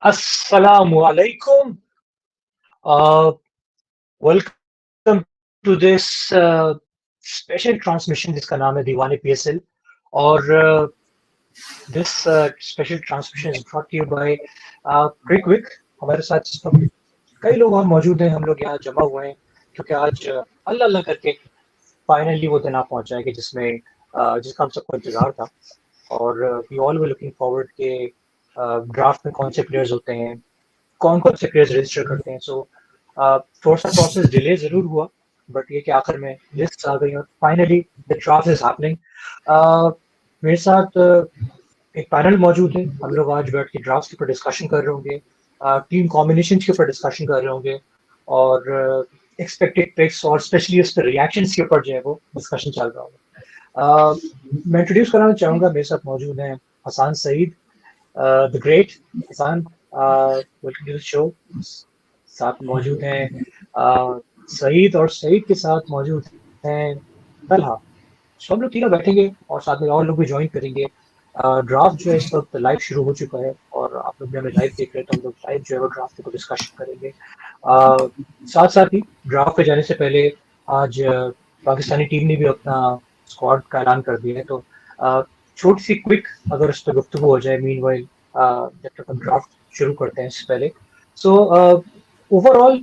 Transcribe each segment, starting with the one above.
Assalamu alaikum. Uh, Welcome to this special transmission जिसका नाम है दीवाने PSL और this special transmission is brought to you by Cricwick. हमारे साथ इस वक्त कई लोग और मौजूद हैं, हम लोग यहाँ जमा हुए हैं क्योंकि आज अल्लाह अल्लाह करके फाइनली वो दिन आ पहुंचा है कि जिसका हम सबको इंतजार था और we all were looking forward के ड्राफ्ट में कौन से प्लेयर्स होते हैं, कौन कौन से प्लेयर्स रजिस्टर करते हैं. सो थोड़ा सा प्रोसेस डिले जरूर हुआ बट ये कि आखिर में लिस्ट आ गई और finally the draft is happening. मेरे साथ एक पैनल मौजूद है. हम लोग आज बैठ के ड्राफ्ट के ऊपर डिस्कशन कर रहे होंगे, टीम कॉम्बिनेशन के ऊपर डिस्कशन कर रहे होंगे और एक्सपेक्टेड पिक्स और स्पेशली उस पर रिएक्शंस के ऊपर जो है वो डिस्कशन चल रहा होगा. मैं इंट्रोड्यूस कराना चाहूँगा, मेरे साथ मौजूद हैं Hasan Saeed, the great Hasan, welcome to the show. साथ मौजूद हैं सईद और सईद के साथ मौजूद हैं तलहा. सब लोग तीनों बैठेंगे और साथ में और लोग भी ज्वाइन करेंगे. ड्राफ्ट जो है इस वक्त लाइव शुरू हो चुका है और आप लोग भी हमें लाइव देख रहे हैं तो हम लोग लाइव जो है वो ड्राफ्ट को डिस्कशन करेंगे. साथ साथ ही ड्राफ्ट पे जाने से पहले आज पाकिस्तानी टीम ने भी अपना स्क्वाड का ऐलान कर दिया है, तो छोटी सी क्विक अगर उस पर गुफ्तगू हो जाए मीनवाइल जब तक हम ड्राफ्ट शुरू करते हैं इससे पहले. सो ओवरऑल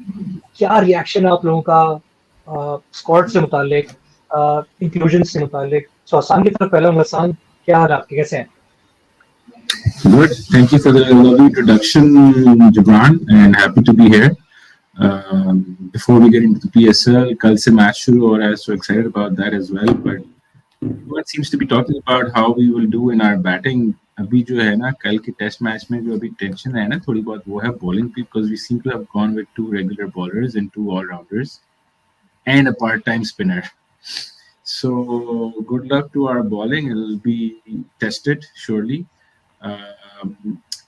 क्या रिएक्शन है आप लोगों का स्क्वाड से मुतालिक, इंक्लूजन से मुतालिक? सो हसान की तरफ पहला. हसान, क्या हाल आपके, कैसे हैं? Good. Thank you for the lovely introduction, Gibran, and happy to be here. Before we get into the PSL, कल से मैच शुरू हो रहा है, so excited about that as well. But everyone seems to be talking about how we will do in our batting. अभी जो है ना कल के टेस्ट मैच में जो अभी टेंशन है ना थोड़ी बहुत वो है bowling पे, because we seem to have gone with 2 regular bowlers and 2 all-rounders and a part-time spinner. So good luck to our bowling. It'll be tested surely.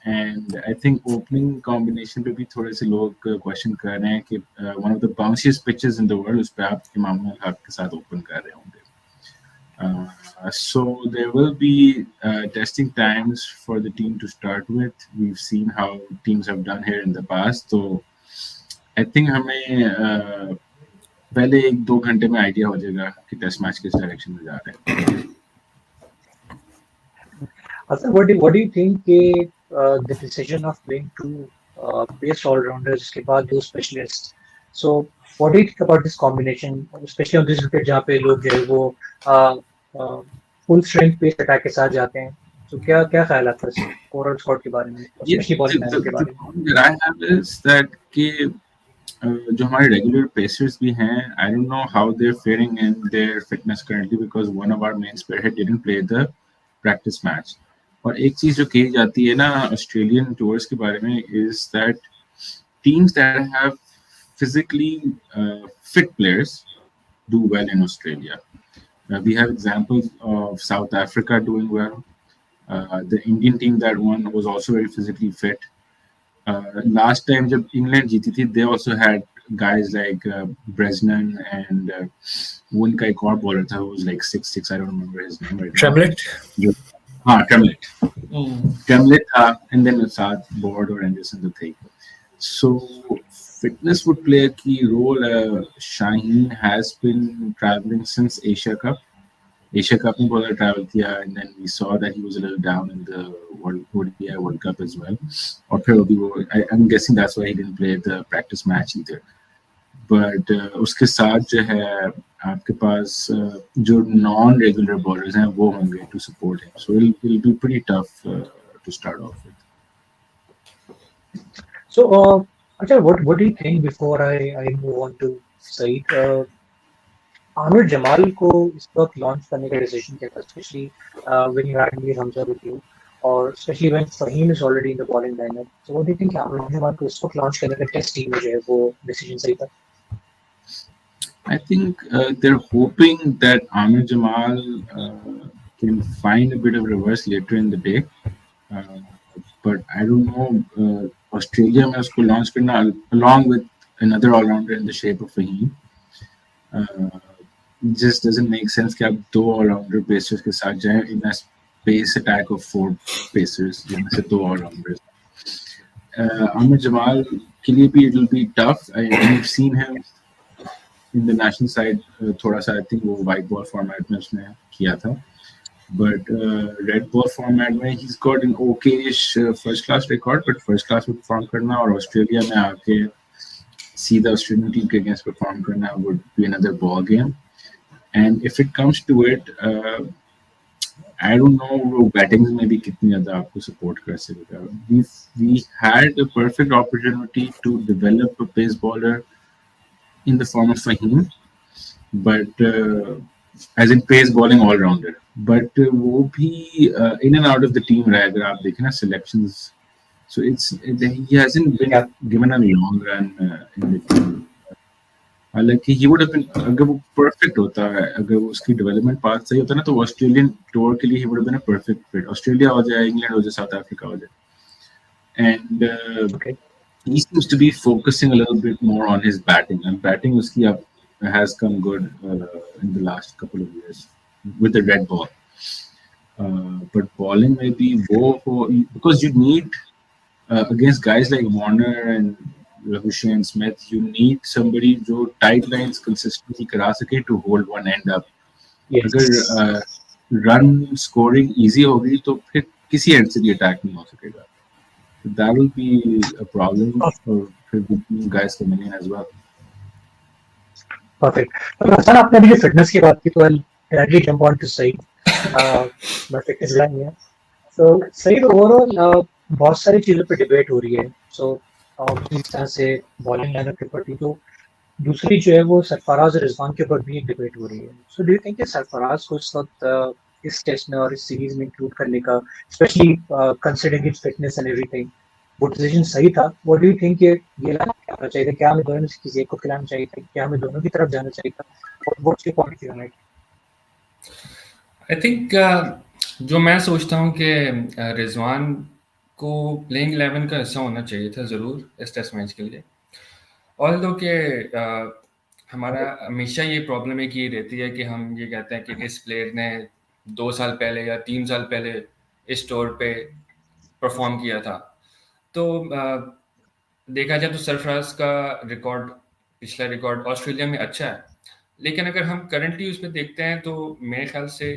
And I think opening combination पे भी थोड़े से लोग question कर रहे हैं कि one of the bounciest pitches in the world उस पे आप इमाम हक के साथ ओपन कर रहे होंगे. So there will be testing times for the team to start with. We've seen how teams have done here in the past. So I think हमें पहले 1-2 घंटे में आइडिया हो जाएगा कि टेस्ट मैच किस डायरेक्शन में जा रहे हैं. What do you think the decision of playing 2 best all-rounders इसके बाद 2 specialists? So what do you think about this combination, especially on this wicket जहाँ पे लोग जो है वो full strength pace attack के साथ जाते हैं? So क्या ख्याल आता है ओवरऑल स्क्वाड के बारे में, especially bowling के बारे में? What I have is that कि जो हमारे रेगुलर पेसर्स भी हैं, I don't know how they're faring in their fitness currently because one of our main spearhead didn't play the practice match. और एक चीज जो कही जाती है ना ऑस्ट्रेलियन टूर्स के बारे में is that teams that have physically fit players do well in Australia. We have examples of South Africa doing well. The Indian team that won was also very physically fit. Last time जब England जीती थी, they also had guys like Bresnan and वो उनका एक और bowler था, who was like 6'6", I don't remember his name right now. Tremlett. Tremlett था, and then साथ Board और Anderson थे. So fitness would play a key role. Shaheen has been traveling since Asia Cup. Asia Cup में बहुत travel किया, and then we saw that he was a little down in the World Cup as well. और फिर अभी वो, I'm guessing that's why he didn't play the practice match either. But उसके साथ जो है आपके पास जो non-regular bowlers हैं वो होंगे to support him. So it'll be pretty tough to start off with. So अच्छा, what do you think before I move on to Saeed? Aamir Jamal को इस वक्त लॉन्च करने का डिसीजन क्या था, specially when you had Amir Hamza with you, और especially when Fahim is already in the bowling lineup. So what do you think Aamir Jamal को इस वक्त लॉन्च करने का टेस्ट टीम में जो है वो डिसीजन सही था? I think they're hoping that Amir Jamal can find a bit of reverse later in the day, but I don't know. Australia में उसको launch करना along with another all-rounder in the shape of Fahim just doesn't make sense कि आप 2 all-rounder pacers के साथ जाएं in a pace attack of 4 pacers जिनमें से 2 all-rounders. Ahmed Jamal के लिए भी it will be tough. We've seen him in the national side. थोड़ा सा I think वो white ball format में उसने किया था. But red ball format में he's got an okay-ish first class record. But first class में perform करना और ऑस्ट्रेलिया में आके सीधा ऑस्ट्रेलियन टीम के अगेंस्ट परफॉर्म करना would be another ball game. And if it comes to it, I don't know वो बैटिंग में भी कितनी ज़्यादा आपको सपोर्ट कर सकेगा. We had a perfect opportunity to develop a pace bowler in the form of Fahim, but as in pace bowling all rounder. But वो भी in and out of the team रहा अगर आप देखें ना selections. So he hasn't been Yeah. given a long run in the team. हालांकि he would have been अगर वो perfect होता है अगर वो उसकी development path सही होता ना तो ऑस्ट्रेलियन tour के लिए he would have been a perfect fit. Australia हो जाए इंग्लैंड हो जाए साउथ अफ्रीका हो जाए and Okay. he seems to be focusing a little bit more on his batting and batting uski up has come good in the last couple of years with the red ball. But bowling maybe because you need against guys like Warner and Hussein Smith, you need somebody who tight lines consistently करा सके to hold one end up. अगर Yes. run scoring easy होगी तो फिर किसी end से भी attack नहीं हो सकेगा. So that will be a problem for the guys coming in as well. Perfect. तो हसन आपने अभी जो फिटनेस की बात की तो I'll directly jump on to Saeed. My fitness line है. So Saeed overall बहुत सारी चीजों पे डिबेट हो रही है. So जिस तरह से बॉलिंग लाइनअप के प्रति तो दूसरी जो है वो सरफराज और रिजवान के ऊपर भी एक डिबेट हो रही है. सो डू यू थिंक कि सरफराज को इस वक्त इस टेस्ट में और इस सीरीज में इंक्लूड करने का specially considering his fitness and everything वो डिसीजन सही था? व्हाट डू यू थिंक ये लाना क्या होना चाहिए था? क्या हमें दोनों में से किसी एक को खिलाना चाहिए था? क्या हमें दोनों की तरफ जाना चाहिए था? What's your point of view? I think जो मैं सोचता हूँ कि रिजवान को प्लेइंग 11 का हिस्सा होना चाहिए था ज़रूर इस टेस्ट मैच के लिए. ऑल दो कि हमारा हमेशा ये प्रॉब्लम है कि ये रहती है कि हम ये कहते हैं कि इस प्लेयर ने 2 साल पहले या 3 साल पहले इस टूर पे परफॉर्म किया था. तो देखा जाए तो सरफराज का रिकॉर्ड पिछला रिकॉर्ड ऑस्ट्रेलिया में अच्छा है, लेकिन अगर हम करंटली उसमें देखते हैं तो मेरे ख्याल से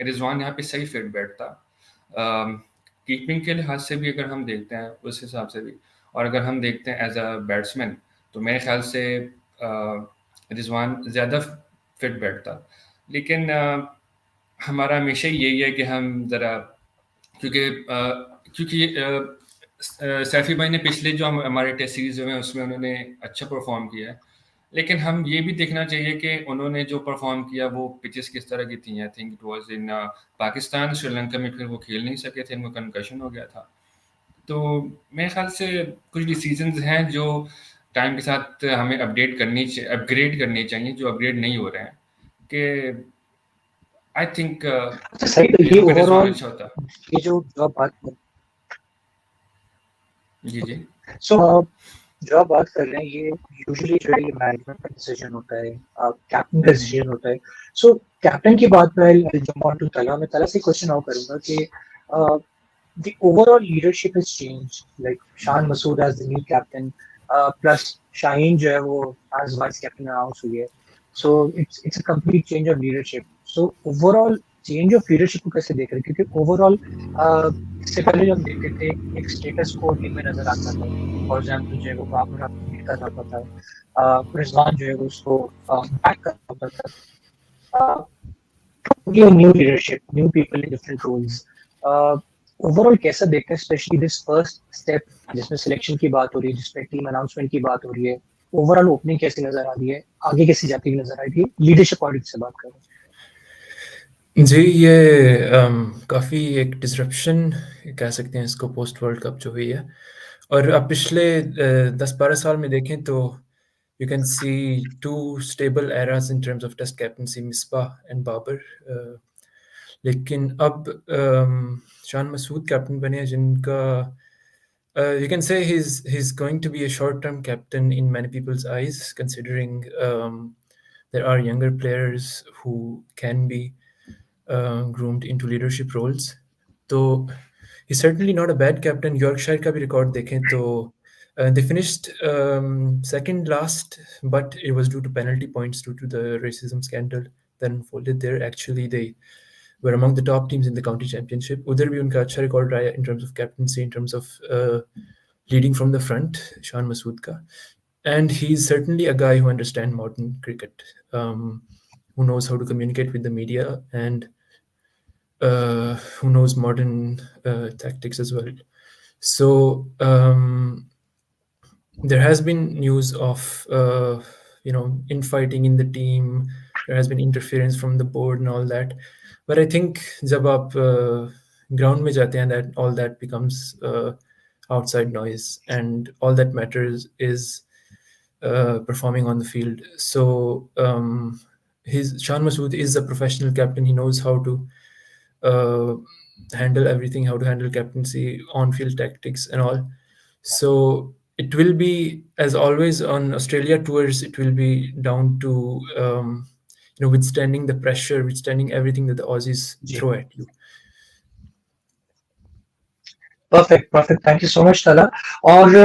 रिजवान यहाँ पे सही फिट बैठता. कीपिंग के लिहाज से भी अगर हम देखते हैं उस हिसाब से भी, और अगर हम देखते हैं एज अ बैट्समैन तो मेरे ख्याल से रिजवान ज़्यादा फिट बैठता. लेकिन हमारा हमेशा यही है कि हम ज़रा क्योंकि सैफी भाई ने पिछले जो हमारे टेस्ट सीरीज हुए हैं उसमें उन्होंने अच्छा परफॉर्म किया है, लेकिन हम ये भी देखना चाहिए कि उन्होंने जो परफॉर्म किया वो पिचेस किस तरह की थी. I think it was in Pakistan, Sri Lanka में फिर वो खेल नहीं सके थे, उनको कंकशन हो गया था. तो मेरे ख्याल से कुछ डिसीजंस हैं जो टाइम के साथ हमें अपग्रेड करनी चाहिए, जो अपग्रेड नहीं हो रहे हैं. कि आई थिंक अच्छा सही तो मेरे ये को कि रिजवान ओवरऑल अच्छा होता. ये जो आप बात कर जी जी. सो जो आप बात कर रहे हैं ये यूजुअली जो है ये मैनेजमेंट का डिसीजन होता है, कैप्टन का डिसीजन होता है. सो कैप्टन की बात पे आई जंप ऑन टू तला. मैं तला से क्वेश्चन और करूंगा कि the overall leadership has changed. Like Shan Masood as the new captain, plus Shaheen जो है वो as vice captain announce हुई है. So it's a complete change of leadership. So overall change of leadership को कैसे देख रहे हैं? क्योंकि overall इससे पहले जब हम देखते थे एक स्टेटस को टीम में नजर आता था. फॉर एग्जाम्पल जो है वो बाबर आजम लीड कर रहा था, रिजवान जो है वो उसको बैक कर रहा था. New leadership, new people in different roles. Overall कैसा देखते हैं स्पेशली दिस फर्स्ट स्टेप जिसमें सिलेक्शन की बात हो रही है, जिसमें टीम अनाउंसमेंट की बात हो रही है? ओवरऑल ओपनिंग कैसी नजर आ रही है, आगे कैसी जाती हुई नजर आ रही है? लीडरशिप पॉइंट से बात करें. जी, ये काफ़ी एक डिसरप्शन कह सकते हैं इसको पोस्ट वर्ल्ड कप जो हुई है. और अब पिछले 10-12 साल में देखें तो you can see two stable eras in terms of test captaincy, Misbah and Babar. लेकिन अब शान मसूद कैप्टन बने हैं जिनका you can say he's going to be a short-term captain in many people's eyes, considering there are younger players who can be groomed into leadership roles. तो he's certainly not a bad captain. Yorkshire का भी record देखें तो they finished second last, but it was due to penalty points due to the racism scandal that unfolded there. Actually, they were among the top teams in the county championship. उधर भी उनका अच्छा record रहा in terms of captaincy, in terms of leading from the front, Shan Masood ka. And he's certainly a guy who understands modern cricket, who knows how to communicate with the media, and who knows modern tactics as well. So there has been news of infighting in the team. There has been interference from the board and all that. But I think जब आप ground में जाते हैं, that all that becomes outside noise, and all that matters is performing on the field. So Shan Masood is a professional captain. He knows how to handle everything, how to handle captaincy, on-field tactics and all. So it will be, as always on Australia tours, it will be down to withstanding the pressure, withstanding everything that the Aussies throw at you. Perfect perfect, thank you so much तला। और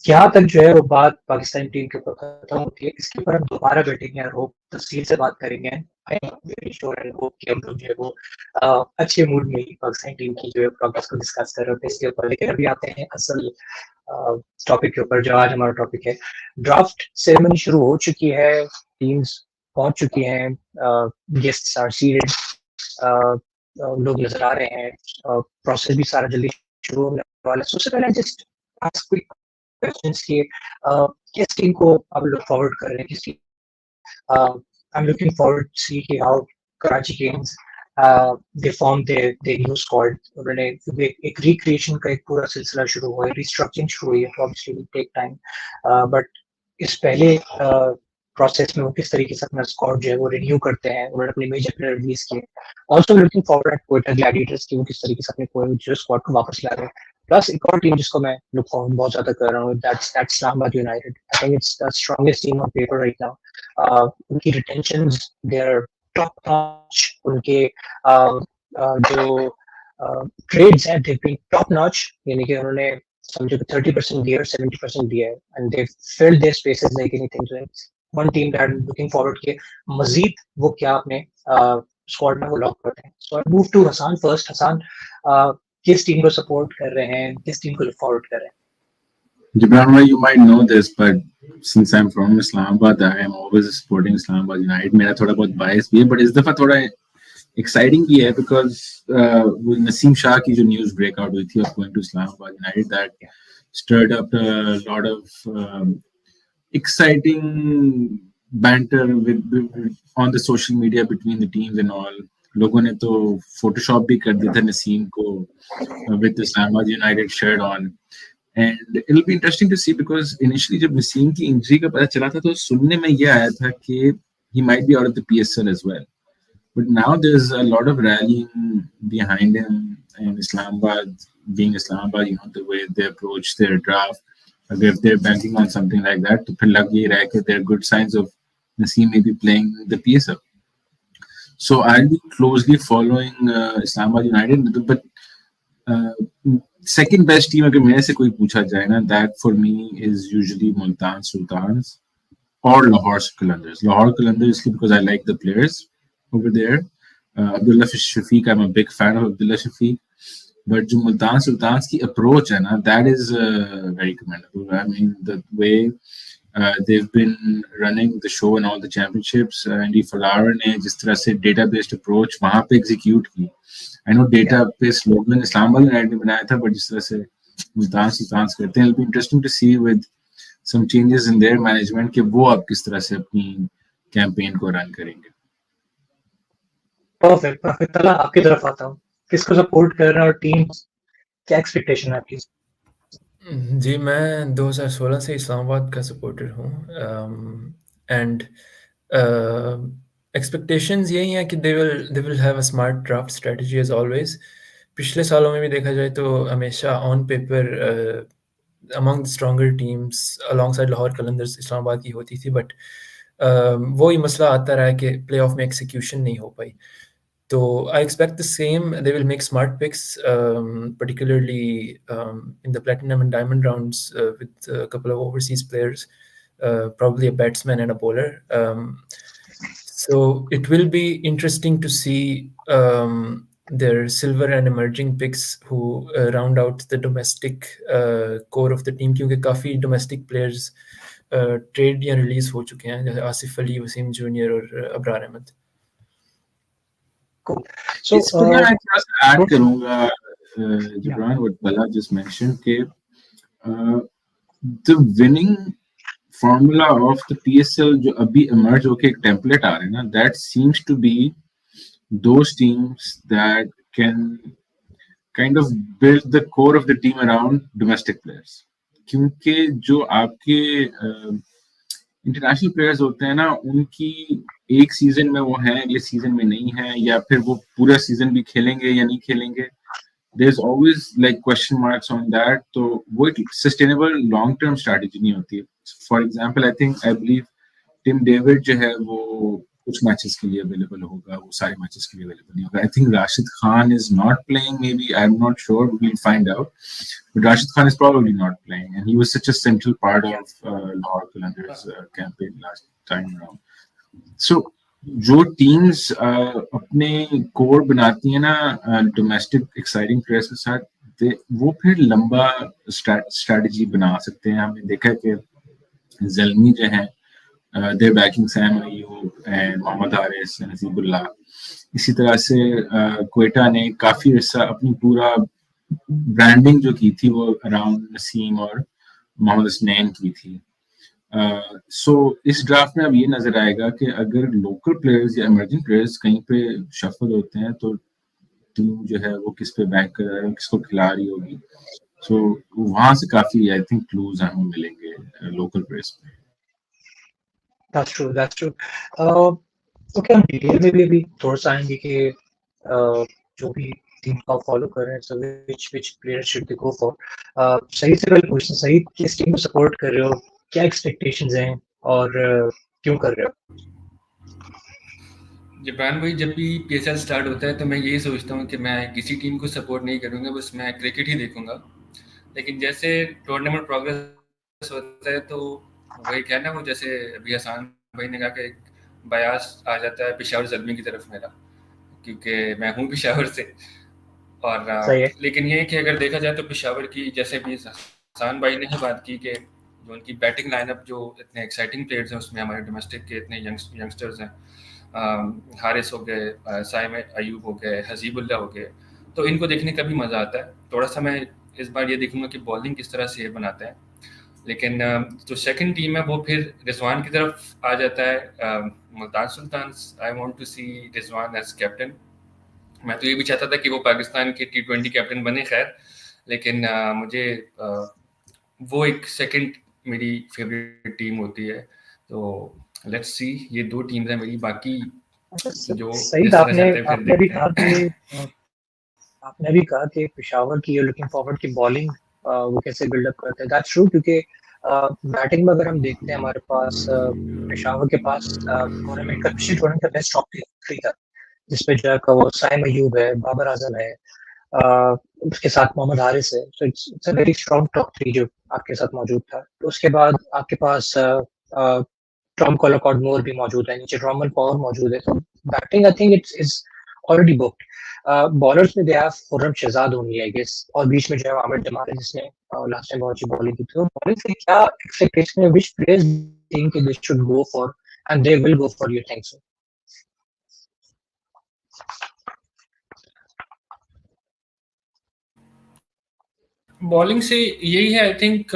यहाँ तक जो है वो बात Pakistan team के ऊपर खत्म होती है, इसके ऊपर हम दोबारा बैठेंगे और होप तफसील से बात करेंगे। आई am very sure and hope कि हम लोग जो है वो अच्छे मूड में ही पाकिस्तान टीम की जो है प्रोग्रेस को डिस्कस कर रहे होते हैं इसके ऊपर। लेकिन अभी आते हैं असल टॉपिक के ऊपर, जो आज हमारा टॉपिक है। ड्राफ्ट सेरेमनी शुरू हो चुकी है, टीम्स पहुंच चुकी हैं, गेस्ट्स आर सीटेड, लोग नजर आ रहे हैं, प्रोसेस भी सारा जल्दी शुरू होने वाला है। सबसे पहले जस्ट आस्क क्विक क्वेश्चंस के किस टीम को आप लुक फॉरवर्ड कर रहे हैं, किस team I am looking forward to see कि how Karachi Kings they form the new squad. उन्होंने एक रिक्रिएशन का एक पूरा सिलसिला शुरू हुआ है, रिस्ट्रक्चरिंग शुरू हुई है, तो obviously will take time, but इस पहले प्रोसेस में वो किस तरीके से अपना स्क्वाड जो है वो रिन्यू करते हैं। उन्होंने अपने मेजर प्लेयर रिलीज किए। Also looking forward at Quetta Gladiators की वो किस तरीके से अपने जो स्क्वाड को वापस ला रहे हैं। प्लस एक और टीम जिसको मैं लुक फॉरवर्ड बहुत ज्यादा कर रहा हूँ, that's Islamabad United. I think it's the strongest team on paper right now. उनकी रिटेंशंस दे आर टॉप नॉच, उनके जो ट्रेड्स हैं दे बीन टॉप नॉच, यानी कि उन्होंने समझो 30% दिया और 70% दिया है, and they filled their spaces like anything. So it's one team that looking forward के मजीद वो क्या अपने स्क्वाड में वो लॉक करते हैं। So I move to Hasan first. Hasan, किस टीम को सपोर्ट कर रहे हैं, किस टीम को लुक फॉरवर्ड कर रहे हैं? Jibran, you might know this, but since I'm from Islamabad, I am always supporting Islamabad United. मेरा थोड़ा बहुत bias भी है, but इस दफा थोड़ा exciting भी है because Naseem Shah की जो news breakout हुई थी of going to Islamabad United, that stirred up a lot of exciting banter on the social media between the teams and all. लोगों ने तो Photoshop भी कर दिया था नसीम को with the Islamabad United shirt on. And it'll be interesting to see because initially जब नसीम की इंजरी का पता चला था तो सुनने में ये आया था कि he might be out of the PSL as well. But now there's a lot of rallying behind him in Islamabad, being Islamabad, the way they approach their draft. If they're banking on something like that, तो फिर लग ये रहा है कि there are good signs of Naseem maybe playing the PSL. So I'll be closely following Islamabad United, but second best team अगर मेरे से कोई पूछा जाए ना, that for me is usually Multan Sultans or Lahore Qalandars. Lahore Qalandars because I like the players over there. Abdullah Shafiq, I'm a big fan of Abdullah Shafiq. But जो Multan Sultans की approach है ना, that is very commendable. I mean, the way they've been running the show and all the championships, Andy Fowler ने जिस तरह से data-based approach वहाँ पे execute की. I know data-based slogan Islamabad United ने बनाया था, but जिस तरह से Multan Sultans करते हैं, it'll be interesting to see with some changes in their management कि वो अब किस तरह से अपनी campaign को run करेंगे. Perfect perfect. तला, आपकी तरफ आता हूँ, किसको सपोर्ट कर रहे हैं और टीम क्या एक्सपेक्टेशन है आपकी? जी, मैं 2016 से इस्लामाबाद का सपोर्टर हूँ, एंड एक्सपेक्टेशंस यही हैं कि they will have a smart draft strategy as always. पिछले सालों में भी देखा जाए तो हमेशा on paper among the stronger teams alongside Lahore Qalandars Islamabad की होती थी, बट वही मसला आता रहा है कि प्ले ऑफ में एक्सिक्यूशन नहीं हो पाई। So I expect the same. They will make smart picks, particularly in the platinum and diamond rounds with a couple of overseas players, probably a batsman and a bowler. So it will be interesting to see their silver and emerging picks who round out the domestic core of the team, क्योंकि काफ़ी domestic players trade या release हो चुके हैं, जैसे Asif Ali, Wasim junior और Abrar Ahmad. Cool. So, इस पे मैं थोड़ा सा ऐड Coach- करूंगा जिब्रान व्हाट बला जस्ट मेंशन के the winning formula of the PSL जो अभी emerge होके एक template आ रहा है ना, that seems to be those teams that can kind of build the core of the team around domestic players. क्योंकि जो आपके इंटरनेशनल प्लेयर्स होते हैं ना, उनकी एक सीजन में वो हैं, अगले सीजन में नहीं है, या फिर वो पूरा सीजन भी खेलेंगे या नहीं खेलेंगे. There's always like question marks on that. तो वो एक sustainable long term strategy नहीं होती है. For example, I believe Tim David जो है वो कुछ मैचेस के लिए अवेलेबल होगा, वो सारे मैचेस के लिए अवेलेबल नहीं होगा. I think Rashid Khan is not playing, maybe, I'm not sure, we'll find out. But Rashid Khan is probably not playing, and he was such a central part of Lahore Qalandars campaign last time around. So जो teams अपने core बनाती है ना domestic exciting players के साथ, वो फिर लंबा स्ट्रेटजी बना सकते हैं. हमने देखा है कि ज़ल्मी जो है they're backing Sam Ayoub and Mohammad Haris and Azibullah. इसी तरह से क्वेटा ने काफी ऐसा अपनी पूरा ब्रांडिंग जो की थी वो अराउंड नसीम और मोहम्मद हसनैन की थी. सो इस ड्राफ्ट में अब ये नजर आएगा कि अगर लोकल प्लेयर्स या इमर्जिंग प्लेयर्स कहीं पे शफल होते हैं तो टीम जो है वो किस पे बैक कर रहा है, किसको खिला रही होगी. सो वहां से काफी आई थिंक क्लूज हमें मिलेंगे लोकल प्लेयर्स पे. That's true. That's true. Okay, हम डिटेल में भी अभी थोड़ा सा आएंगे कि जो भी टीम का फॉलो कर रहे हैं, so which players should they go for. सही से पहले क्वेश्चन, सही किस टीम को सपोर्ट कर रहे हो, क्या एक्सपेक्टेशंस हैं और क्यों कर रहे हो? जापान भाई, जब भी PSL स्टार्ट होता है तो मैं यही सोचता हूँ कि मैं किसी टीम को सपोर्ट नहीं करूँगा, बस मैं क्रिकेट ही देखूंगा. लेकिन जैसे टूर्नामेंट प्रोग्रेस होता है तो वही कहना, वो जैसे अभी हसान भाई ने कहा कि बयास आ जाता है पेशावर ज़ल्मी की तरफ मेरा, क्योंकि मैं हूँ पेशावर से. और सही है. लेकिन ये कि अगर देखा जाए तो पेशावर की, जैसे भी हसान भाई ने ही बात की कि जो उनकी बैटिंग लाइनअप जो इतने एक्साइटिंग प्लेयर्स हैं उसमें हमारे डोमेस्टिक के इतने यंगस्टर्स हैं, हारिस हो गए, साइम अयूब हो गए, हजीबुल्ला हो गए, तो इनको देखने का भी मज़ा आता है. थोड़ा सा मैं इस बार ये देखूंगा कि बॉलिंग किस तरह से ये बनाते हैं. लेकिन जो सेकंड टीम है वो फिर रिजवान की तरफ आ जाता है, Multan Sultans. I want to see Rizwan as captain. मैं तो ये भी चाहता था कि वो पाकिस्तान के T20 कैप्टन बने, खैर, लेकिन मुझे वो एक सेकंड मेरी फेवरेट टीम होती है. तो लेट्स सी, ये दो टीम्स हैं मेरी. बाकी जो सही जिस था. तरह जाते हैं फिर आपने भी देखते कहा हैं. कि आपने भी कहा कि पेशावर की लुकिंग फॉरवर्ड की बॉलिंग वो कैसे बिल्डअप करते हैं. दैट्स ट्रू, क्योंकि बैटिंग में अगर हम देखते हैं हमारे पास पेशावर के पास टूर्नामेंट का पिछले टूर्नामेंट का बेस्ट टॉप थ्री था, जिसपे जो है वो साइम अयूब है, बाबर आजम है, उसके साथ मोहम्मद हारिस है. So it's a very strong top three जो आपके साथ मौजूद था. तो उसके बाद आपके पास टॉम कॉलकॉडमोर भी मौजूद है, नीचे रॉमन पॉवर मौजूद है. तो batting I think it's is already booked. Bowlers में दे हैव खुर्रम शहजाद होनी है, आई गेस, और बीच में जो है आमिर जमाल जिसने लास्ट टाइम बहुत अच्छी बॉलिंग की थी. तो बॉलिंग से क्या एक्सपेक्टेशन है, which players think they should go for and they will go for, you think so? Bowling से यही है, आई थिंक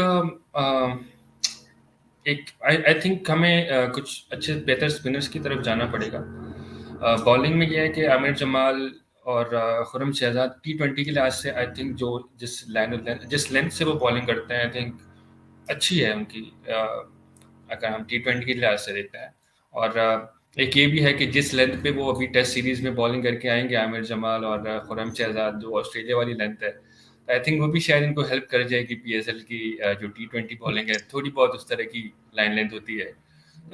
आई थिंक हमें कुछ अच्छे बेहतर स्पिनर्स की तरफ जाना पड़ेगा. बॉलिंग में यह है कि आमिर जमाल और खुर्रम शहजाद T20 के लिहाज से आई थिंक जो जिस लेंथ से वो बॉलिंग करते हैं, आई थिंक अच्छी है उनकी, अगर हम T20 के लिहाज से देखते हैं. और एक ये भी है कि जिस लेंथ पे वो अभी टेस्ट सीरीज में बॉलिंग करके आएंगे आमिर जमाल और खुर्रम शहजाद, जो ऑस्ट्रेलिया वाली लेंथ है, आई थिंक वो भी शायद इनको हेल्प कर जाएगी. PSL की जो T20 बॉलिंग है थोड़ी बहुत उस तरह की लाइन लेंथ होती है.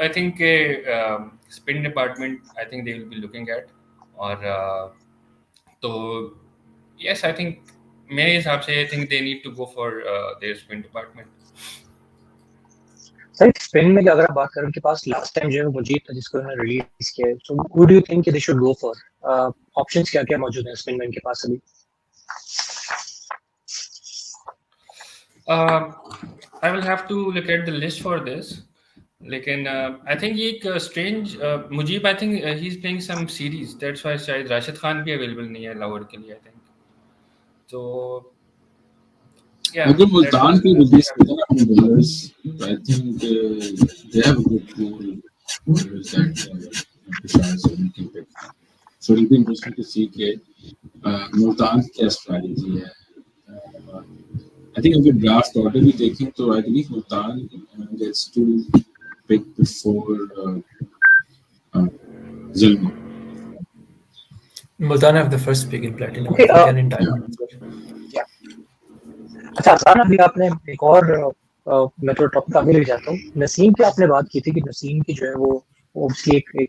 I think spin department I think they will be looking at. और तो yes, I think मेरे हिसाब से I think they need to go for their spin department. Sir spin में अगर आप बात करें उनके पास लास्ट टाइम जो है मुजीब था जिसको उन्होंने रिलीज किया है, so who do you think they should go for? Options क्या क्या मौजूद हैं स्पिन में उनके पास अभी? I will have to look at the list for this. लेकिन I think ये एक strange Mujib I think he's playing some series, that's why शायद राशिद खान भी available नहीं है लाहौर के लिए I think. तो yeah, अगर मुल्तान की रिलीज करते हैं अपने bowlers, I think they have a good pool that Peshawar Zalmi can pick. So it will be interesting to see कि मुल्तान की क्या स्ट्रेटजी है. I think अगर ड्राफ्ट ऑर्डर भी देखें तो I believe Multan gets to pick before Zalmi. Multan have the first pick in platinum. Okay, I think, and in diamond. अच्छा आसान, अभी आपने एक और मैं थोड़ा टॉपिक आगे ले जाता हूँ. नसीम की आपने बात की थी कि नसीम की जो है वो ऑब्वियसली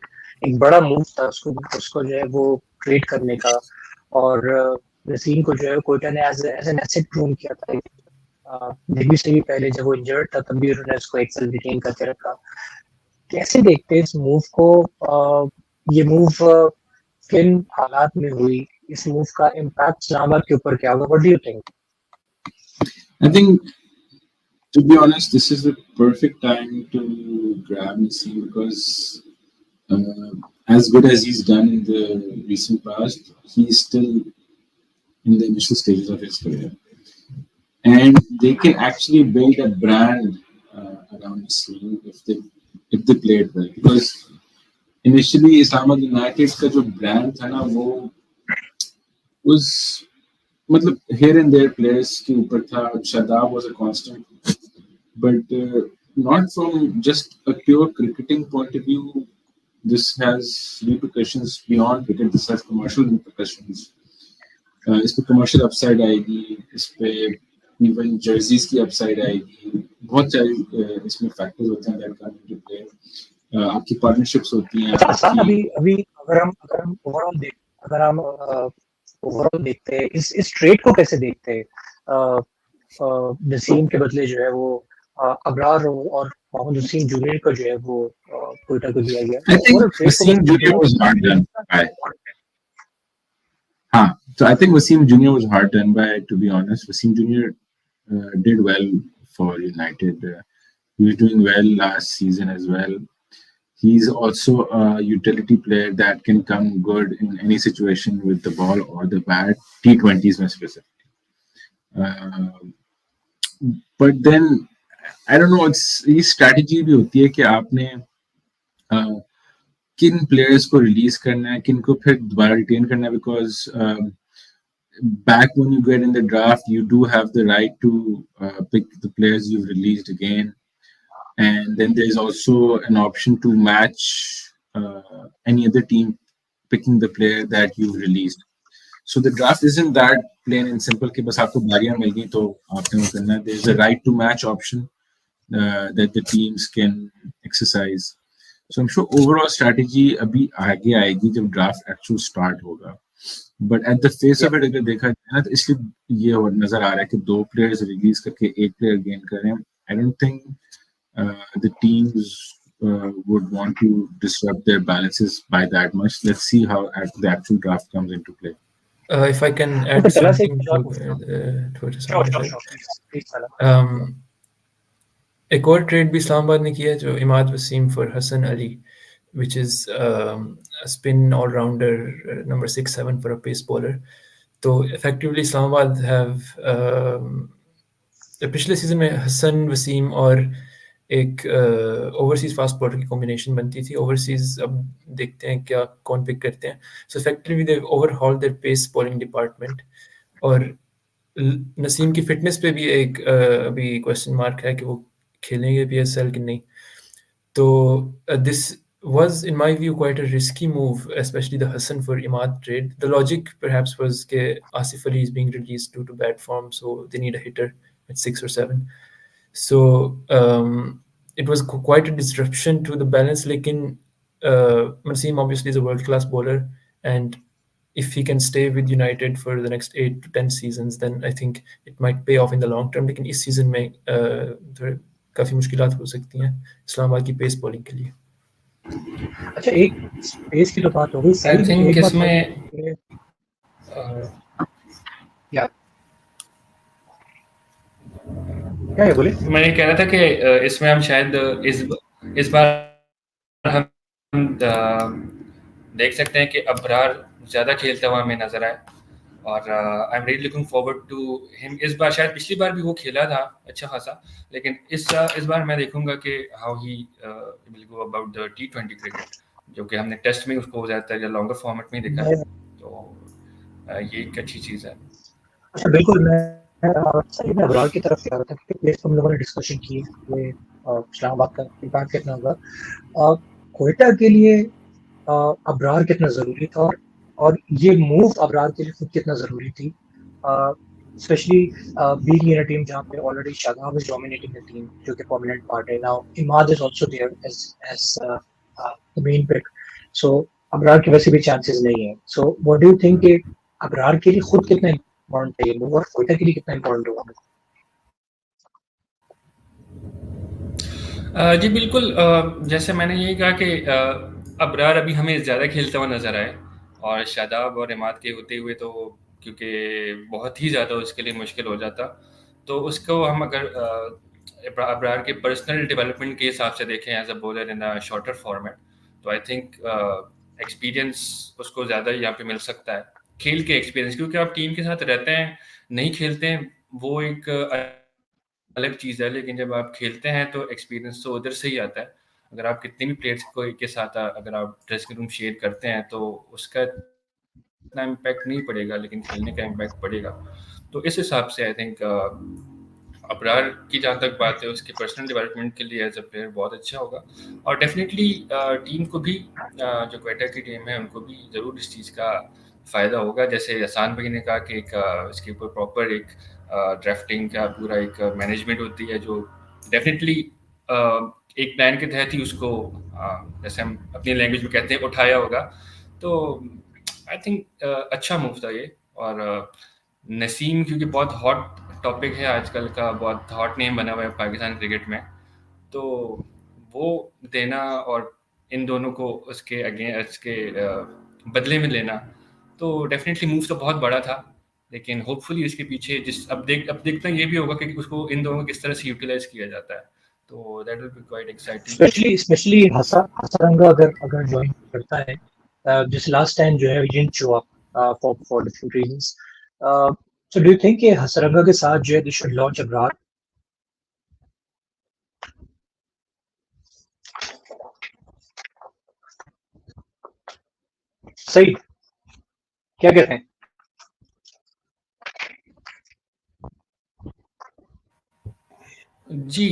एक बड़ा मूव था उसको जो है वो ट्रेड करने का, और नसीम को जो है कोयटा ने एज एन एसेट ग्रूम किया था. डेब्यू से भी पहले जब वो इंजर्ड था तब भी उन्होंने उसको एक साल रिटेन करके रखा. कैसे देखते हैं इस मूव को? ये मूव किन हालात में हुई? इस मूव का इम्पैक्ट इस्लामाबाद के ऊपर क्या होगा? What do you think? I think, to be honest, this is the perfect time to grab Naseem because as good as he's done in the recent past, he's still in the initial stages of his career. And they can actually build a brand around Naseem if they play it well. Because initially, Islamabad United का जो brand था ना वो was मतलब here and there players के ऊपर था. Shadab was a constant, but not from just a pure cricketing point of view. This has repercussions beyond cricket. This has commercial repercussions. इस पे commercial upside आएगी, इस पे even jerseys की upside आएगी. बहुत सारे इसमें factors होते हैं that come into play. आपकी partnerships होती हैं. अच्छा अभी अगर हम ओवरऑल देखते हैं इस ट्रेड को कैसे देखते हैं? नसीम के बदले जो है वो अबरार और मोहम्मद हुसैन जूनियर को जो है वो कोयटा को दिया गया. I think Wasim Junior was hard done by. So I think Wasim Junior was hard done by. To be honest, Wasim Junior did well for United. He was doing well last season as well. He's also a utility player that can come good in any situation with the ball or the bat, T20s specifically. But then, I don't know, ये strategy भी होती है कि आपने किन players को release करना है, किन को फिर दोबारा retain करना है, because back when you get in the draft, you do have the right to pick the players you've released again. And then there's also an option to match any other team picking the player that you've released. So the draft isn't that plain and simple कि बस आपको बारियां मिल गई तो आपने वो करना है. There's a right to match option that the teams can exercise. So I'm sure overall strategy अभी आगे आएगी जब draft actual start होगा. But at the face of it अगर देखा जाए ना तो इसलिए ये नजर आ रहा है कि 2 players release करके 1 player gain करें. I don't think the teams would want to disrupt their balances by that much. Let's see how the actual draft comes into play. If I can add something to it. एक और trade भी इस्लामाबाद ने किया जो Imad Wasim for Hasan Ali, which is a spin all-rounder, number 6-7 for a pace bowler. तो effectively Islamabad have पिछले season में हसन वसीम और एक ओवरसीज फास्ट बॉलर की कॉम्बिनेशन बनती थी. ओवरसीज अब देखते हैं क्या कौन पिक करते हैं. So effectively they overhaul their pace bowling department. और नसीम की फिटनेस पे भी एक अभी क्वेश्चन मार्क है कि वो खेलेंगे पीएसएल कि नहीं. तो this was in my view quite a risky move, especially the Hassan for Imad trade. The logic perhaps was that Asif Ali is being released due to bad form, so they need a hitter at 6 or 7. So it was quite a disruption to the balance. Lekin Naseem obviously is a world-class bowler, and if he can stay with United for the next 8 to 10 seasons, then I think it might pay off in the long term. लेकिन इस season में काफ़ी मुश्किलात हो सकती हैं इस्लामाबाद की pace bowling के लिए. अच्छा, एक स्पेस की तो बात हो गई. आई थिंक एक बात इसमें क्या क्या है, बोले. मैं ये कह रहा था कि इसमें हम शायद इस बार हम देख सकते हैं कि अबरार ज़्यादा खेलता हुआ हमें नजर आए, और I am really looking forward to him. इस बार शायद पिछली बार भी वो खेला था अच्छा खासा, लेकिन इस बार मैं देखूंगा कि how he will go about the T20 cricket, जो कि हमने टेस्ट में उसको ज़्यादातर या लॉन्गर फॉर्मेट में देखा है. तो ये एक अच्छी चीज़ है. अच्छा, बिल्कुल. मैं सही में अबरार की तरफ जा रहा था क्योंकि प्लेस हम लोगों ने डिस्कशन की है इस्लामाबाद का इम्पैक्ट कितना होगा. क्वेटा के लिए अबरार कितना ज़रूरी था, और ये मूव अबरार के लिए खुद कितना ज़रूरी थी, specially being in a team जहाँ पे already Shadab is dominating the team, जो कि परमानेंट पार्ट है. Now Imad is also there as the main pick, so Abrar के वैसे भी चांसेस नहीं है. So what do you think कि अबरार के लिए खुद कितना इम्पोर्टेंट है ये मूव, और क्वेटा के लिए कितना इम्पोर्टेंट होगा? जी बिल्कुल. जैसे मैंने यही कहा कि अबरार अभी हमें ज़्यादा खेलता हुआ नजर आए, और शादाब और इमाद के होते हुए तो क्योंकि बहुत ही ज़्यादा उसके लिए मुश्किल हो जाता, तो उसको हम अगर अबरार के पर्सनल डेवलपमेंट के हिसाब से देखें as a bowler in a shorter format, तो आई थिंक एक्सपीरियंस उसको ज़्यादा यहाँ पे मिल सकता है, खेल के एक्सपीरियंस. क्योंकि आप टीम के साथ रहते हैं, नहीं खेलते हैं, वो एक अलग चीज़ है, लेकिन जब आप खेलते हैं तो एक्सपीरियंस तो उधर से ही आता है. अगर आप कितने भी प्लेयर्स को के साथ अगर आप ड्रेसिंग रूम शेयर करते हैं तो उसका इतना इम्पैक्ट नहीं पड़ेगा, लेकिन खेलने का इम्पैक्ट पड़ेगा. तो इस हिसाब से आई थिंक अबरार की जहाँ तक बात है, उसके पर्सनल डेवलपमेंट के लिए एज अ प्लेयर बहुत अच्छा होगा, और डेफिनेटली टीम को भी जो क्वेटा की टीम है उनको भी ज़रूर इस चीज़ का फ़ायदा होगा. जैसे हसान भाई ने कहा कि एक इसके ऊपर प्रॉपर एक ड्राफ्टिंग का पूरा एक मैनेजमेंट होती है, जो डेफिनेटली एक प्लान के तहत ही उसको जैसे हम अपनी लैंग्वेज में कहते हैं उठाया होगा. तो आई थिंक अच्छा मूव था ये. और नसीम क्योंकि बहुत हॉट टॉपिक है आजकल का, बहुत हॉट नेम बना हुआ है पाकिस्तान क्रिकेट में, तो वो देना और इन दोनों को उसके बदले में लेना, तो डेफिनेटली मूव तो बहुत बड़ा था. लेकिन होपफुली इसके पीछे अब देखना ये भी होगा कि उसको इन दोनों को किस तरह से यूटिलाइज किया जाता है. तो that will be quite exciting. Specially Hasaranga अगर ज्वाइन करता है, जिस लास्ट टाइम जो है didn't show up for different reasons. So do you think कि हसरंगा के साथ जो है दे शुड लॉन्च अबरार? सही, क्या कहते हैं? जी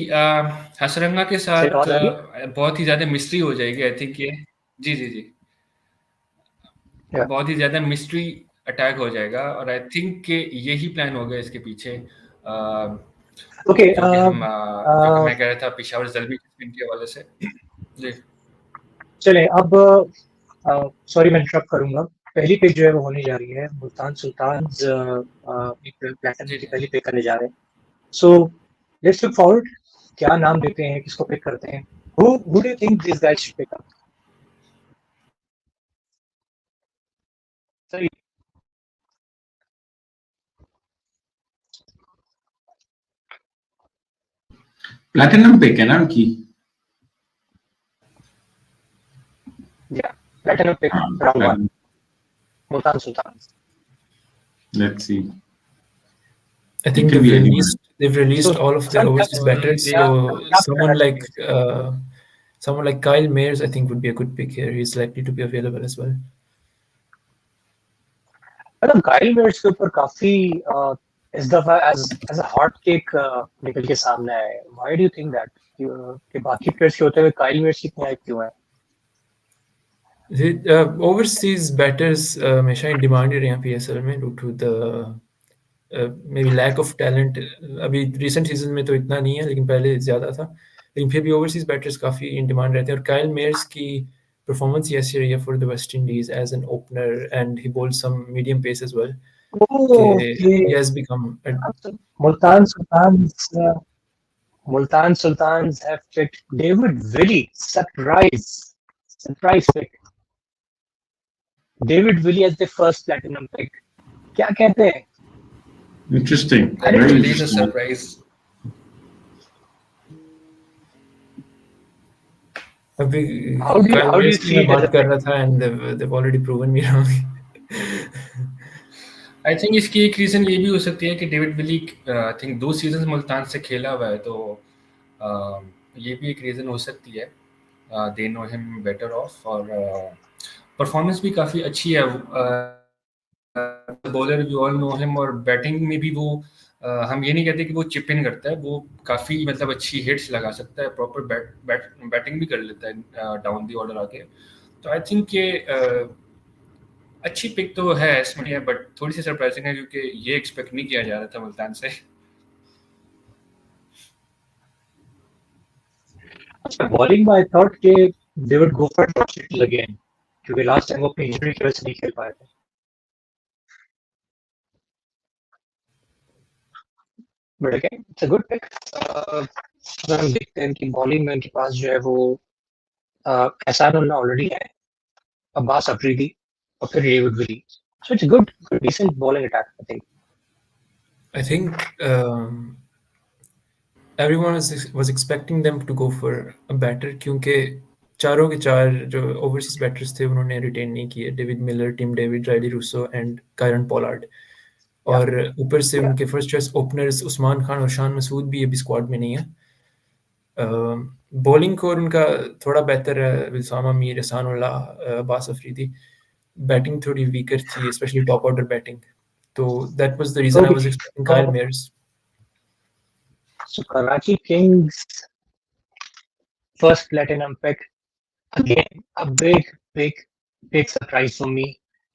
हसरंगा के साथ आवाज आ रही है? बहुत ही ज़्यादा मिस्ट्री हो जाएगी आई थिंक ये. जी जी जी, बहुत ही ज़्यादा मिस्ट्री अटैक हो जाएगा, और आई थिंक कि यही प्लान होगा इसके पीछे. ओके, क्योंकि मैं कह रहा था पेशावर ज़ल्मी के हवाले से. जी चले अब, सॉरी मैं इंटरप्ट करूंगा. पहली पिक जो है वो होने जा रही है मुल्तान सुल्तान्स, एक प्लेटिनम की पहली पिक करने जा रहे हैं. So let's look forward. क्या नाम देते हैं, किसको पिक करते हैं? Who do you think this guys should pick up? सही. प्लैटिनम पिक है ना उनकी. या platinum pick round 1 Multan Sultans. Let's see. I think they've released all of their overseas batters. So someone like Kyle Mayers, I think, would be a good pick here. He's likely to be available as well. मतलब Kyle Myers के ऊपर काफी इस दफा as a hot cake निकल के सामने आए. Why do you think that कि बाकी प्लेयर्स के होते हुए काइल मेयर्स की हाइप क्यों है? Overseas batters हमेशा इन डिमांड रहे हैं PSL में due to the maybe lack of talent. अभी रिसेंट सीजन में तो इतना नहीं है, लेकिन पहले ज़्यादा था. लेकिन फिर भी ओवरसीज बैटर्स काफ़ी इन डिमांड रहते हैं, और काइल मेयर्स की performance ही ऐसी रही है for the West Indies as an opener, and he bowled some medium pace as well. Okay. He has become Multan Sultans, Multan Sultans have picked David Willey. Surprise pick. David Willey as the first platinum pick. क्या कहते हैं? Interesting. That Very really is a interesting. surprise. अभी How do you की see मैं it as बात a कर pick? रहा था, and they've already proven me wrong. I think इसकी एक रीज़न ये भी हो सकती है कि David Willey I think 2 season Multan से खेला हुआ है, तो ये भी एक रीज़न हो सकती है. They know him better off, और परफॉर्मेंस भी काफ़ी अच्छी है. Bowler we all know him, और बैटिंग में भी वो हम ये नहीं कहते कि वो चिप इन करता है, वो काफ़ी मतलब अच्छी हिट्स लगा सकता है, प्रॉपर बैटिंग भी कर लेता है डाउन दी ऑर्डर आके. तो आई थिंक ये अच्छी पिक तो है इसमें, बट थोड़ी सी सरप्राइजिंग है क्योंकि ये एक्सपेक्ट नहीं किया जा रहा था मुल्तान से. बॉलिंग में आई थॉट कि they would go for top again, क्योंकि लास्ट टाइम वो अपनी इंजरी की वजह से नहीं खेल पाए थे. But again it's a good pick. अगर हम देखते हैं कि बॉलिंग में उनके पास जो है वो एहसान उल्लाह ऑलरेडी है, अब्बास अफरीदी और फिर David Willey. So it's good decent bowling attack. I think everyone was expecting them to go for a batter, क्योंकि चारों के चार जो ओवरसीज बैटर्स थे उन्होंने रिटेन नहीं किए. David Miller, Tim David, Rilee Rossouw and Kieron Pollard. और ऊपर से उनके first choice openers Usman Khan और शान मसूद भी अभी स्क्वाड में नहीं है. बॉलिंग कोर उनका थोड़ा बेहतर है, इल्साम अमीर, एहसान उल्लाह, अब्बास अफरीदी. बैटिंग थोड़ी वीकर थी, स्पेशली टॉप ऑर्डर बैटिंग. तो that was the reason I was expecting Kyle Mayers. So Karachi Kings first platinum pick, again a big surprise for me,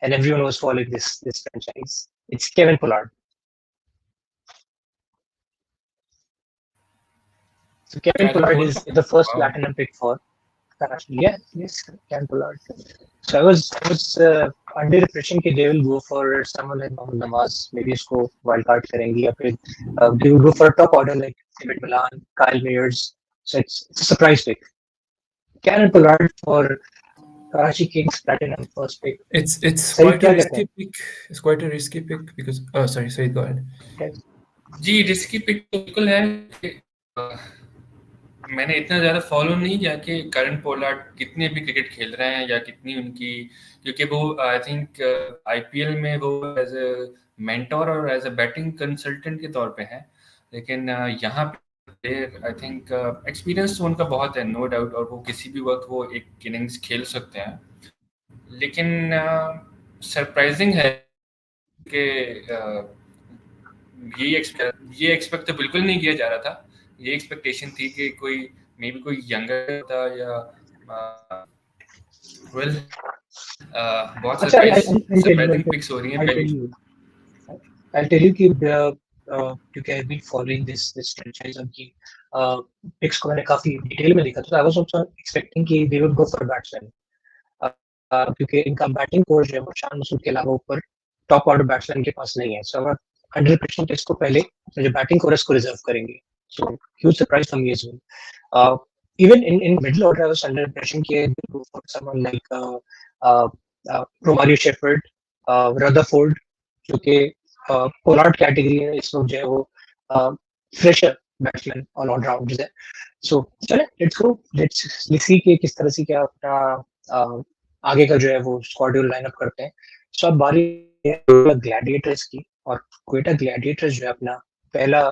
and everyone was following this franchise. It's Kevin Pollard. So Kevin Pollard is the first platinum pick for Karachi. Yes, Kevin Pollard. So I was under the impression that they will go for someone like Mohammad Nawaz, maybe इसको wild card करेंगे, या फिर they will go for a top order like David Milan, Kyle Mayers. So it's a surprise pick. Kevin Pollard for Karachi Kings platinum first pick. It's quite a risky pick. It's quite a risky pick because sorry, go ahead. Yes. Ji risky pick तो बिल्कुल है. मैंने इतना ज़्यादा follow नहीं किया कि current Pollard कितने भी क्रिकेट खेल रहे हैं या कितनी उनकी, क्योंकि वो आई थिंक आईपीएल में वो एज ए मेंटोर और एज ए बैटिंग कंसल्टेंट के तौर पे हैं, लेकिन यहाँ पे आई थिंक एक्सपीरियंस तो उनका बहुत है, नो डाउट, और वो किसी भी वक्त वो एक इनिंग्स खेल सकते हैं. लेकिन सरप्राइजिंग है कि ये एक्सपेक्ट तो बिल्कुल नहीं किया जा रहा था. ये एक्सपेक्टेशन थी कि कोई मे बी कोई यंगर था या वेल बहुत सरप्राइजिंग पिक्स हो रही हैं. I'll tell you कि क्योंकि I've been following this franchise, उनकी पिक्स को मैंने काफी डिटेल में देखा था. I was also expecting कि they would go for batsman, क्योंकि इनका बैटिंग कोच है वो शान मसूद के अलावा ऊपर टॉप ऑर्डर बैट्समैन के पास नहीं है. सो 100% इसको पहले जो बैटिंग कोरस को रिजर्व करेंगे. So huge surprise for me as well. Even in middle order, I was under impression कि they go for someone like Romario Shepherd, Rutherford, जो कि Pollard category है. इस वक्त जो है वो fresher batsman all rounders है. So चले let's see कि किस तरह से क्या अपना आगे का जो है वो स्क्वाड लाइन अप करते हैं. So अब बारी है ग्लैडिएटर्स की, और क्वेटा ग्लैडिएटर्स जो है अपना पहला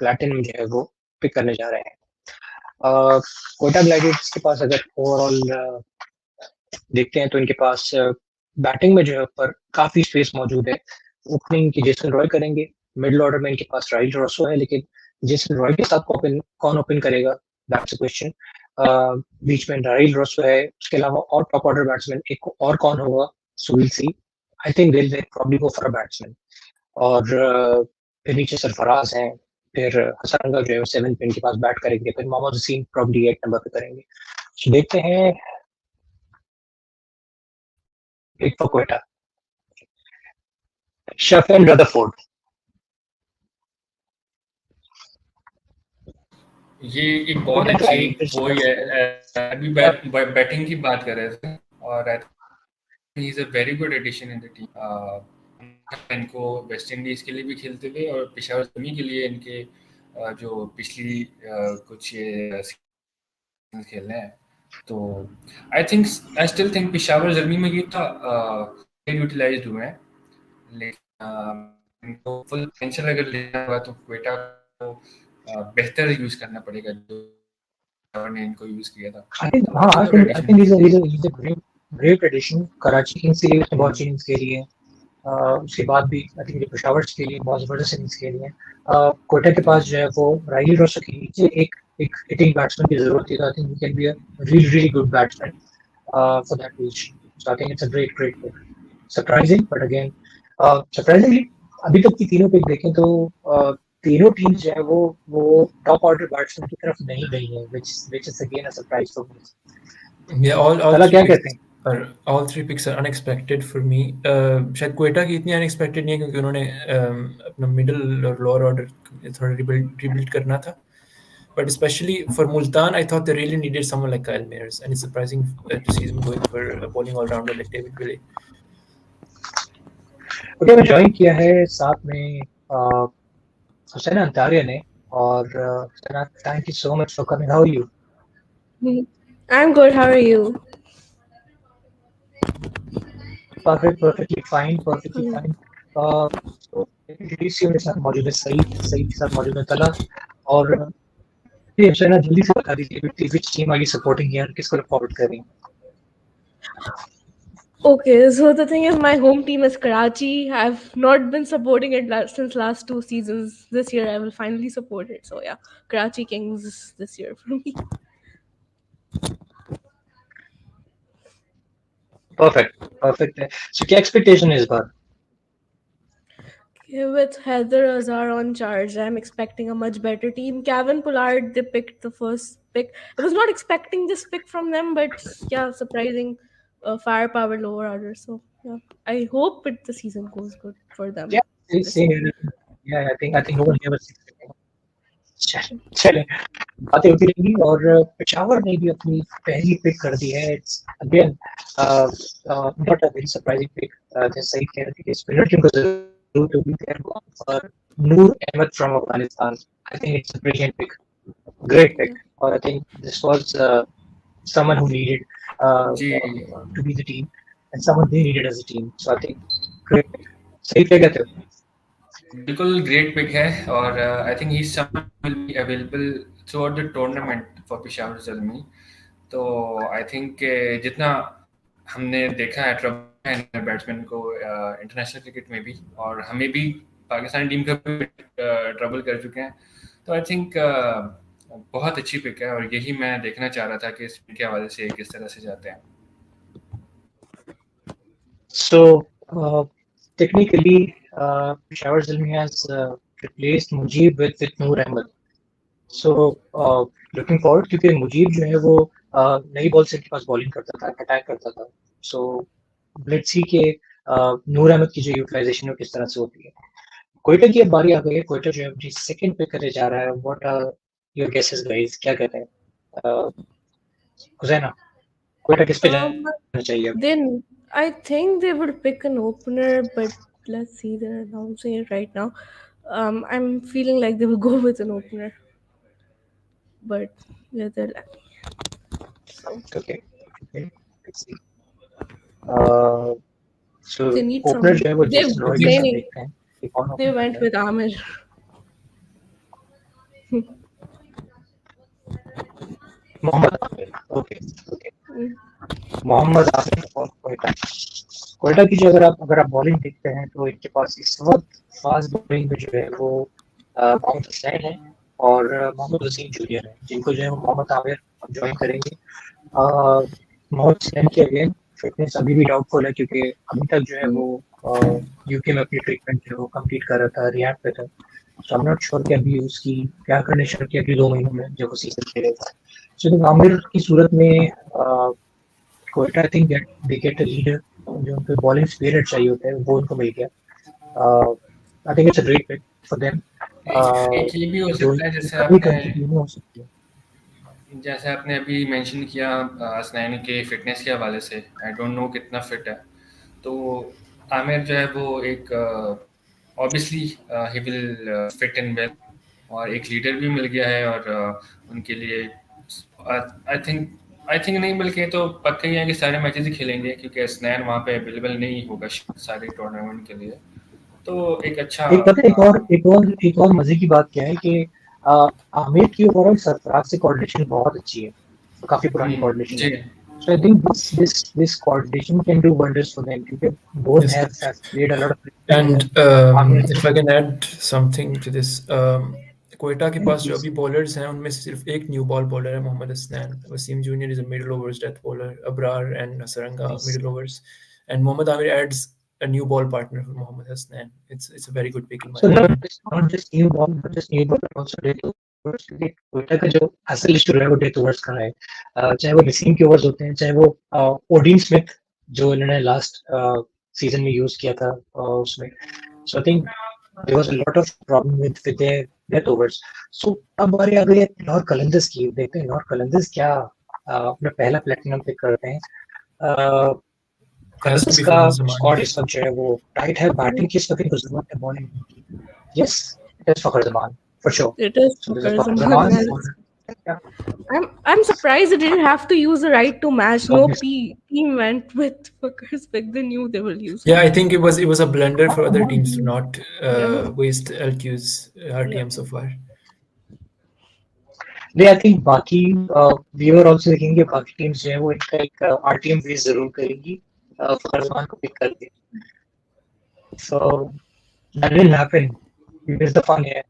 प्लैटिनम जो है वो पिक करने जा रहे हैं. क्वेटा ग्लैडिएटर्स के पास अगर ओवरऑल देखते हैं तो इनके पास बैटिंग में जो है पर काफी स्पेस मौजूद है. ओपनिंग की जेसन रॉय करेंगे, मिडिल ऑर्डर में इनके पास राइल रॉसो है, लेकिन जेसन रॉय के साथ कौन ओपन करेगा, दैट्स अ क्वेश्चन. बीच में राइल रॉसो है, उसके अलावा और टॉप ऑर्डर बैट्समैन एक और कौन होगा, so will see. I think they will probably go for a batsman. और फिर नीचे सरफराज हैं, फिर हसन का जो है 7 पे इनके पास बैट करेंगे, फिर मोहम्मद रसीम प्रॉब्ली 8 नंबर पे करेंगे. तो देखते हैं big for Quetta. Shafin Rutherford. ये एक बहुत अच्छी वो अभी बैटिंग की बात कर रहे थे और I think he is a very good addition in the team. इनको वेस्ट इंडीज के लिए भी खेलते हुए और पेशावर ज़ल्मी के लिए इनके जो पिछली कुछ खेलने हैं तो I still think Peshawar Zalmi में ये था यूटिलाइज्ड हुए हैं, लेकिन इनको फुल पोटेंशियल अगर लेना होगा तो क्वेटा को बेहतर यूज करना पड़ेगा जो ने इनको यूज किया था। I think he's a great addition. Karachi Kings के लिए उसने बहुत अच्छी इनिंग्स खेली है, उसके बाद भी आई थिंक पेशावर के लिए बहुत जबरदस्त इनिंग्स खेली है। कोटा के पास जो है वो राहिल रोशो के नीचे एक हिटिंग बैट्समैन की जरूरत थी, आई think he can be a really good batsman for that position. So I think it's a great pick. Surprising, but again surprisingly अभी तक की तीनों पिक देखें तो तीनों टीम्स जो है वो टॉप ऑर्डर बैट्समैन की तरफ नहीं गई है, which is again a surprise for me. Yeah, all क्या कहते हैं? all three picks are unexpected for me. शायद क्वेटा की इतनी अनएक्सपेक्टेड नहीं है क्योंकि उन्होंने अपना मिडिल और लोअर ऑर्डर थोड़ा रिबिल्ड करना था. But especially for Multan, I thought they really needed someone like Kyle Mayers, and it's surprising to see them going for a bowling all-rounder like David Willey. Okay, मैं join किया है साथ में हुसैन अंतारिया ने, और thank you so much for coming. How are you? I'm good. How are you? Perfectly fine. So introduce you, मेरे साथ मौजूद है सईद के साथ मौजूद है तला, और ये हुसैन जल्दी से बता दीजिए which team are you supporting here, किसको सपोर्ट कर रही हैं? Okay, so the thing is, my home team is Karachi. I've not been supporting it since last 2 seasons. This year, I will finally support it. So yeah, Karachi Kings this year for me. Perfect. So क्या expectation है इस बार? With Haider Ali on charge, I'm expecting a much better team. Kevin Pollard, they picked the first pick. I was not expecting this pick from them, but yeah, surprising firepower lower order. So yeah, I hope the season goes good for them. Yeah, same here. Yeah, I think no one here was expecting. चले बातें होती रहेंगी, और पेशावर ने भी अपनी पहली pick कर दी है. It's again not a very surprising pick. जैसे सही कह रहे थे कि स्पिनर टीम को जरूरत होगी, they are going for Noor Ahmad from Afghanistan. I think it's a brilliant pick, great pick, और I think this was someone who needed to be the team and someone they needed as a team. So I think great pick. सही क्या कहते हो? बिल्कुल great pick है, और I think he will be available through out the tournament for Peshawar Zalmi. तो I think जितना हमने देखा है ट्रबल है बैट्समैन को इंटरनेशनल क्रिकेट में भी, और हमें भी पाकिस्तानी टीम का भी ट्रबल कर चुके हैं, तो आई थिंक बहुत अच्छी पिक है, और यही मैं देखना चाह रहा था कि इस पिक के हवाले से किस तरह से जाते हैं. So technically Peshawar Zalmi has replaced Mujib with Noor Ahmed. So looking forward, क्योंकि मुजीब जो है वो नई बॉल से इनके पास बॉलिंग करता था, अटैक करता था. So लेट्स सी के नूर अहमद की जो यूटिलाइजेशन है किस तरह से होती है. क्वेटा की अब बारी आ गई है. क्वेटा जो है अपनी सेकंड पिक करने जा रहा है. What are your guesses guys, क्या कहते हैं? हुसैना, क्वेटा किस पे जाना चाहिए? Then I think they would pick an opener, but let's see, they're announcing it right now. I'm feeling like they will go with an opener, but yeah, they're so okay. Let's see. So they need opener जो है वो they went with Amir. Mohammad Amir. Okay Mohammad Amir और क्वेटा की जो अगर आप bowling देखते हैं तो इनके पास इस वक्त फास्ट बॉलिंग में जो है वो मोहम्मद हुसैन है और मोहम्मद वसीम जूनियर है, जिनको जो है मोहम्मद आमिर ज्वाइन करेंगे. मोहम्मद हुसैन की अगेन फिटनेस अभी भी डाउटफुल है, क्योंकि अभी तक जो है वो यूके में अपनी ट्रीटमेंट जो है वो कंप्लीट कर रहा था, रिहैब पे था. सो आई एम नॉट श्योर कि अभी उसकी क्या कंडीशन की अगले 2 महीनों में जब वो सीजन खेलेगा. सो आमिर की सूरत में क्वेटा आई think they get a leader जो उनको बॉलिंग स्पिरिट चाहिए होता है वो उनको मिल गया. I think it's a great pick for them. एक ये भी हो जो सकता है जैसे कभी कंटिन्यू हो सकती है. आपने अभी मेंशन किया हसनैन के फिटनेस के हवाले से, आई डोंट नो कितना फिट है. तो आमिर जो है वो एक obviously he will fit in well, और एक लीडर भी मिल गया है. और उनके लिए आई थिंक नहीं, बल्कि तो पक्का ही है कि सारे मैचेस ही खेलेंगे, क्योंकि हसनैन वहाँ पे अवेलेबल नहीं होगा सारे टूर्नामेंट के लिए. तो एक अच्छा एक पता है, एक और मजे की बात क्या है कि आमिर की ओवरऑल सरफराज से कोऑर्डिनेशन बहुत अच्छी है. काफी पुरानी कोऑर्डिनेशन जी. है. So I think this coordination can do wonders for them because both Yes. have played a lot of cricket. And Amir if I can add something to this, Quetta के पास जो please. अभी bowlers हैं उनमें से सिर्फ एक new ball bowler है, Mohammad Hasnain. Wasim junior is a middle overs death bowler, Abrar and Saranga Yes. Middle overs, and Mohammad Amir adds a new ball partner for Mohammad Hasnan. It's a very good pick in my So opinion. not just new ball, not just new ball, but also death overs. क्योंकि क्वेटा का जो असल शुरू है वो death overs का है. चाहे वो नसीम के ओवर्स होते हैं, चाहे वो ओडीन स्मिथ जो इन्होंने लास्ट सीजन में यूज किया था उसमें. So I think there was a lot of problem with their death overs. So अब बारी आ गई है लाहौर कलंदर्स की. देखते हैं लाहौर कलंदर्स क्या अपना पहला प्लेटिनम पिक करते हैं. Has to कलंदर्स be का Fakhar Zaman. स्क्वाड इस वक्त जो है वो टाइट है. बैटिंग की इस वक्त जरूरत है बॉलिंग की. Yes, it is Fakhar Zaman for sure. It is So there's a Fakhar Fakhar Zaman. Zaman. Yeah, I'm surprised they didn't have to use the right to match. No obviously. team went with Fakhar's pick. They knew they will use Yeah, him. I think it was a blunder for other teams to not Yeah. waste LQ's RTM so far. नहीं, I think बाकी we were also thinking कि बाकी teams जो है वो इनका एक RTM base जरूर करेंगी फखर जमान को पिक करके. So that didn't happen. We missed the fun here.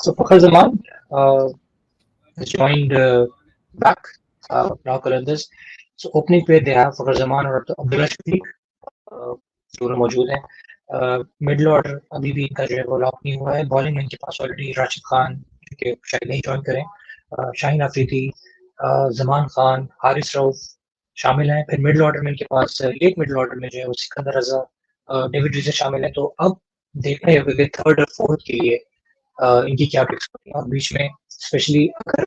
So Fakhar Zaman has joined back now Qalandars. So opening पे they have Fakhar Zaman और अब्दुल्ला शफीक दोनों मौजूद हैं. मिडिल ऑर्डर अभी भी इनका जो है वो लॉक नहीं हुआ है. बॉलिंग में इनके पास ऑलरेडी राशिद खान जो कि शायद नहीं ज्वाइन करें, शाहीन अफरीदी, जमान खान, हारिस रऊफ शामिल हैं. फिर मिडिल ऑर्डर में इनके पास लेट मिडिल ऑर्डर में जो है वो सिकंदर रजा, डेविड रिजा शामिल है. तो अब देखना है कि थर्ड और फोर्थ के लिए इनकी क्या पिक्स होती हैं. और बीच में स्पेशली अगर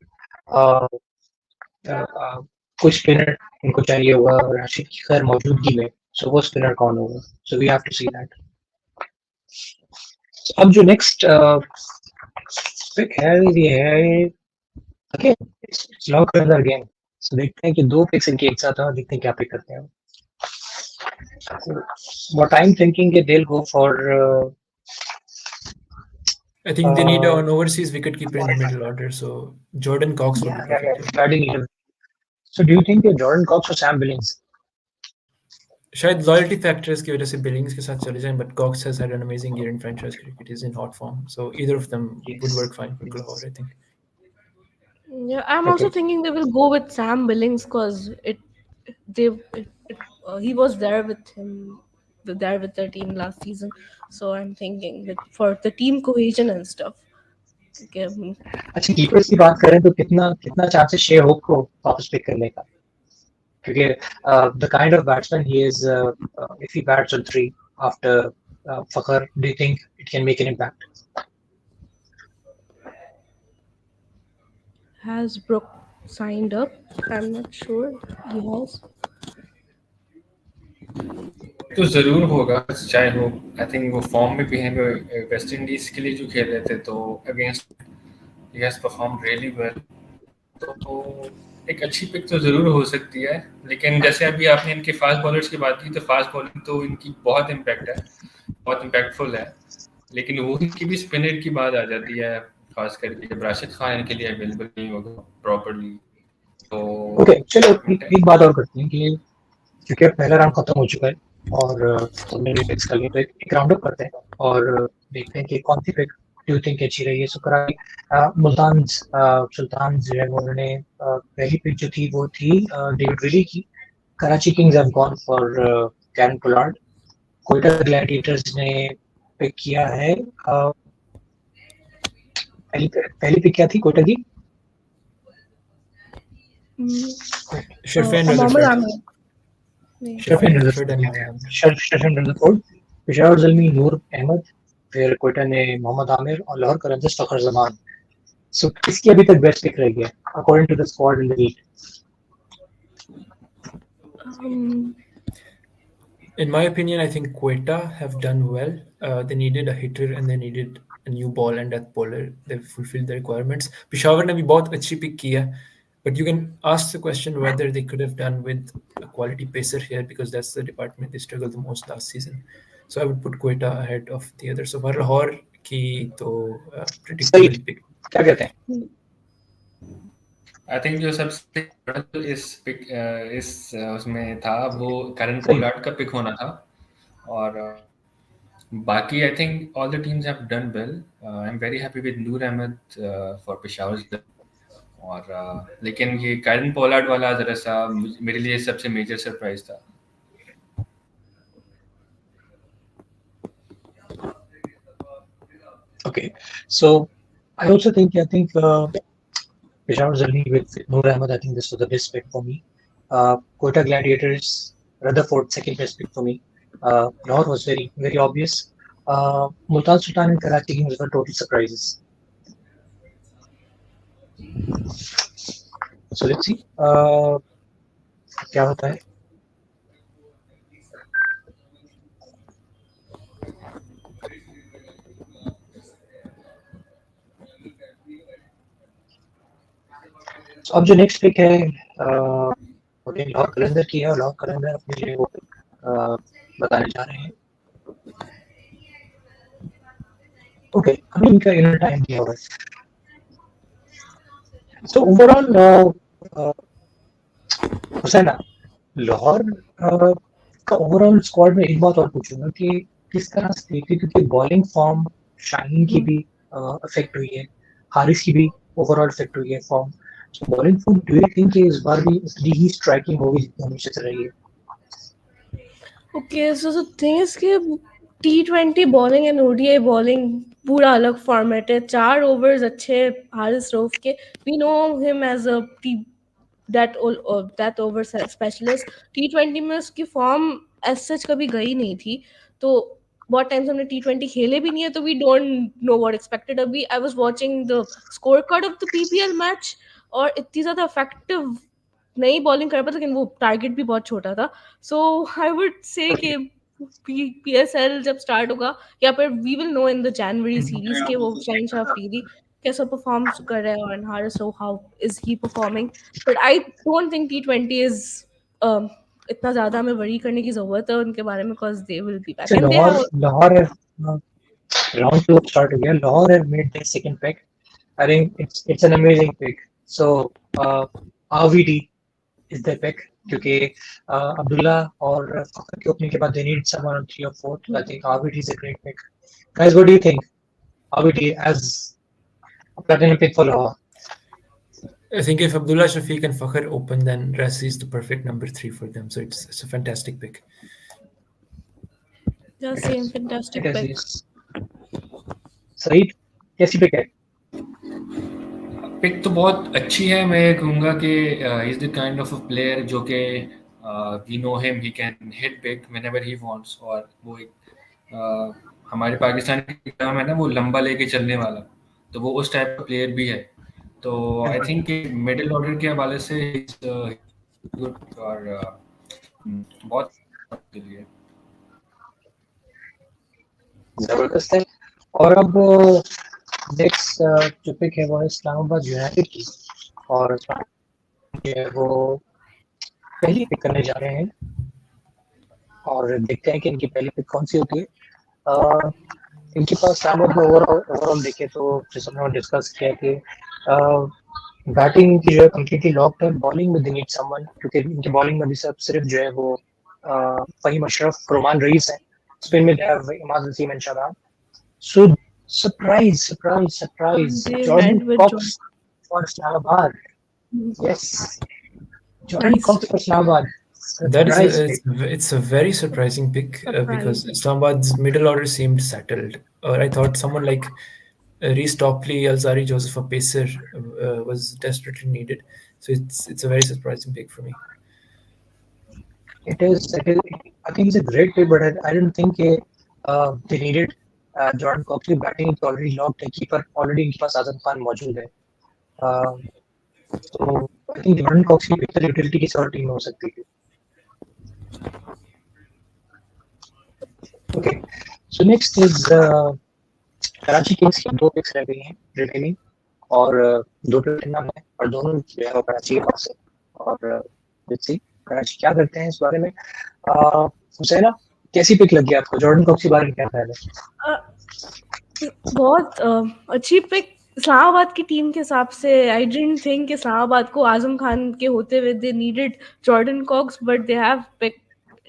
कोई स्पिनर इनको चाहिए होगा राशिद की खैर मौजूदगी में, सो वो स्पिनर कौन होगा. So we have to see that. अब जो नेक्स्ट पिक है ये है अगेन इट्स लॉक अंदर अगेन. सो देखते हैं कि दो पिक्स इनके एक साथ हैं और देखते हैं क्या पिक करते हैं. व्हाट आई एम थिंकिंग कि they will go for I think they need an overseas wicketkeeper in the middle order, so Jordan Cox would be perfect. starting eleven. So do you think that Jordan Cox or Sam Billings? शायद loyalty factors की वजह से Billings के साथ चले जाएं, but Cox has had an amazing year in franchise cricket. He's in hot form, so either of them would work fine for Lahore, I think. Yeah, I'm also thinking they will go with Sam Billings because he was there with their team last season. So I'm thinking for the team cohesion and stuff. Okay. अच्छा, keepers की बात करें तो कितना chance है शे hope को वापस पिक करने का. क्योंकि the kind of batsman he is, if he bats on 3 after Fakhar, do you think it can make an impact? Has Brook signed up? I'm not sure he has. तो ज़रूर होगा, चाहे हो. आई थिंक वो form में भी हैं. Waste Indies के लिए जो खेल रहे थे तो against he has perform really well. तो एक अच्छी पिक तो ज़रूर हो सकती है. लेकिन जैसे अभी आपने इनके फास्ट बॉलर्स की बात की, तो फास्ट बॉलिंग तो इनकी बहुत इम्पैक्ट है, बहुत इम्पैक्टफुल है. लेकिन वो इनकी भी स्पिनर की बात आ जाती है, खास करके जब राशिद खान इनके लिए अवेलेबल नहीं होगा प्रॉपर्ली. तो ओके, चलो एक बात और करते हैं कि क्योंकि पहला राउंड खत्म हो चुका है और हमने भी पिक्स कर लिए, तो एक राउंड अप करते हैं और देखते हैं कि कौन सी पिक डू यू थिंक अच्छी रही है. सो कराची मुल्तान सुल्तान जो है उन्होंने पहली पिक जो थी वो थी डेविड विली की. Karachi Kings have gone for Kieron Pollard. Quetta Gladiators ने पिक किया है पहली पिक क्या थी क्वेटा की? Hmm. Sharfain Mohammad Rutherford. Amir. नहीं. Sharfain Shaheen Rutherford and Rutherford, Mohammad Amir. Shaheen Rutherford, Peshawar Zalmi, Noor Ahmed, फिर क्वेटा ने मोहम्मद आमिर और लाहौर कलंदर्स फखर जमान. So किसकी अभी तक बेस्ट पिक रह गया according to the squad in the league? Um, In my opinion, I think Quetta have done well. They needed a hitter and they needed a new ball and death bowler. They've fulfilled the requirements. Peshawar ने भी बहुत अच्छी pick की है, but you can ask the question whether they could have done with a quality pacer here because that's the department they struggled the most last season. So I would put Quetta ahead of the others. So Lahore की तो predictable सही pick. क्या कहते हैं? I think जो सबसे important इस उसमें था वो करन सही. पोलार्ड का पिक होना था और बाकी I think all the teams have done well. I am very happy with Noor Ahmad for Peshawar और लेकिन ये करन पोलार्ड वाला जरा सा मेरे लिए सबसे मेजर सरप्राइज था. Okay, so I also think Peshawar Zalmi with Noor Ahmed, I think this was the best pick for me. Quetta Gladiators, Rutherford, second best pick for me. Lahore was very obvious. Multan Sultan and Karachi Kings were total surprises. So let's see क्या होता है. So अब जो next pick है लाहौर कलंदर की है और लाहौर कलंदर अपनी जो वो बताने जा रहे हैं. ओके, हमें इनका इनर टाइम दिया हुआ है. सो ओवरऑल हुसैना लाहौर का ओवरऑल स्क्वाड में एक बात और पूछूंगा कि किस तरह से देखते, क्योंकि बॉलिंग फॉर्म शाहीन की भी अफेक्ट हुई है, हारिस की भी ओवरऑल अफेक्ट हुई है form. So bowling form, do you think इस बार भी ही स्ट्राइकिंग होगी जितनी हमेशा से रही है? Okay, so the thing is कि T20 bowling and ODI bowling पूरा अलग फॉर्मेट है. 4 overs अच्छे हारिस रऊफ के. We know him as a that over specialist. T20 में उसकी फॉर्म as such कभी गई नहीं थी, तो बहुत टाइम से हमने T20 खेले भी नहीं है, तो we don't know what expected. अभी I was watching the scorecard of the PPL match और इतनी ज़्यादा effective नहीं बॉलिंग कर पाया, लेकिन वो टारगेट भी बहुत छोटा था. सो आई वुड से कि PSL जब स्टार्ट होगा या फिर we will know in the January series के वो शाहीन शाह अफरीदी कैसा परफॉर्म कर रहे हैं और Haris Rauf how is he performing. But I don't think T20 is इतना ज्यादा हमें वरी करने की जरूरत है उनके बारे में, because they will be back and they have Lahore round 2 start हो गया. Lahore have made their second pick. I think it's an amazing pick. So RVD is their pick क्योंकि अब्दुल्ला और फखर के ओपनिंग के बाद they need someone on 3 or 4. I think RVD is a great pick. Guys, what do you think? RVD as a platinum pick for Lahore. I think if Abdullah Shafiq and Fakhr open, then Razi is the perfect number 3 for them. So it's a fantastic pick. the same fantastic It is, pick. yes. Saeed कैसी pick है? Pick तो बहुत अच्छी है. मैं कहूँगा कि is the kind of a player जो कि we know him, he can hit big whenever he wants. और वो एक हमारे पाकिस्तानी टर्म है ना, वो लंबा लेके चलने वाला, तो वो उस टाइप का प्लेयर भी है. तो आई थिंक मिडिल ऑर्डर के हवाले से गुड और बहुत के लिए जबरदस्त है. और अब नेक्स्ट जो पिक है वो है इस्लामाबाद यूनाइटेड की और वो पहली पिक करने जा रहे हैं और देखते हैं कि इनकी पहली पिक कौन सी होती है. इनके पास इस्लामाबाद में ओवरऑल देखें तो जैसे हमने डिस्कस किया कि बैटिंग की जो है कम्प्लीटली लॉक्ड है. बॉलिंग में दे नीड समवन क्योंकि इनकी बॉलिंग में भी सब सिर्फ जो है वो फहीम अशरफ, रोमान रईस है. स्पिन में Imad Naseem and Shadab. So surprise, They Jordan went with Cox for Islamabad. Yes, Jordan Nice. Cox for Islamabad. That Surprise is pick. it's a very surprising pick because Surprising. Islamabad's middle order seemed settled. Or I thought someone like Reece Topley, Alzari Joseph, a pacer, was desperately needed. So it's a very surprising pick for me. It is. It is. I think it's a great pick, but I don't think they needed Jordan Cox की batting is already locked है. Keeper already इनके पास आजम खान मौजूद है. Uh, so I think Jordan Cox की बेहतर utility किसी और team में हो सकती है. Okay. So next is Karachi Kings की दो picks रह गई हैं remaining और दो टीम नाम है और दोनों जो है वो कराची के पास है और let's see कराची क्या करते हैं इस बारे में. हुसैना कैसी पिक लगी आपको? जॉर्डन कॉक्स के बारे में क्या ख्याल है? बहुत अच्छी पिक इस्लामाबाद की टीम के हिसाब से. आई डिडंट थिंक इस्लामाबाद को आजम खान के होते हुए they needed Jordan Cox, but they have picked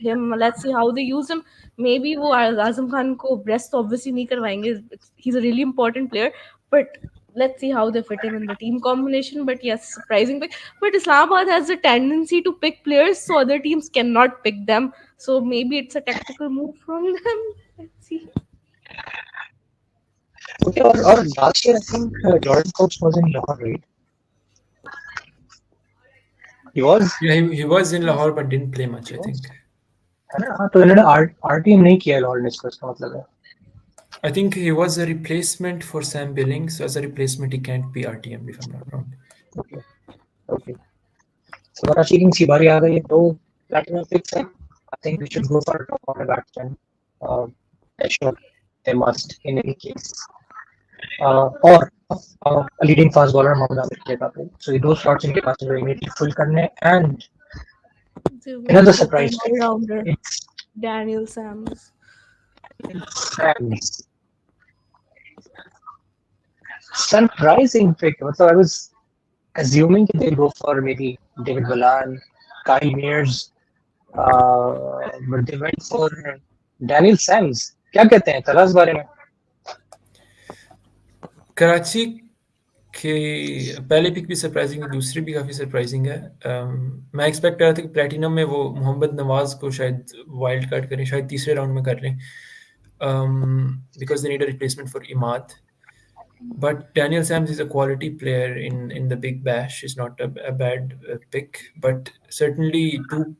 him. Let's see how they use him. Maybe वो आजम खान को रेस्ट obviously नहीं करवाएंगे. He's a really important player, but let's see how they fit him in the team combination. But yes, surprising pick. But Islamabad has a tendency to pick players so other teams cannot pick them. So maybe it's a tactical move from them. Let's see. Okay, or last year I think Jordan Cox was in Lahore, right? He was. Yeah, he was in Lahore but didn't play much, I think. है ना? हाँ, तो इन्होंने RTM नहीं किया लाहौर ने, इसका मतलब है. I think he was a replacement for Sam Billings. So as a replacement, he can't be RTM if I'm not wrong. Okay. So Karachi Kings की बारी आ गई है. दो platinum picks हैं. I think we should go for a top order batsman. Sure, they must in any case. और a leading fast bowler Mohammad Amir के पास. So ये दो slots इनके पास जो immediately fill करने and another surprise all-rounder Daniel Sams. Surprising pick. So I was assuming they'll go for maybe David Balan, Kyle Mears, but they went for Daniel Sams. क्या कहते हैं तलाश बारे में? कराची के पहले पिक भी सरप्राइजिंग है, दूसरी भी काफ़ी सरप्राइजिंग है. मैं एक्सपेक्ट कर रहा था कि प्लेटिनम में वो मोहम्मद नवाज को शायद वाइल्ड कार्ड करें, शायद तीसरे राउंड में कर लें, because they need a replacement for Imad. But Daniel Sams is a quality player in the Big Bash. Is not a bad pick, but certainly two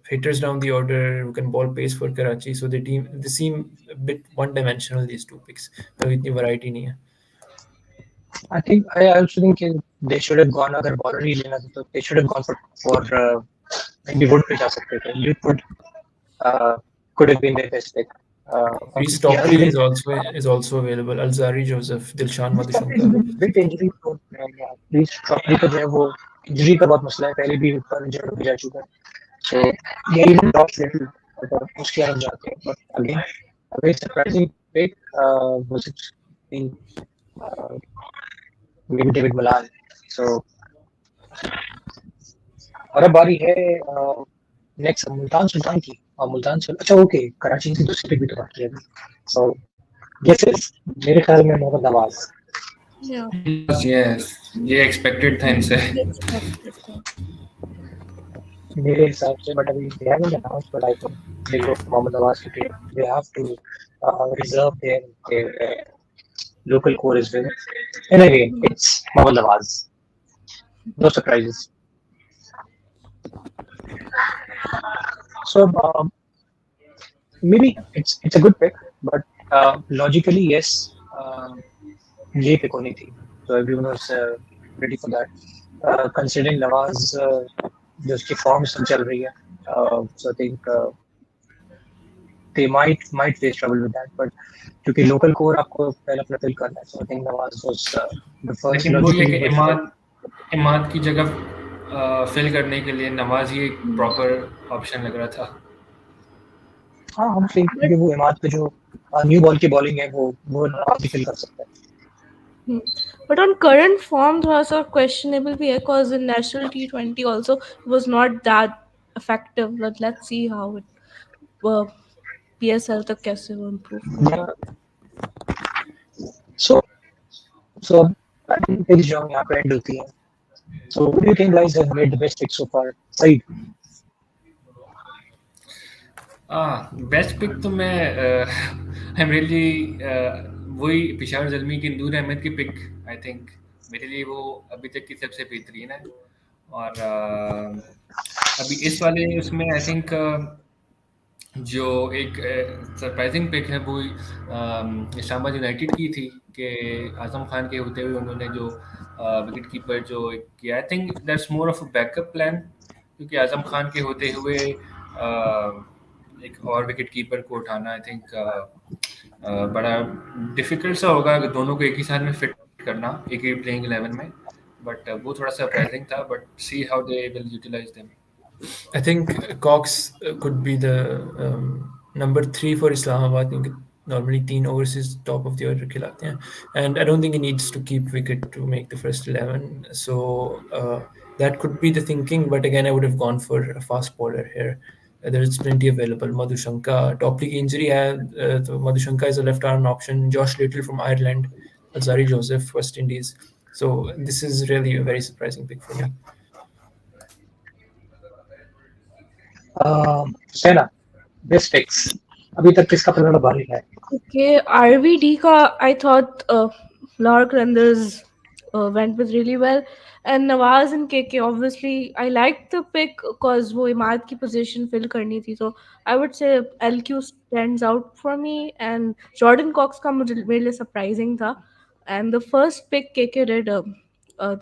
hitters down the order who can ball pace for Karachi. So they seem a bit one-dimensional, these two picks. So इतनी variety नहीं है. I also think they should have gone अगर bowler ही लेना था तो they should have gone for maybe Wood पे जा सकते थे. Wood could have been their best pick. Reece Stockley is also available. Alzari Joseph, Dilshan Madhushunka. Bit injury prone. Reece Stockley का जो है वो injury का बहुत मसला है. पहले भी ऊपर injured हो जा चुका है. So yeah, even drops little, but उसके आगे जाते हैं. But again, a very surprising pick was it in maybe David Malan. So और अब बारी है नेक्स्ट मुल्तान सुल्तान की. और मुल्तान सुल्तान अच्छा ओके कराची की दूसरी पिक भी तो बाकी है. सो गेसेस मेरे ख्याल में मोहम्मद नवाज. Yes, ये एक्सपेक्टेड था इनसे. मेरे हिसाब से बट अभी they haven't announced, but I think they go for Mohammad Nawaz की pick. They have to reserve their local core as well. Anyway, it's Mohammad Nawaz. No surprises. So maybe it's a good pick, but logically yes, ये pick होनी थी. So everyone was ready for that. Considering Nawaz जो उसकी form सब चल रही है, so I think they might face trouble with that. But क्योंकि local core आपको पहला fill करना है, so I think Nawaz was the first. लेकिन वो ये कि इमाद की जगह फिल करने के लिए नवाज ही एक प्रॉपर ऑप्शन लग रहा था. हाँ हम think कि वो इमाद पे जो न्यू बॉल की बॉलिंग है वो नवाज ही फिल कर सकता है. But on current form थोड़ा सा questionable भी है, because in national T20 also was not that effective. But let's see how it PSL तक कैसे वो improve. So I think this job यहाँ पे end होती है. So who do you think guys have made the best pick so far? Saeed. Best pick तो मैं आई am really वही पेशावर ज़ल्मी की नूर अहमद की पिक आई थिंक मेरे लिए वो अभी तक की सबसे बेहतरीन है। और अभी इस वाले उसमें आई थिंक जो एक सरप्राइजिंग पिक है वो इस्लामाबाद यूनाइटेड की थी कि आजम खान के होते हुए उन्होंने जो विकेट कीपर जो किया, I think that's more of a backup plan, क्योंकि आजम खान के होते हुए एक और विकेट कीपर को उठाना आई थिंक बड़ा डिफिकल्ट सा होगा अगर दोनों को एक ही साथ में फिट करना एक ही प्लेइंग 11 में। बट वो थोड़ा सरप्राइजिंग था, but see how they will utilize them. I think Cox could be the number three for Islamabad. क्योंकि normally तीन overseas top of the order खिलाते हैं, and I don't think he needs to keep wicket to make the first 11. So that could be the thinking. But again, I would have gone for a fast bowler here. There's plenty available. Madhushanka, top league injury है, तो Madhushanka is a left arm option. Josh Little from Ireland, Alzari Joseph, West Indies. So this is really a very surprising pick for me. Husaina, best picks अभी तक किसका पलड़ा भारी है? Okay, RVD ka I thought Lahore Qalandars went with really well, and Nawaz and KK obviously I liked the pick because वो इमाद की position fill करनी थी, so I would say LQ stands out for me, and Jordan Cox का मुझे मेरे लिए surprising था, and the first pick KK did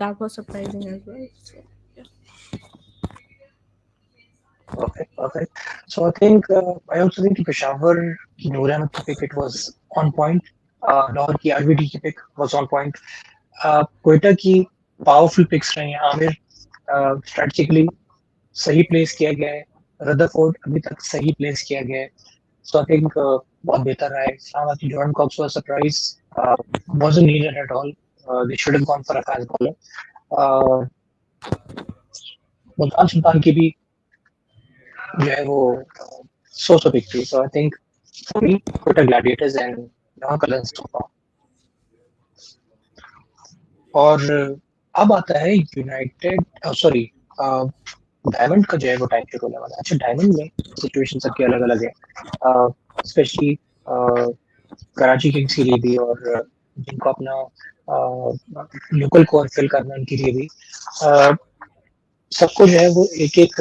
that was surprising as well. So, yeah. Perfect. So I think I also think कि Peshawar की नूर अहमद की pick it was on point. Lahore की RVD की pick was on point. Quetta की powerful pics रही हैं. Aamir strategically सही place किया गया है. रदरफोर्ड अभी तक सही प्लेस किया गया है. So I think बहुत बेहतर रहा है. इस्लामाबाद की Jordan Cox was a surprise. Wasn't needed at all. They should have gone for a fast bowler. Multan Sultan की भी जो है वो so big थी. So I think for me, Quetta Gladiators and Lahore Qalandars so far. और अब आता है यूनाइटेड, सॉरी डायमंड का जो है वो टाइम शेड्यूल होने वाला है. अच्छा, डायमंड में सिचुएशन सबकी अलग अलग है, स्पेशली कराची किंग्स के लिए भी, और जिनको अपना लोकल कोर फिल करना है उनके लिए भी. सबको जो है वो एक एक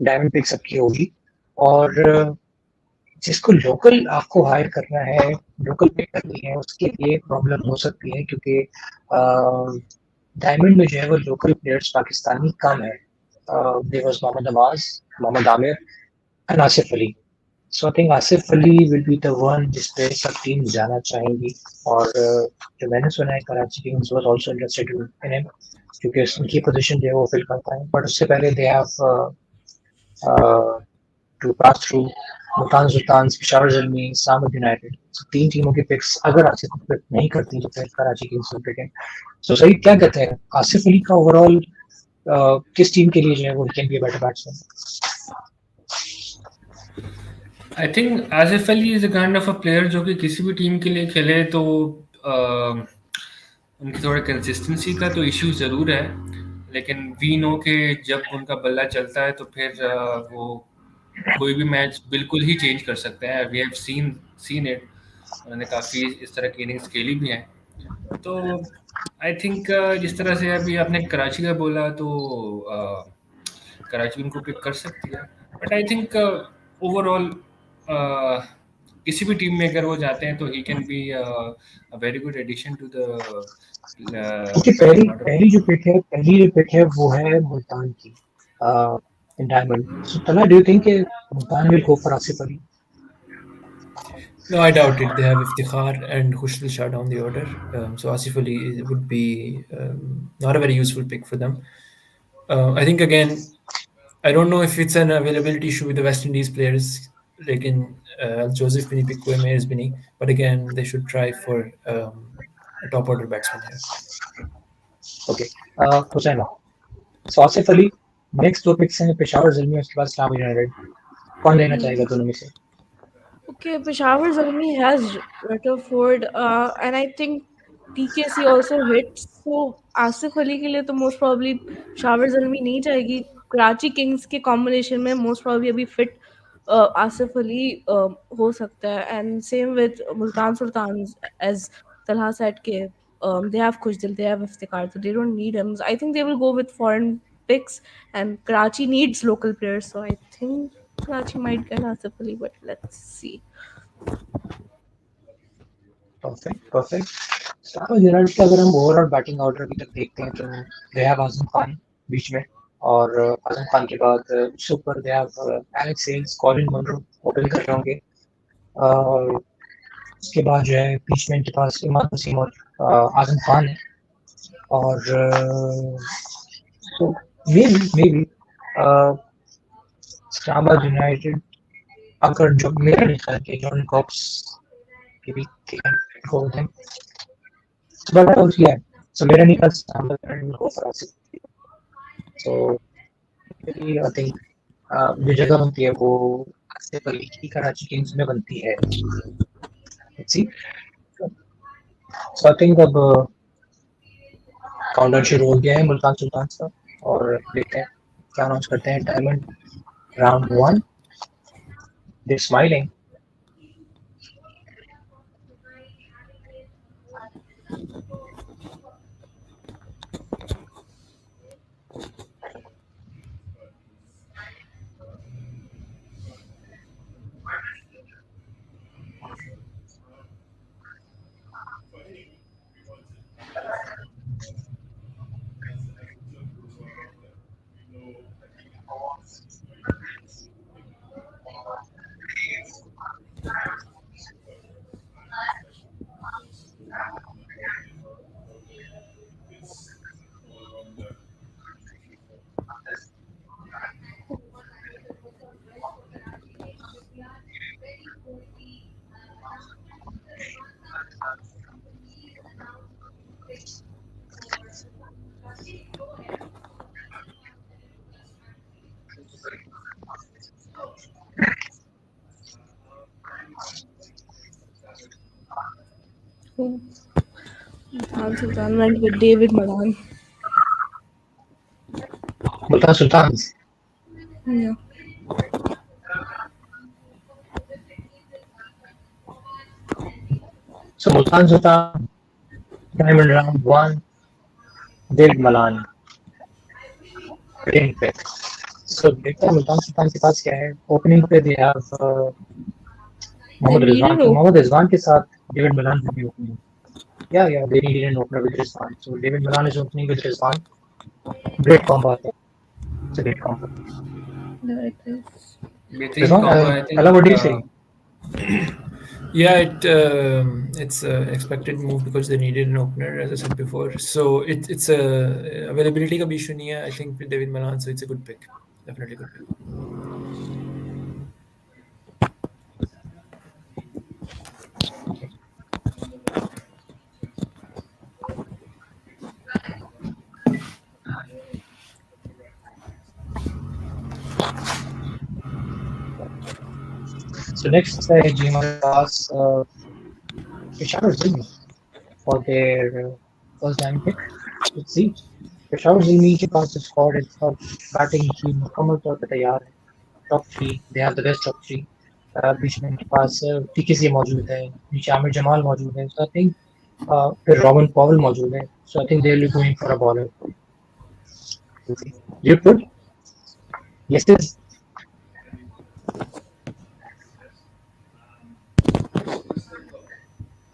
डायमंड पिक सबकी होगी, और जिसको लोकल आपको हायर करना है, लोकल पिक करनी है, उसके लिए प्रॉब्लम हो सकती है, क्योंकि डायमंड में जो है वो लोकल प्लेयर्स पाकिस्तानी कम है. There was Mohammad Abbas, Mohammad Amir and Asif Ali. So I think Asif Ali will be the one जिस पे सब टीम जाना चाहेंगी. और जो मैंने सुना है Karachi Kings was also interested in him, क्योंकि उनकी पोजीशन जो है वो फिल कर पाए. बट उससे पहले they have to pass through Multan Sultans, Peshawar Zalmi, Islamabad United. So तीन टीमों के पिक्स अगर आसिफ को पिक नहीं करती तो फिर कराची किंग्स को पिक है. सो सही क्या कहते हैं, आसिफ अली का ओवरऑल किस टीम के लिए जो है वो can be a better batsman? I think Asif Ali is a kind of a player जो कि किसी भी टीम के लिए खेले तो उनकी थोड़ा कंसिस्टेंसी का तो इश्यू ज़रूर है, लेकिन वी नो के जब उनका बल्ला चलता है तो फिर वो कोई भी मैच बिल्कुल ही चेंज कर सकते हैं. We have seen it. उन्होंने काफ़ी इस तरह की इनिंग्स खेली भी हैं. तो आई थिंक जिस तरह से अभी आपने कराची का बोला तो कराची उनको पिक कर सकती है, बट आई थिंक ओवरऑल किसी भी टीम में अगर वो जाते हैं तो he can be a very good addition to the क्योंकि पहली जो पिक है वो है मुल्तान की इन diamond. So Talha, do you think Multan will go for Asif Ali? No, I doubt it. They have Iftikhar and Khushal Shah down the order. So Asif Ali would be not a very useful pick for them. I think, again, I don't know if it's an availability issue with the West Indies players. Like in Joseph Bini pick हुए, Mayers Bini. But again, they should try for a top order batsman here. Okay. Hussain, so Asif Ali, next दो pics हैं पेशावर ज़ल्मी और उसके बाद Islamabad United. कौन लेना चाहेगा दोनों में से? Okay, Peshawar Zalmi has Rutherford, and I think TKC also hits. So Asif Ali के लिए तो most probably Peshawar Zalmi नहीं जाएगी. कराची किंग्स के कॉम्बिनेशन में most probably अभी fit आसिफ अली हो सकता है, and same with Multan Sultan as Talha said के They have Khujdil, they have Iftikhar, so they don't need him. So I think they will go with foreign picks, and Karachi needs local players, so I think Karachi might get Asif Ali, but let's see. Perfect Islamabad United का अगर हम overall batting order अभी तक देखते हैं तो they have Azam Khan बीच में, और आजम खान के बाद उससे ऊपर they have Alex Hales, Colin Munro open कर रहे होंगे। उसके बाद जो है बीच में इनके पास इमाद वसीम और आजम खान है, और तो मे बी इस्लामाबाद यूनाइटेड अगर जो मेरा नहीं ख्याल कि जॉन कॉक्स के भी go with him. But yeah, so मेरा नहीं ख्याल Islamabad go for us. So I think जो जगह बनती है वो आसिफ अली की कराची किंग्स में बनती है। Let's see. So I think अब काउंटडाउन शुरू हो गया है मुल्तान सुल्तान का, और देखते हैं क्या अनाउंस करते हैं। Diamond round 1, they smiling. Multan Sultan went with David Malan. Multan Sultan. Yeah. So Multan Sultan, Diamond round 1, David Malan, hitting pick. So देखते हैं मुल्तान सुल्तान के पास क्या है। ओपनिंग पे दे हैव मोहम्मद रिजवान, तो मोहम्मद रिजवान के साथ डेविड मलान भी opening. Yeah, they needed an opener with Rizwan. So David Malan is opening with Rizwan. Great combo. It's a great combo. Yeah, it is. Rizwan, I think, Ella, what do you say? Yeah, it's a expected move because they needed an opener, as I said before. So it's a availability का भी issue नहीं है, I think, with David Malan, so it's a good pick, definitely good pick. So next है जी हमारे पास Peshawar Zalmi for their first diamond pick. Let's see. Peshawar Zalmi के पास squad है, सब batting की मुकम्मल तौर पे तैयार है। Top 3, they have the best top 3। बीच में इनके पास टीकेसी मौजूद है, नीचे आमिर जमाल मौजूद है, सो आई थिंक फिर रॉबिन पॉवल मौजूद है, so I think they will be going for a bowler. You put? Yes, yes.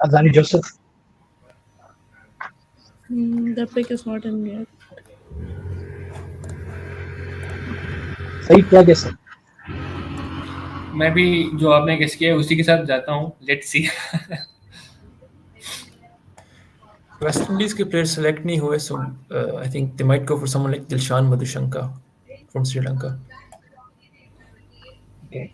Azani Joseph. The pick is not in yet. सही क्या गेस है? मैं भी जो आपने गेस किया है उसी के साथ जाता हूँ। Let's see. West Indies के players select नहीं हुए, so I think they might go for someone like Dilshan Madhushanka from Sri Lanka. Okay.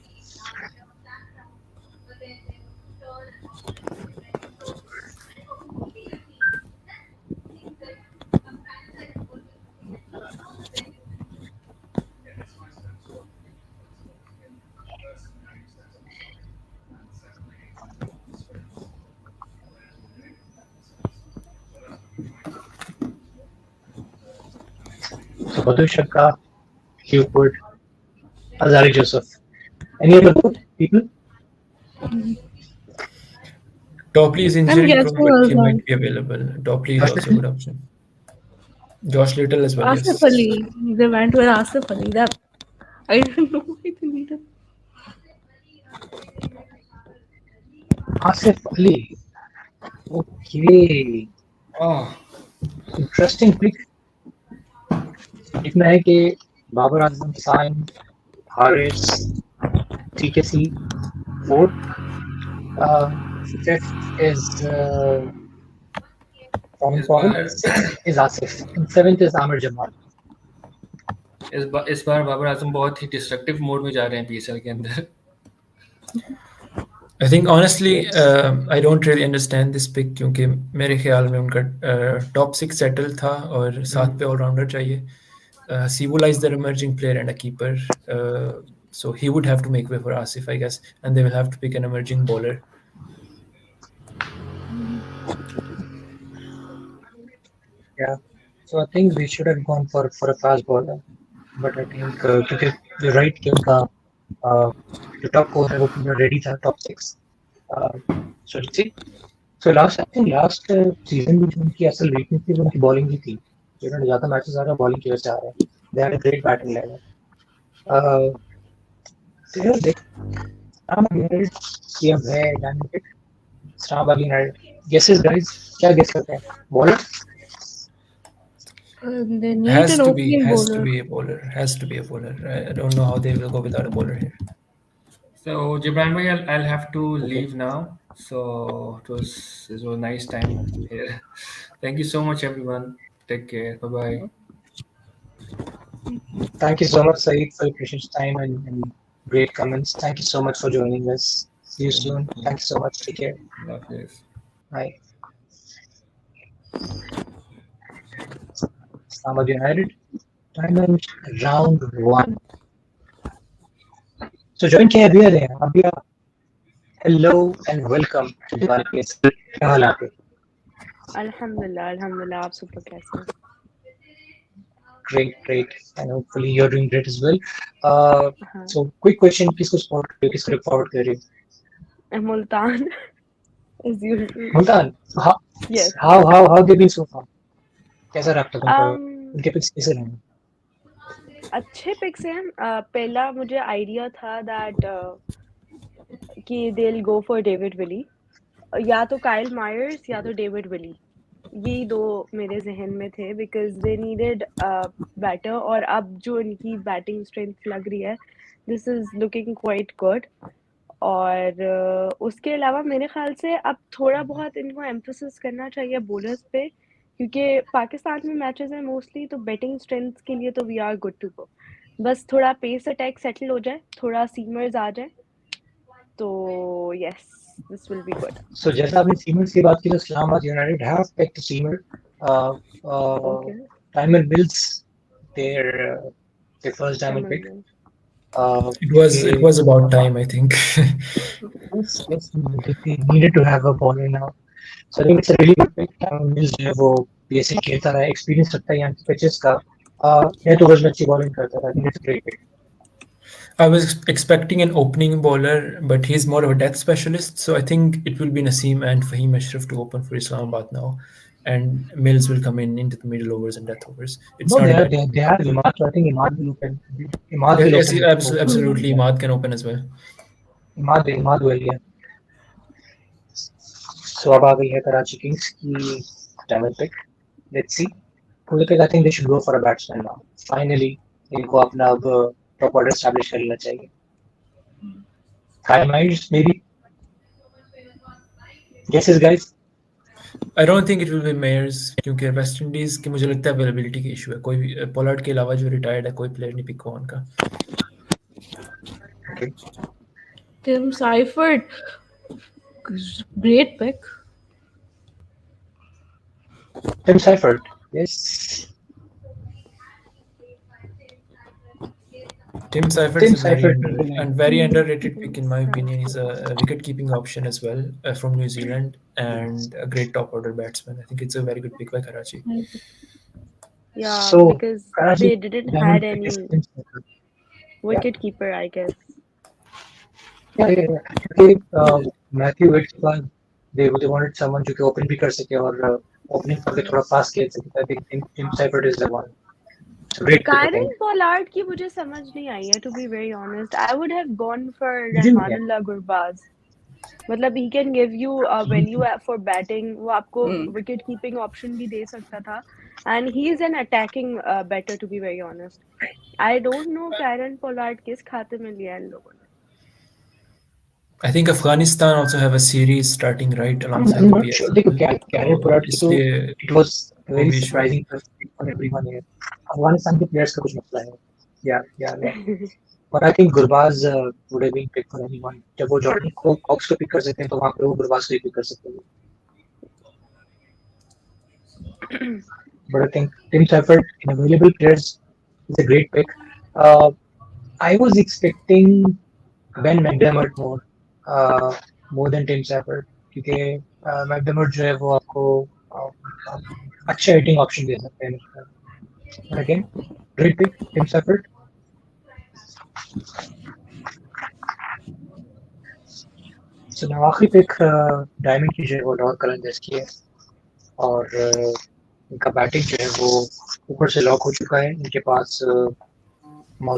So Madhushanka, you put Azari Joseph. Any other good people? Topley is I'm injury prone, guessing but he Azam. might be available. Topley is Josh also a good Little? option. Josh Little as well, Asif yes. Ali. They went with Asif Ali. That I don't know why they needed. Asif Ali. Okay. Oh, Interesting pick. लिखना है कि Babar Azam Saim Haris TKC fourth. Fifth is Tom is Powell. बार Sixth is Asif. And seventh is Amir Jamal. इस बार बाबर आजम बहुत ही destructive mode में जा रहे हैं पीएसएल के अंदर. I think honestly, Yes. I don't really understand this pick क्योंकि मेरे ख्याल में उनका top 6 settle था और साथ पे all-rounder चाहिए. Sibula is their emerging player and a keeper, so he would have to make way for Asif, I guess, and they will have to pick an emerging bowler. Yeah. So I think we should have gone for a fast bowler, but I think क्योंकि you're right कि उनका जो top four है वो पूरा ready था top six. So let's see. So I think last season भी जो उनकी असल weakness थी वो उनकी bowling ही थी. जिन्होंने ज़्यादा matches आ रहे हैं bowling की वजह से आ रहे हैं. They had a great batting lineup. So yeah, देख Islamabad United की अब है diamond pick. Islamabad United. Guesses guys, क्या guess करते हैं? Bowler? They need Has an to be opening has to bowler. be a bowler. Has to be a bowler. I don't know how they will go without a bowler here. So Gibran bhai, I'll have to leave now. So it was a nice time here. Thank you so much, everyone. Take care. Bye bye. Thank you so much, Saeed, for your precious time and great comments. Thank you so much for joining us. See you soon. Thank you so much. Take care. Love this. Bye. Islamabad United. Diamond round one. So join के अभी आ रहे हैं. अभी आ. Hello and welcome to Diwali PSL. क्या हाल है आपके? अल्हम्दुलिल्लाह आप सुपर कैसे हैं? Great. And hopefully you're doing great as well. हाँ. So quick question, किसको support कर रहे हो? किसको look forward कर रहे हो? Multan as usual. Multan, Yes. how they been so far? कैसा रहा तुमको? उनके पिक्स कैसे रहे? अच्छे पिक्स हैं. पहला मुझे आइडिया था दैट कि they will go for David Willey, या तो काइल मायर्स या तो डेविड विली. यही दो मेरे जहन में थे बिकॉज दे नीडेड बैटर, और अब जो इनकी बैटिंग स्ट्रेंथ लग रही है this is looking quite good. और उसके अलावा मेरे ख्याल से अब थोड़ा बहुत इनको एम्फोसिस करना चाहिए बॉलर्स पे, क्योंकि पाकिस्तान में मैचेस हैं मोस्टली, तो बैटिंग स्ट्रेंथ के लिए तो we are good to go. बस थोड़ा पेस अटैक सेटल हो जाए, थोड़ा सीमर्स आ जाए, तो yes this will be good. So जैसा आपने सीमर्स की बात की तो Islamabad United have picked a seamer. Okay. Diamond Mills, their first diamond pick. It was about time, I think. Yes, they needed to have a bowler now. So I think it's a really good pick. Diamond Mills जो है वो PSL खेलता रहा है, experience रखता है यहाँ की पिचेस का. ये तो वर्ष में अच्छी बॉलिंग करता था. I think it's a great pick. I was expecting an opening bowler, but he's more of a death specialist, so I think it will be Naseem and Fahim Ashraf to open for Islamabad now, and Mills will come in into the middle overs and death overs. It's No, not they a have bad. they have Imad. So I think Imad will open. Imad will Yes, open. absolutely. Imad can open as well. Imad will, yeah. So अब आ गई है Karachi Kings की diamond pick. Let's see. मुझे लगता है I think they should go for a batsman now. Finally, इनको अपना अब top order establish कर लेना चाहिए. Kyle Myers maybe. Guesses guys. I don't think it will be Mayers क्योंकि वेस्ट इंडीज की मुझे लगता है अवेलेबिलिटी की इशू है. कोई भी पोलार्ड के अलावा जो रिटायर्ड है कोई प्लेयर नहीं पिक हुआ उनका. Okay. Tim Seifert. Great pick. Tim Seifert. Yes. Tim Seifert is very underrated pick in my opinion. He's a wicket-keeping option as well from New Zealand and a great top-order batsman. I think it's a very good pick by Karachi. Yeah, So, because Karachi they didn't diamond had pick any is Tim Seifert. wicket keeper, I guess. Yeah. Okay. Matthew Wicks के बाद they wanted someone जो कि open भी कर सके और opening करके थोड़ा fast खेल सके. I think Tim Seifert is the one. It's a great pick, I Kieron think. Pollard की मुझे समझ नहीं आई है, to be very honest. I would have gone for मुझे भी रहमानुल्लाह गुरबाज. मतलब he can give you value for batting. वो आपको विकेट कीपिंग ऑप्शन भी दे सकता था. And he is an attacking batter, to be very honest. I don't know Kieron Pollard किस खाते में लिया इन लोगों ने. I think Afghanistan also have a series starting right alongside I'm the not sure. PSL. देखो Gary Pollard की तो इसलिए it was a वो very भी issue है. surprising pick for everyone here. Afghanistan के players का कुछ मसला है. Yeah. But I think Gurbaz would have been picked for anyone. जब वो Jordan Cox को pick कर सकते हैं तो वहाँ पे वो Gurbaz को ही pick कर सकते हैं. But I think Tim Seifert in available players is a great pick. I was expecting Ben McDermott more than Tim Seifert क्योंकि McDermott जो है वो आपको अच्छा हिटिंग ऑप्शन दे सकते हैं. But again, great pick, Tim Seifert. So now आखिरी pick diamond की जो है वो लाहौर कलंदर्स की है और इनका बैटिंग जो है वो ऊपर से लॉक हो चुका है. इनके पास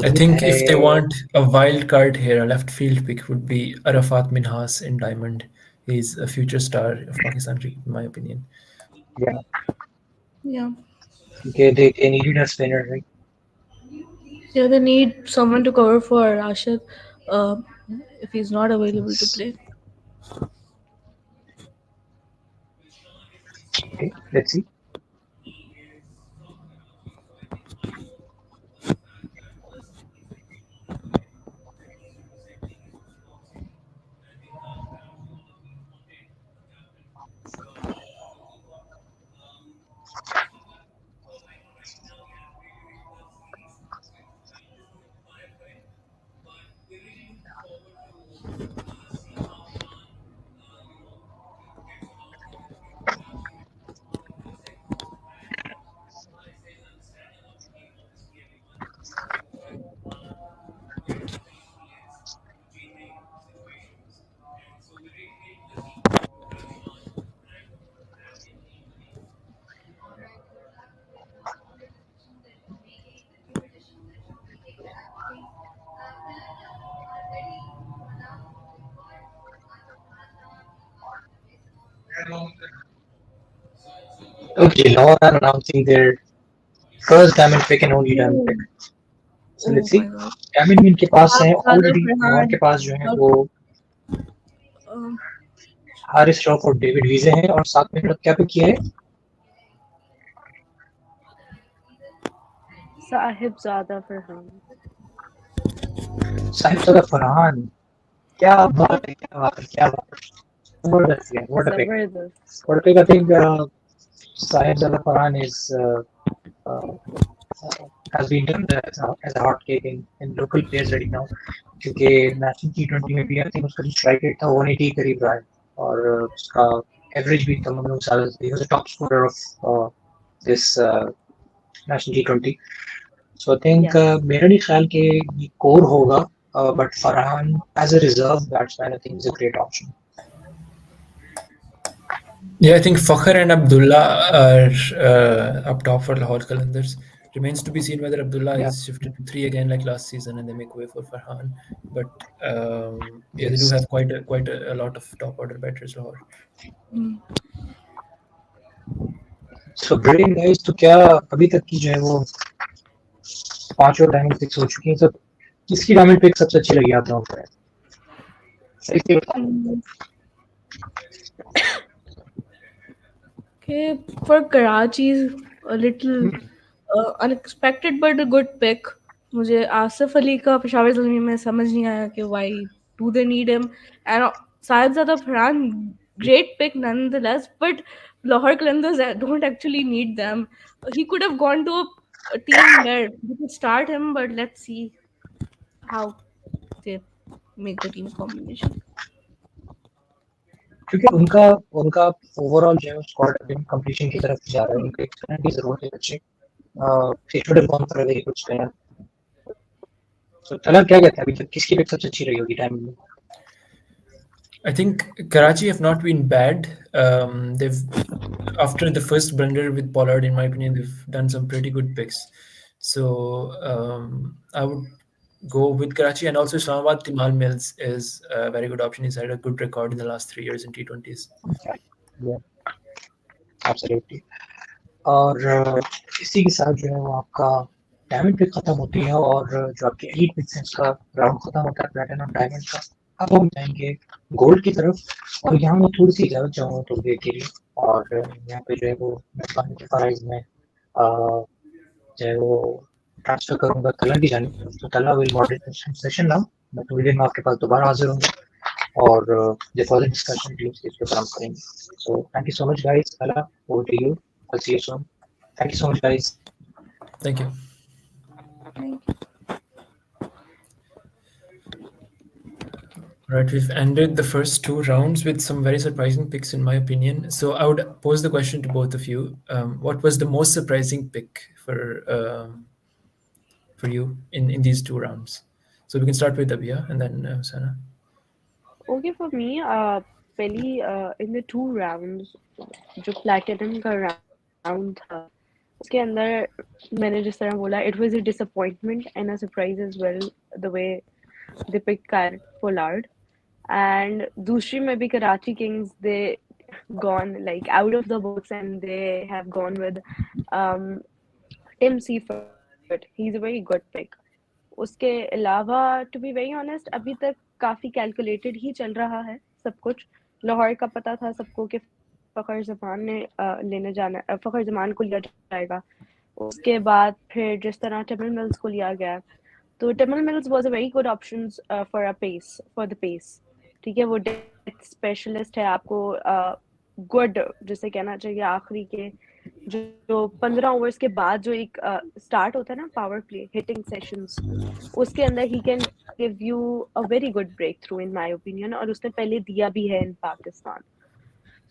I think if they want a wild card here, a left field pick would be Arafat Minhas in diamond. He's a future star of Pakistan cricket, in my opinion. Yeah. Okay, they needed a spinner, right? Yeah, they need someone to cover for Rashid if he's not available to play. Okay, let's see. Okay, Lahore are announcing their first diamond pick and only diamond pick. So let's see. Diamond भी इनके पास है already. Lahore के पास जो है वो हारिस रऊफ और David वीजे हैं और साथ में क्या पिक किया है? साहिबजादा फरहान. साहिबजादा फरहान. क्या बात है. Zbardast. What a pick. What a pick. I think Sahidzada Farhan has been done as a hot cake in local players right now. क्योंकि नेशनल T20 में भी I think उसका जो स्ट्राइक रेट था 180 करीब रहा है और उसका एवरेज भी तमाम लोग साल he was a top scorer of this national T20. So I think मेरा नहीं ख्याल कि ये कोर होगा, but Farhan as a reserve batsman I think is a great option. Yeah, I think Fakhr and Abdullah are up top for Lahore Qalandars. Remains to be seen whether Abdullah is shifted to 3 again like last season and they make way for Farhan. But they do have quite a lot of top order batters Lahore. So brilliant guys. तो क्या अभी तक की जो है वो 5 और diamond pics हो चुकी हैं. तो किसकी डायमंड पिक सबसे अच्छी लगी आप लोगों को? सही से बताओ. Okay, for Karachi, a little unexpected but a good pick. मुझे आसिफ अली का पेशावर ज़ल्मी में समझ नहीं आया कि why do they need him, and Sahidzada Farhan, great pick nonetheless, but Lahore Qalandars don't actually need them. He could have gone to a team where we could start him, but let's see how they make the team combination. क्योंकि उनका overall जो है squad अभी completion की तरफ जा रहा है. उनको एक्सपेंड की जरूरत है अच्छे. they should have gone for a very good spinner. So तला क्या कहता है अभी तक किसकी पिक सबसे अच्छी रही होगी टाइम में? I think Karachi have not been bad. They've after the first blunder with Pollard, in my opinion, they've done some pretty good picks. So I would go with Karachi, and also Islamabad Timal Mills is a very good option. He's had a good record in the last 3 years in T20s. Yeah, absolutely. और इसी के साथ जो है वो आपका diamond pick खत्म होती है और जो आपके एलीट पिक्स हैं उसका राउंड खत्म होता है प्लैटिनम डायमंड का। अब हम जाएंगे गोल्ड की तरफ और यहाँ मैं थोड़ी सी इजाजत चाहूँगा थोड़ी देर के लिए और यहाँ पे जो है वो मेजबान के फराइज में जो है वो ट्रांसफर करूँगा तला की जानिब। तो तला विल मॉडरेट सेशन नाउ। मैं थोड़ी देर में आपके पास दोबारा हाजिर होंगे और जो फर्दर डिस्कशन टीम्स के ऊपर हम करेंगे। So thank you so much guys. Talha, over to you. I'll see you soon. Thank you so much, guys. Thank you. Thank you. Right, we've ended the first two rounds with some very surprising picks, in my opinion. So I would pose the question to both of you: what was the most surprising pick for you in these two rounds? So we can start with Abia and then Hussaina. Okay, for me, पहली in the two rounds, जो platinum का round था, उसके अंदर मैंने जिस तरह बोला, it was a disappointment and a surprise as well, the way they picked Kyle Pollard. And दूसरी में भी Karachi Kings, they gone like out of the box and they have gone with Tim Seifert. He's a very good pick. उसके अलावा to be very honest अभी तक काफ़ी calculated ही चल रहा है सब कुछ। लाहौर का पता था सबको कि फ़खर ज़मान ने लेने जाना, फ़खर ज़मान को लिया जाएगा। उसके बाद फिर जिस तरह टेबल मिल्स को लिया गया, तो Tymal Mills was a very good option for the pace. ठीक है, वो डेथ स्पेशलिस्ट है, आपको गुड जिसे कहना चाहिए आखिरी के जो 15 ओवर्स के बाद जो एक स्टार्ट होता है ना पावर प्ले हिटिंग सेशंस, उसके अंदर he can give you a very good breakthrough in my opinion, और उसने पहले दिया भी है इन Pakistan.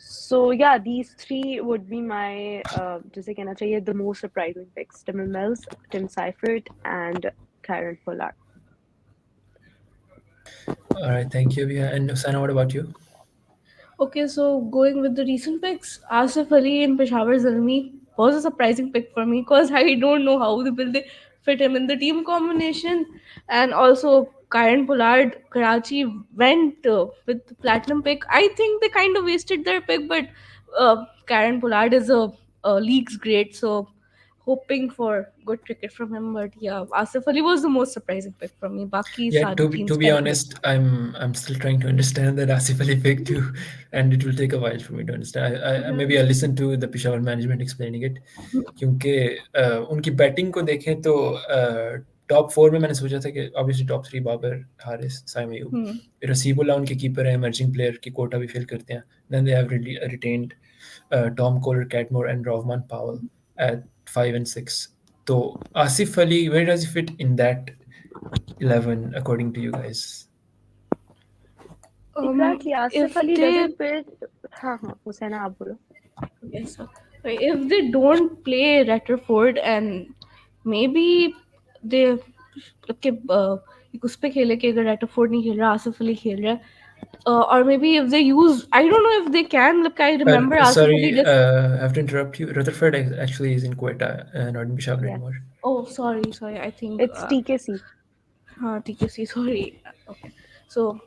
So yeah, these three would be my जिसे कहना चाहिए the most surprising picks: Tim Mills, Tim Seifert, and Karen Pollard. All right, thank you, Abia. And Hussaina, what about you? Okay, so going with the recent picks, Asif Ali and Peshawar Zalmi was a surprising pick for me because I don't know how they fit him in the team combination. And also, Karen Pollard, Karachi went with the platinum pick. I think they kind of wasted their pick, but Karen Pollard is a league's great, so hoping for good cricket from him. But yeah, Asif Ali was the most surprising pick for me. Baki Yeah, sari to teams be calculate. honest, I'm still trying to understand that Asif Ali pick too, and it will take a while for me to understand. I maybe I'll listen to the Peshawar management explaining it, क्योंकि उनकी batting को देखें तो top 4 में मैंने सोचा था कि ऑब्वियसली टॉप 3 बाबर, हारिस, साइम अयूब, फिर रसीबुल्लाह उनके कीपर हैं, इमर्जिंग प्लेयर की कोटा भी फिल करते हैं, then they have retained Tom Kohler, Cadmore and Rovman Powell at 5 and 6. तो Asif Ali, where does he fit in that 11 according to you guys? Exactly, Asif If Ali they doesn't fit. हाँ हुसैना आप बोलो. Yes, sir. If they don't play Rutherford and maybe they कि उस पे खेले कि अगर Rutherford नहीं खेल रहा, आसिफ अली खेल रहा है, or maybe if they use, I don't know if they can. Look, I remember Asif Sorry, Ali just. I have to interrupt you. Rutherford actually is in Quetta, not in Peshawar Yes, anymore. Oh, sorry. I think. it's TKC. TKC. Sorry. Okay. So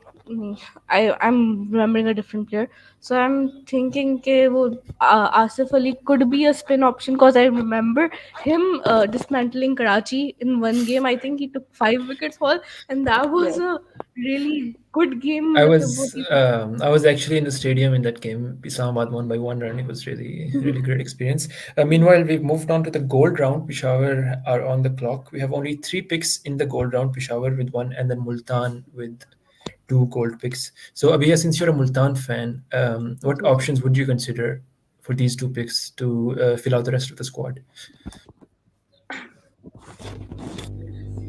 I'm remembering a different player. So I'm thinking Asif Ali could be a spin option because I remember him dismantling Karachi in one game. I think he took 5 wickets all, and that was Yes. a really good game. I Like, was actually in the stadium in that game. Islamabad won by 1 run. It was really great experience. Meanwhile, we've moved on to the gold round. Peshawar are on the clock. We have only 3 picks in the gold round. Peshawar with 1, and then Multan with 2 gold picks. So Abhiya, since you're a Multan fan, what options would you consider for these 2 picks to fill out the rest of the squad?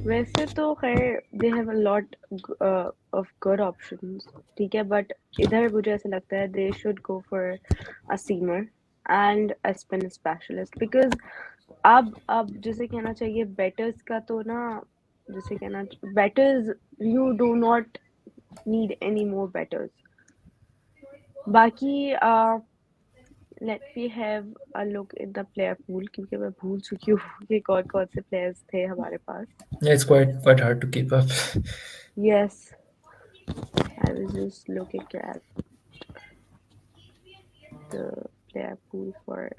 वैसे तो खैर they have a lot of good options, ठीक है, but इधर मुझे ऐसा लगता है they should go for a seamer and a spin specialist, because अब जैसे कहना चाहिए betters का तो ना, जैसे कहना betters, you do not need any more betters. बाकी let me have a look in the player pool क्योंकि मैं भूल चुकी हूँ कि कौन कौन से प्लेयर्स थे हमारे पास. Yeah, it's quite hard to keep up. Yes, I was just looking at the player pool for.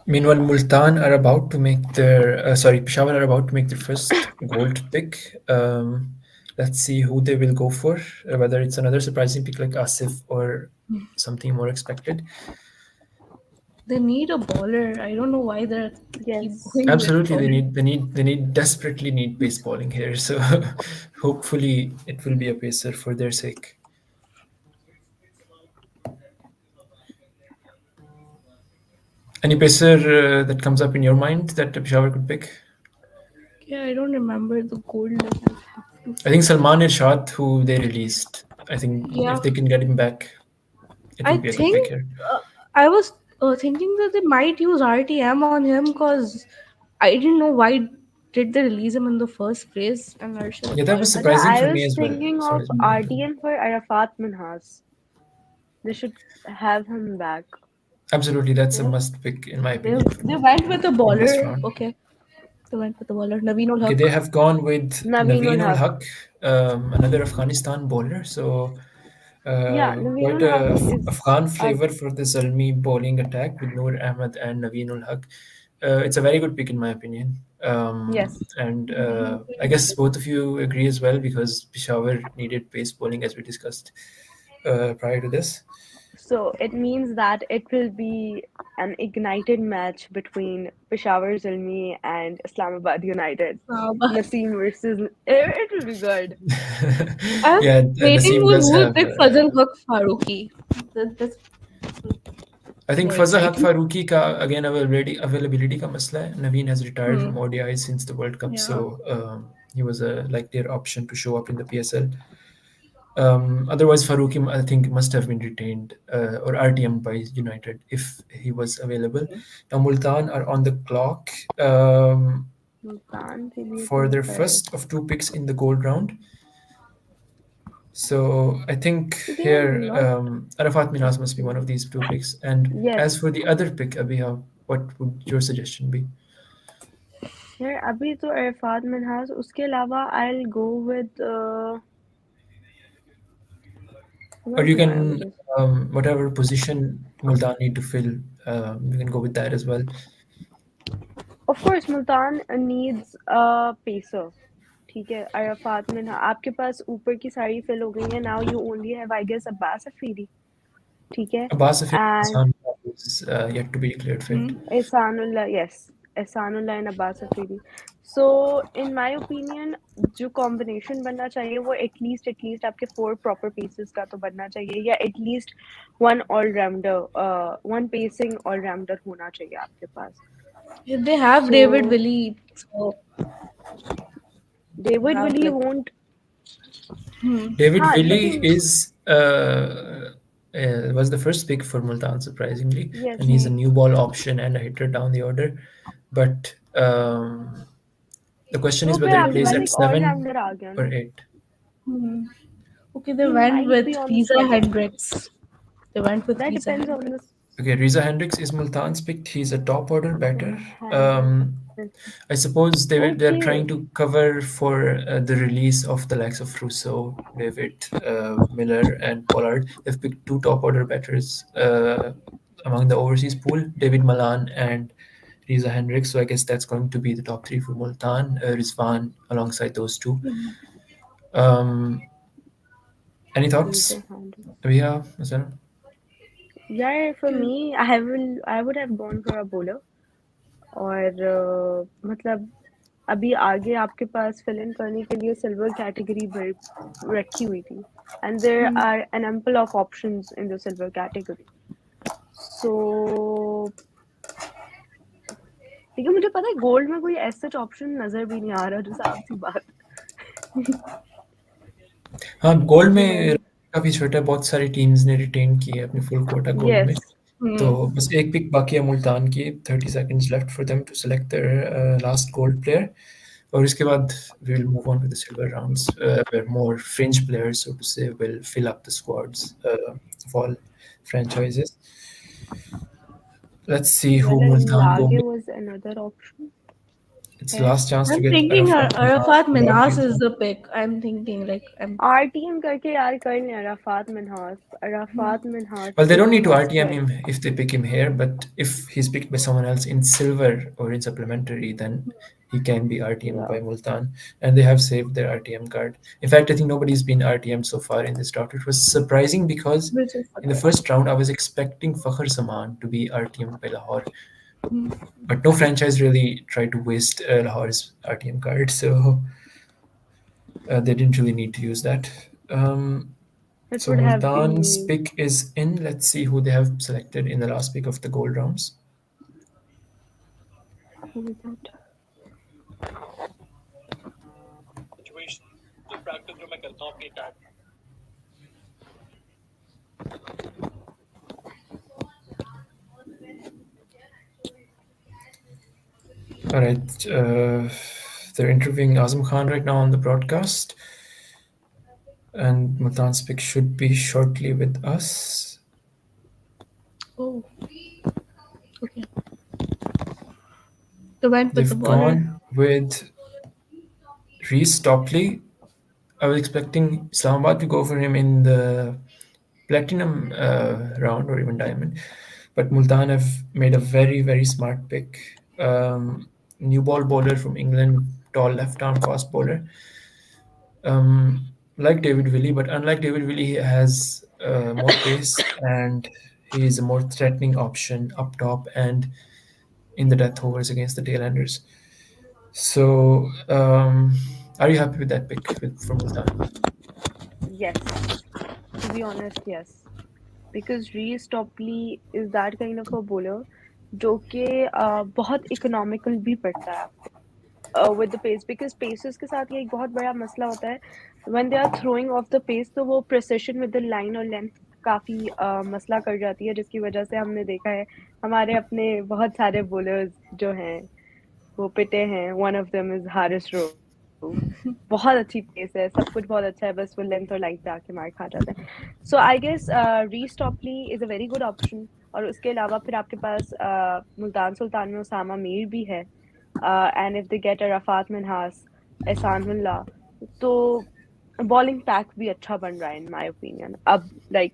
Meanwhile, Peshawar are about to make their first gold pick. Let's see who they will go for, whether it's another surprising pick like Asif or something more expected. They need a bowler. I don't know why they keep Yes. going Absolutely, with they desperately need pace bowling here. So hopefully it will be a pacer for their sake. Any pacer that comes up in your mind that Peshawar could pick? Yeah, I don't remember the gold level. I think Salman Irshad, who they released. I think Yeah, if they can get him back, it I would be a good pick think here. I was thinking that they might use RTM on him because I didn't know why did they release him in the first place, and Arshad Yeah, that was Khan. Acha, surprising for I me was as well. thinking Sorry. of RTM for Arafat Minhas. They should have him back. Absolutely, that's a Yeah. must pick in my They opinion they went with a in this bowler. round. Okay, they went with the bowler Naveen ul Okay, Haq. they have gone with Naveen Naveen ul ul Haq. Haq, another Afghanistan bowler. So Yeah, Naveen quite ul Haq a is Afghan a flavor for the Zalmi bowling attack with Noor Ahmed and Naveen ul Haq. It's a very good pick in my opinion. yes. And I guess both of you agree as well because Peshawar needed pace bowling as we discussed prior to this. So it means that it will be an ignited match between Peshawar Zalmi and Islamabad United. But Naseem versus. It will be good. I was Yeah, waiting Naseem for does who will have. pick Fazal Haq Faruqi. That's I think more Fazal Haq exciting. Faruqi ka again availability ka masla hai. Naveen has retired Hmm. from ODI since the World Cup, Yeah. so he was a like their option to show up in the PSL. Otherwise, Faruqi I think must have been retained or RTM by United if he was available. Now Multan are on the clock Multan के लिए for तो their है. first of two picks in the gold round. So I think So they have here not. Arafat Minas must be one of these two picks. And as Yes. for the other pick, Abiha, what would your suggestion be? यार अभी तो अरफात मिनहास उसके अलावा I'll go with who Or else you हमारा can मुझे. whatever position Multan need to fill, you can go with that as well. Of course Multan needs a pacer. ठीक है अरफात मिनहा आपके पास ऊपर की सारी फिल हो गई है. Now you only have I guess Abbas Afridi. ठीक है. Abbas Afif And is yet to be declared fit. Ehsanullah, yes. Ehsanullah and Abbas Afridi. So, in my opinion, जो combination बनना चाहिए वो at least आपके 4 proper pieces का तो बनना चाहिए या at least one all-rounder, one pacing all-rounder होना चाहिए आपके पास. They have David So, Willie. So David have Willie like won't. David हाँ, Willi लेकिन is was the first pick for Multan, surprisingly, yes. and he's a new ball option and a hitter down the order. But the question तो is फिर whether he आपके plays pass at एक 7 all-rounder आ गया or ना. 8. okay, they He went might with be on the Riza squad. Hendricks. They went with That Riza depends on Hendricks. the Okay, Riza Hendricks is Multan's pick. He's a top order batter. Hendricks. I suppose they're trying Okay. to cover for the release of the likes of Russo, David Miller, and Pollard. They've picked two top order batters among the overseas pool, David Malan and Riza Hendricks. So I guess that's going to be the top three for Multan, Rizwan alongside those two. Any thoughts? Riza Hendricks. Abhiya, Azam? Yeah, for me, I would have gone for a bowler. और मतलब अभी आगे आपके पास fill in करने के लिए silver category रखी हुई थी. And there are an ample of options in the silver category. So लेकिन मुझे पता है गोल्ड में कोई ऐसा ऑप्शन नजर भी नहीं आ रहा. जो साफ सी बात. हाँ, गोल्ड में काफी छोटा, बहुत सारी टीम्स ने रिटेन की है अपनी फुल कोटा गोल्ड में. Yes. तो बस एक पिक बाकी है मुल्तान की. 30 seconds left for them to select their last gold player. और इसके बाद we will move on to the silver rounds, where more fringe players, so to say, will fill up the squads of all franchises. Let's see who Well, Multan go Lage with. was another option. It's है last chance to I'm get thinking Arafat Minhas Arafat and Minas Arjun is Khan. the pick. I'm thinking like I'm. RTM करके यार कर लें Arafat Minhas Well, they don't is a need to must RTM get. him if they pick him here, but if he's picked by someone else in silver or in supplementary, then he can be RTM by Yeah, Multan, and they have saved their RTM card. In fact, I think nobody's been RTM so far in this draft. It was surprising because Which is in the okay. first round, I was expecting Fakhr Zaman to be RTM by Lahore, Hmm. but no franchise really tried to waste Lahore's RTM card, so they didn't really need to use that. it So would have been Multan's me. pick is in. Let's see who they have selected in the last pick of the gold rounds. Who is it? All right, they're interviewing Azam Khan right now on the broadcast, and Multan's pick should be shortly with us. Oh, okay. They went with the They've baller. gone with Reece Topley. I was expecting Islamabad to go for him in the platinum round or even diamond, but Multan have made a very, very smart pick. New ball bowler from England, tall left arm fast bowler. Like David Willey, but unlike David Willey, he has more pace and he is a more threatening option up top and in the death overs against the tailenders. So, are you happy with that pick for Multan? Yes, to be honest, yes. Because Reece Topley is that kind of a bowler जो कि बहुत economical भी पड़ता है आपको with the pace, because paces के साथ ये एक बहुत बड़ा मसला होता है when they are throwing off the pace, तो वो precision with the line और length काफी मसला कर जाती है, जिसकी वजह से हमने देखा है हमारे अपने बहुत सारे bowlers जो हैं वो पिटे हैं. One of them is Haris Roof. बहुत अच्छी पेस है, सब कुछ बहुत अच्छा है, बस वो लेंथ और लाइट पे आके मार खा जाते हैं. So I guess Reece Topley is a very good option. और उसके अलावा फिर आपके पास मुल्तान सुल्तान में उसामा मीर भी है, and if they get Arafat Minhas, Ehsanullah, तो बॉलिंग पैक भी अच्छा बन रहा है इन माय ओपिनियन अब, like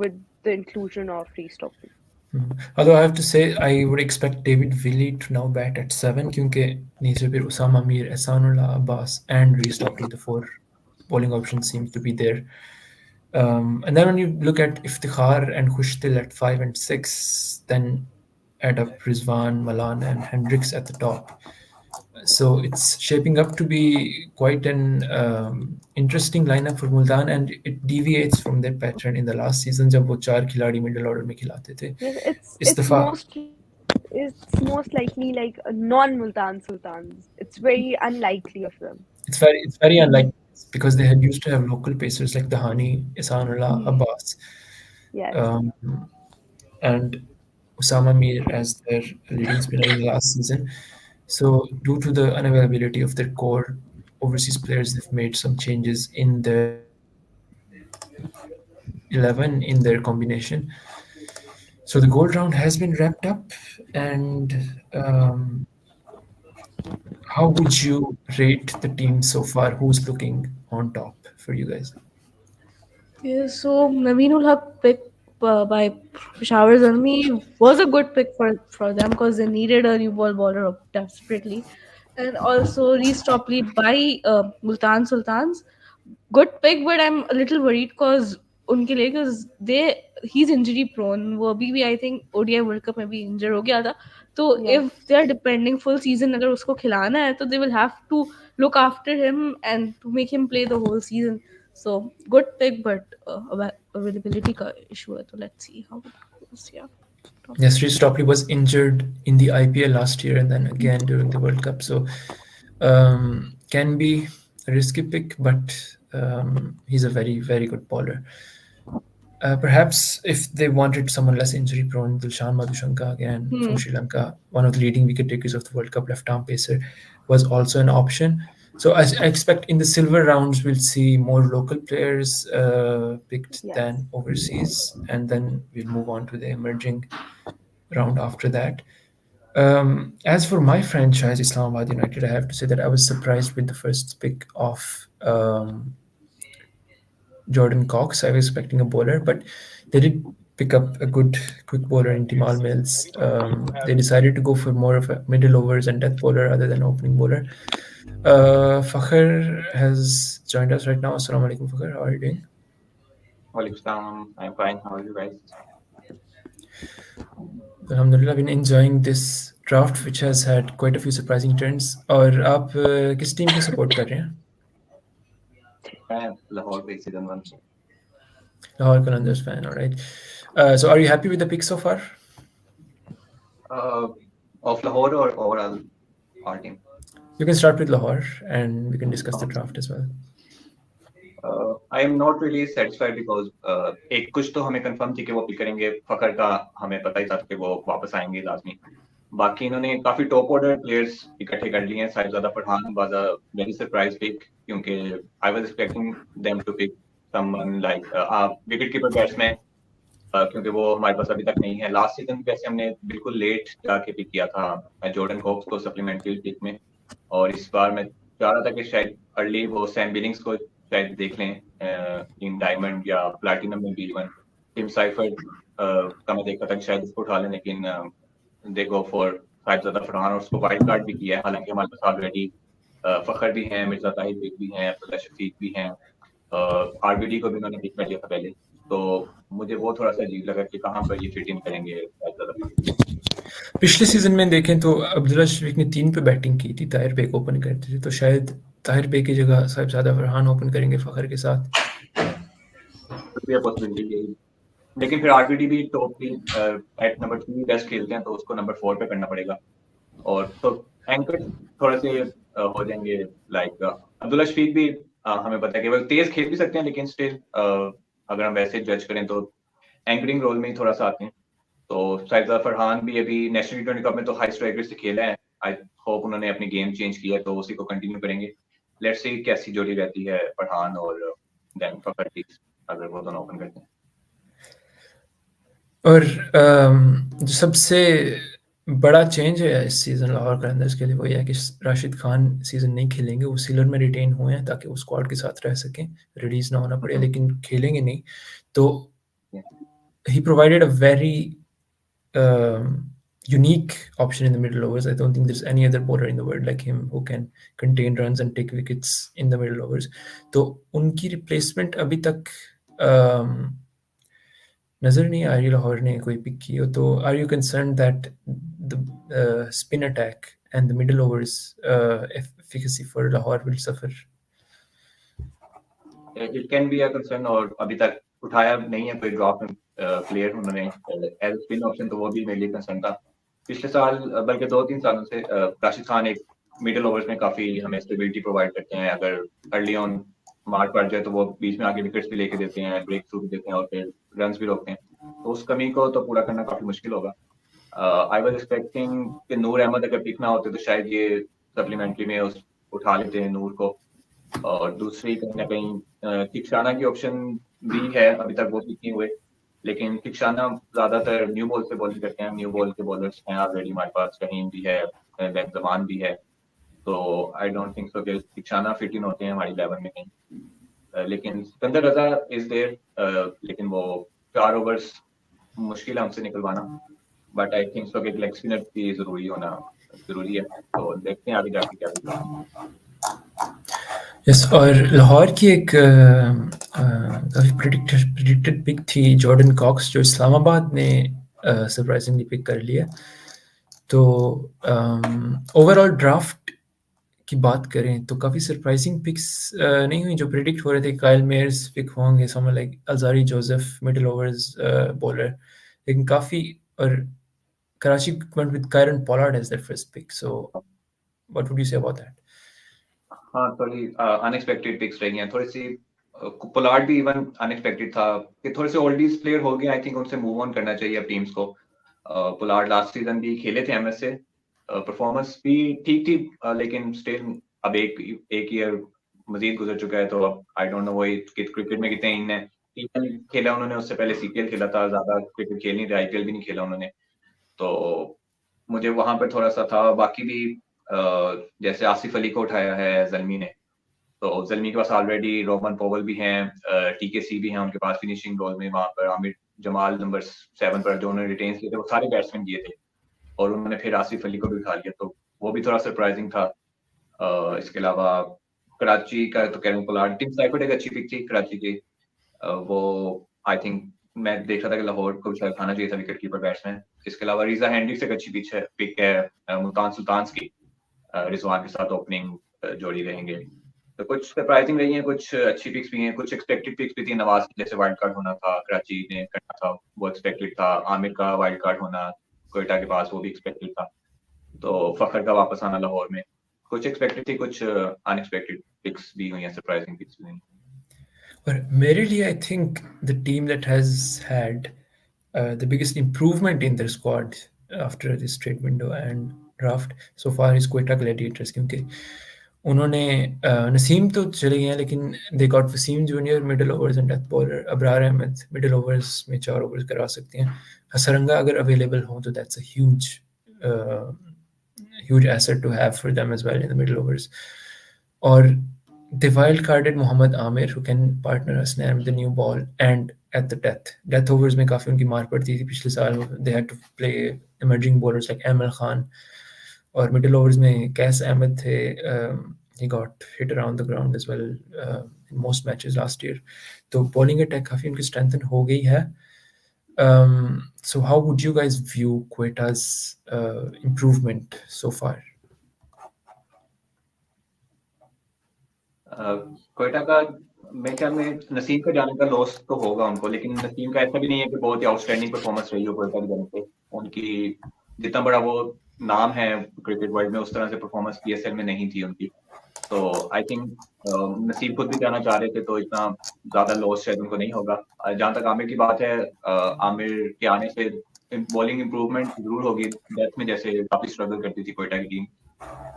with the inclusion of Reece Topley. Although I have to say, I would expect David Willey to now bat at 7 क्योंकि नीचे फिर Usama Mir, Ehsanullah Abbas and Reece Topley, the four bowling options seem to be there. And then when you look at Iftikhar and Khushtil at 5 and 6, then add up Rizwan, Malan and Hendricks at the top. So it's shaping up to be quite an interesting lineup for Multan, and it deviates from their pattern in the last season जब वो 4 खिलाड़ी middle order में खिलाते थे. Yes, इस it's दफा most likely like a non-Multan Sultans. It's very unlikely of them. it's very unlikely because they had used to have local pacers like Dahani, Ihsanullah, Abbas, Yes. um, and Usama Mir as their leading spinner in the last season. So due to the unavailability of their core overseas players, they've made some changes in their 11 in their combination. So the gold round has been wrapped up, and how would you rate the team so far? Who's looking on top for you guys? Yeah, so Naveenul Haq pick by Peshawar Zalmi was a good pick for them because they needed a new ball bowler desperately. And also Reece Topley by Multan Sultans. Good pick, but I'm a little worried because उनके लिए because he's injury prone. वो अभी भी I think ODI World Cup में भी injured हो गया था. तो Yes. if they are depending full season अगर उसको खिलाना है तो they will have to look after him and to make him play the whole season. So good pick, but availability का issue है. So let's see how it goes. Yeah. Yes, Reece Topley was injured in the IPL last year and then again during the World Cup. So can be a risky pick, but he's a very, very good bowler. Perhaps if they wanted someone less injury prone, Dilshan Madhushanka again from Sri Lanka, one of the leading wicket takers of the World Cup, left arm pacer, was also an option. So I expect in the silver rounds we'll see more local players picked Yes. than overseas, and then we'll move on to the emerging round after that. As for my franchise, Islamabad United, I have to say that I was surprised with the first pick of Jordan Cox. I was expecting a bowler, but they did pick up a good quick bowler in Timal Mills. They decided to go for more of a middle overs and death bowler rather than opening bowler. Fakhr has joined us right now. Assalamu alaikum, Fakhr. How are you doing? Walaikum salam. I'm fine. How are you guys? Alhamdulillah, I've been enjoying this draft, which has had quite a few surprising turns. और आप किस team को support कर रहे हैं? मैं लाहौर पे season 1 से। Lahore Qalandars fan, all right. So are you happy with the pick so far? Of Lahore or overall our team? You can start with Lahore and we can discuss the draft as well. I am not really satisfied because एक कुछ तो हमें confirm थी कि वो pick करेंगे। फखर का हमें पता ही था कि वो वापस आएंगे लाजमी। बाकी इन्होंने काफी टॉप ऑर्डर प्लेयर्स इकट्ठे कर लिए हैं। Sahibzada Pathan was a very surprise pick क्योंकि I was expecting them to pick someone like wicket keeper batsman क्योंकि वो हमारे पास अभी तक नहीं है। लास्ट सीजन वैसे हमने बिल्कुल लेट जाके पिक किया था जॉर्डन कॉक्स को सप्लीमेंट्री पिक में, और इस बार मैं चाह रहा था कि शायद अर्ली वो सैम बिलिंग्स को शायद देख लें इन डायमंड या प्लैटिनम में भी। इवन टिम साइफर्ड का मैं देखा था कि शायद उसको उठा लें, लेकिन दे गो फॉर साहिबजादा फरहान और उसको वाइल्ड कार्ड भी किया है। हालांकि हमारे पास ऑलरेडी फखर भी हैं, मिर्जा ताहिर बेग भी हैं, अब्दुल्ला शफीक भी हैं, आरबीडी को भी उन्होंने पिक कर लिया था पहले। तो मुझे वो थोड़ा सा अजीब लगा कि कहाँ पर ये फिट इन करेंगे साहिबजादा। पिछले सीजन में देखें तो अब्दुल्ला शफीक ने 3 पे बैटिंग की थी, ताहिर बेग ओपन करते थे, तो शायद ताहिर बेग की जगह साहिबजादा फरहान ओपन करेंगे फखर के साथ। लेकिन फिर आरबीडी भी टॉप 3 एट नंबर 3 टेस्ट खेलते हैं, तो उसको नंबर 4 पे करना पड़ेगा। और तो एंकर थोड़ा से हो जाएंगे लाइक अब्दुल्ला शफीक भी हमें पता है कि वो तेज खेल भी सकते हैं, लेकिन स्टिल अगर हम वैसे जज करें तो एंकरिंग रोल में ही थोड़ा सा आते हैं। तो साहिबजादा फरहान भी अभी नेशनल टी20 कप में तो हाई स्ट्राइकर से खेला है। आई होप उन्होंने अपनी गेम चेंज किया तो उसी को कंटिन्यू करेंगे। लेट्स सी कैसी जोड़ी रहती है पठान और देन फखर की अगर वो दोनों ओपन करते हैं। और जो सबसे बड़ा चेंज है इस सीज़न लाहौर कलंदर्स के लिए वो ये है कि राशिद खान सीज़न नहीं खेलेंगे। वो सीलर में रिटेन हुए हैं ताकि वो स्क्वाड के साथ रह सकें, रिलीज ना होना पड़े, लेकिन खेलेंगे नहीं। तो he provided a very unique option in the middle overs. I don't think there's any other bowler in the world like him who can contain runs and take wickets in the middle overs. तो उनकी replacement अभी तक नजर नहीं आ रही लाहौर ने कोई pick की हो। तो are you concern that the spin attack and the middle overs efficacy for Lahore will suffer? It can be a concern, और अभी तक उठाया नहीं है कोई ड्रॉप प्लेयर उन्होंने एज स्पिन ऑप्शन, तो वो भी मेरे लिए कंसर्न था। पिछले साल बल्कि 2-3 सालों से राशिद खान एक मिडल ओवर्स में काफी हमें स्टेबिलिटी प्रोवाइड करते हैं। अगर अर्ली ऑन मार्क पड़ जाए तो वो बीच में आगे विकेट्स भी लेके देते हैं, ब्रेक थ्रू भी देते हैं और फिर रन्स भी रोकते हैं। तो उस कमी को तो पूरा करना काफी मुश्किल होगा। आई वाज एक्सपेक्टिंग कि नूर अहमद अगर पिक ना होते तो शायद ये सप्लीमेंट्री में उठा लेते हैं नूर को। और दूसरी कहीं ना कहीं किक्शाना की ऑप्शन भी है, अभी तक वो पिक नहीं हुए, लेकिन किक्शाना ज्यादातर न्यू बॉल से बॉलिंग करते हैं। न्यू बॉल के बॉलर्स हैं ऑलरेडी हमारे पास, शहीन भी है, बेन जमान भी है, तो आई डोंट थिंक सो कि किक्शाना फिट इन होते हैं हमारी 11 में कहीं। लेकिन सिकंदर रजा इज देयर, लेकिन वो 4 ओवर्स मुश्किल है हमसे निकलवाना, बट आई थिंक सो कि लेग स्पिनर की जरूरी है। तो देखते हैं आगे जाके क्या होगा। यस, और लाहौर की एक काफ़ी प्रिडिक्टेड पिक थी जॉर्डन कॉक्स, जो इस्लामाबाद ने सरप्राइजिंगली पिक कर लिया। तो ओवरऑल ड्राफ्ट की बात करें तो काफ़ी सरप्राइजिंग पिक्स नहीं हुई जो प्रिडिक्ट हो रहे थे। काइल मेयर्स पिक होंगे, someone like Alzarri Joseph middle overs bowler, लेकिन काफ़ी, और Karachi went with Kieron Pollard as their first pick. So what would you say about that? हाँ, थोड़ी अनएक्सपेक्टेड पिक्स रही हैं, थोड़ी सी पोलार्ड भी इवन अनएक्सपेक्टेड था कि थोड़े से ओल्डीज प्लेयर हो गए, आई थिंक उनसे मूव ऑन करना चाहिए अब टीम्स को। पोलार्ड लास्ट सीजन भी खेले थे एमएस से, परफॉर्मेंस भी ठीक थी, लेकिन स्टिल अब एक ईयर मजीद गुजर चुका है, तो अब आई डोंट नो वही क्रिकेट में कितने इन टीएल खेला उन्होंने, उससे पहले सीपीएल खेला था, ज्यादा क्रिकेट खेल नहीं रहे, आईपीएल भी नहीं खेला उन्होंने, तो मुझे वहां पर थोड़ा सा था। बाकी भी जैसे आसिफ अली को उठाया है जल्मी ने, तो जल्मी के पास ऑलरेडी रोमन पोवल भी हैं, टीकेसी भी हैं उनके पास फिनिशिंग रोल में, वहां पर आमिर जमाल नंबर 7 पर जो उन्होंने रिटेन किए थे वो सारे बैट्समैन किए थे, और उन्होंने फिर आसिफ अली को भी उठा लिया, तो वो भी थोड़ा सरप्राइजिंग था। इसके अलावा कराची का तो कैरन पोलार्ड, टीम साइफर्ड एक अच्छी पिक थी कराची की, वो आई थिंक मैं देख रहा था कि लाहौर को शायद खाना चाहिए था विकेट कीपर बैट्समैन। इसके अलावा रिजा हैंड्रिक्स एक अच्छी पिक है मुल्तान सुल्तान्स की, रिजवान के साथ ओपनिंग जोड़ी रहेंगे। तो कुछ सरप्राइजिंग रही है, कुछ अच्छी पिक्स भी हैं, कुछ एक्सपेक्टेड पिक्स भी थी। नवाज जैसे वाइल्ड कार्ड होना था, कराची ने करना था, वो एक्सपेक्टेड था। आमिर का वाइल्ड कार्ड होना क्वेटा के पास, वो भी एक्सपेक्टेड था। तो फखर का वापस आना लाहौर में, कुछ एक्सपेक्टेड थी, कुछ अनएक्सपेक्टेड पिक्स भी हुई हैं, सरप्राइजिंग पिक्स भी हुई। और मेरे लिए I think the team that has had the biggest improvement in their squad after this trade window and draft so far is Quetta Gladiators, क्योंकि उन्होंने नसीम तो चले गए हैं, लेकिन they got Wasim junior middle overs and death bowler, Abrar Ahmed middle overs में 4 overs करा सकते हैं, हसरंगा अगर अवेलेबल हो तो that's a huge asset to have for them as well in the middle overs. Or they wild-carded Mohammad Amir, who can partner a snare with the new ball, and at the death overs में काफ़ी उनकी मार पड़ती थी पिछले साल। They had to play emerging bowlers like Ahmed Khan, और middle overs में कैस अहमद थे, he got hit around the ground as well in most matches last year. तो bowling attack काफ़ी उनकी strengthen हो गई है। So how would you guys view Quetta's improvement so far? Quetta का मेरे ख्याल में नसीम का जाने का लॉस तो होगा उनको, लेकिन नसीम का ऐसा भी नहीं है कि बहुत ही आउटस्टैंडिंग परफॉर्मेंस रही हो क्वेटा के जाने पे। उनकी जितना बड़ा वो नाम है क्रिकेट वर्ल्ड में, उस तरह से परफॉर्मेंस पीएसएल में नहीं थी उनकी। तो आई थिंक नसीम खुद भी जाना चाह रहे थे, तो इतना ज्यादा लॉस शायद उनको नहीं होगा। जहां तक आमिर की बात है, आमिर के आने से बॉलिंग इंप्रूवमेंट जरूर होगी। डेथ में जैसे काफी स्ट्रगल करती थी क्वेटा की टीम,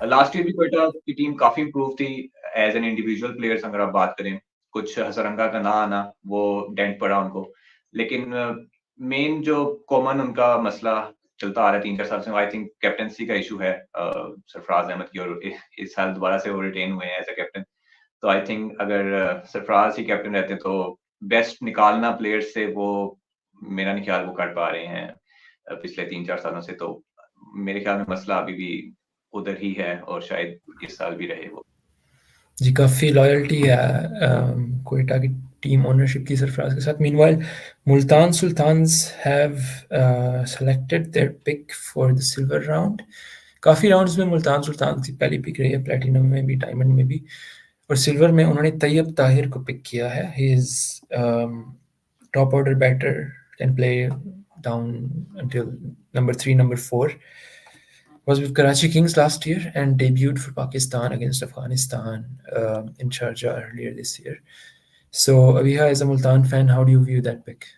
लास्ट ईयर भी क्वेटा की टीम काफी इंप्रूव थी एज एन इंडिविजुअल प्लेयर्स। अगर आप बात करें, कुछ हसरंगा का ना आना वो डेंट पड़ा उनको, लेकिन मेन जो कॉमन उनका मसला चलता आ रहा है 3-4 साल से, आई थिंक कैप्टनसी का इशू है सरफराज अहमद की, और इस साल दोबारा से वो रिटेन हुए हैं एज ए कैप्टन। तो आई थिंक अगर सरफराज ही कैप्टन रहते तो बेस्ट निकालना प्लेयर्स से वो मेरा नहीं ख्याल वो कर पा रहे हैं पिछले 3-4 सालों से। तो मेरे ख्याल में मसला अभी भी उधर ही है, और शायद इस साल भी रहे वो। जी, काफ़ी लॉयल्टी है क्वेटा की टीम ओनरशिप की सरफराज के साथ। Meanwhile Multan Sultans have selected their pick for the silver round. काफ़ी राउंड्स में मुल्तान सुल्तान की पहली पिक रही है, प्लेटिनम में भी, डायमंड में भी, और सिल्वर में उन्होंने तैयब ताहिर को पिक किया है। He is top order batter, can play down until number 3, number 4. Was with Karachi Kings last year and debuted for Pakistan against Afghanistan in Sharjah earlier this year. So, Abiha, as a Multan fan, how do you view that pick?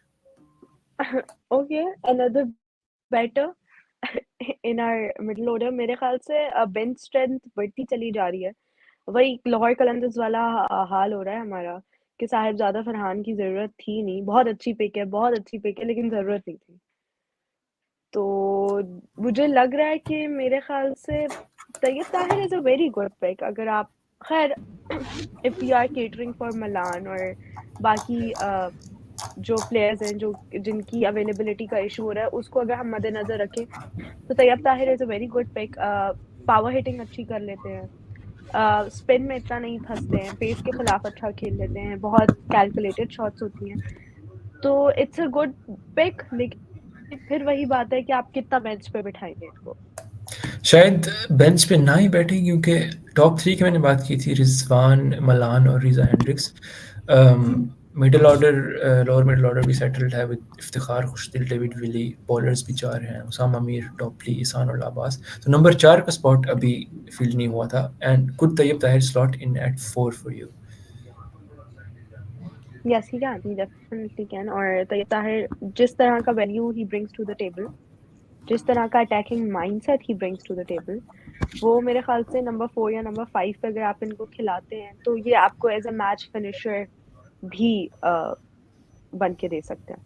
Okay, another better in our middle order. मेरे ख्याल से bench strength बढ़ती चली जा रही है। वही लाहौर कलंदर्स वाला हाल हो रहा है हमारा कि साहिबजादा फरहान की ज़रूरत थी नहीं। बहुत अच्छी पिक है, बहुत अच्छी पिक है, लेकिन ज़रूरत नहीं थी। तो मुझे लग रहा है कि मेरे ख्याल से Tayyab Tahir is a very good pick. अगर आप खैर if you are catering for Malan और बाकी जो प्लेयर्स हैं जो जिनकी अवेलेबिलिटी का इशू हो रहा है, उसको अगर हम मद्देनज़र रखें तो Tayyab Tahir is a very good pick. Power hitting अच्छी कर लेते हैं, स्पिन में इतना नहीं फंसते हैं, पेस के खिलाफ अच्छा खेल लेते हैं, बहुत कैलकुलेटेड शॉट्स होती हैं, तो इट्स अ गुड पिक। लेकिन फिर वही बात है कि आप कितना बेंच पे बिठाएंगे इनको। शायद बेंच पे ना ही बैठे, क्योंकि टॉप 3 की मैंने बात की थी, रिजवान, मलान और Reeza Hendricks. Middle order, lower middle order भी सेटल्ड है with Iftikhar, Khushdil, David Willey, bowlers भी 4 हैं, उसामा अमीर, टॉपली, ईसान और लाबास। तो नंबर 4 का स्पॉट अभी फील्ड नहीं हुआ था, and could Tayyab Tahir slot in at 4 for you? Yes, he can. He definitely can. और ताहिर जिस तरह का value he brings to the table, जिस तरह का attacking mindset he brings to the table, वो मेरे ख्याल से नंबर 4 या नंबर 5 पे अगर आप इनको खिलाते हैं तो ये आपको एज अ मैच फिनिशर भी बन के दे सकते हैं.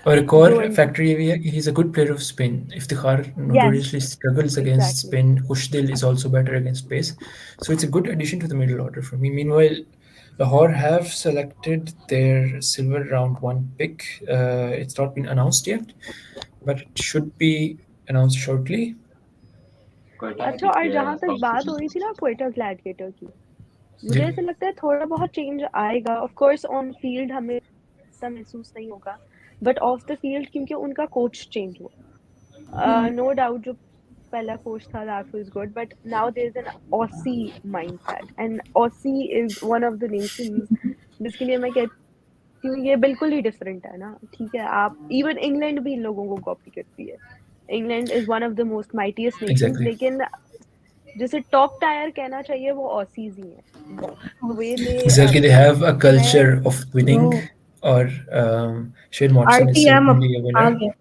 और एक और जो इन फैक्टर ये भी है कि he is a good player off spin. Iftikhar Yes, notoriously struggles against exactly. spin. Kushdil is also better against pace. So it's a good addition to the middle order for me. Meanwhile, Lahore have selected their silver round one pick. It's not been announced yet, but it should be announced shortly. Quetta ने अच्छा, pick और किया जहाँ है तक south बात हो Sudan रही थी ना क्वेटा ग्लैडिएटर की, जी मुझे ऐसा लगता है थोड़ा बहुत चेंज आएगा. ऑफ कोर्स ऑन फील्ड हमें इतना महसूस नहीं होगा, बट ऑफ द फील्ड क्योंकि उनका कोच चेंज हुआ. नो डाउट जो पहला कोच था that was good, but now there is an Aussie mindset and Aussie is one of the nations जिसके लिए मैं कहती हूँ ये बिल्कुल ही डिफरेंट है ना. ठीक है, आप इवन इंग्लैंड भी इन लोगों को कॉपी करती है. England is one of the most mightiest Nations, exactly लेकिन जिसे टॉप टायर कहना चाहिए वो ऑसीज ही हैं. The way they exactly they have a मैं culture of winning. Oh, Or Shane Watson is RTM certainly a uh winner. गया.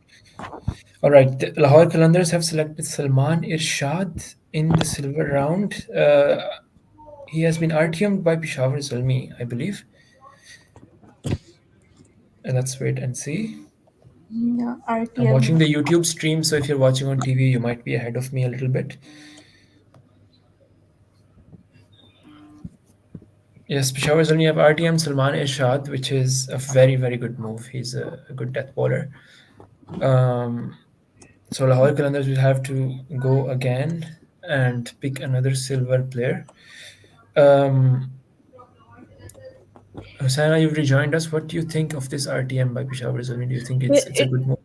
All right, the Lahore Qalandars have selected Salman Irshad in the silver round. He has been RTM'd by Peshawar Zalmi, I believe. Let's wait and see. Yeah, I'm RTM. watching the YouTube stream, so if you're watching on TV, you might be ahead of me a little bit. Yes, Peshawar Zalmi have RTM Salman Irshad, which is a very, very good move. He's a good death bowler. So Lahore Qalandars will have to go again and pick another silver player. Hussaina, you've rejoined us. What do you think of this RTM by Peshawar Zalmi? Do you think it's a good move?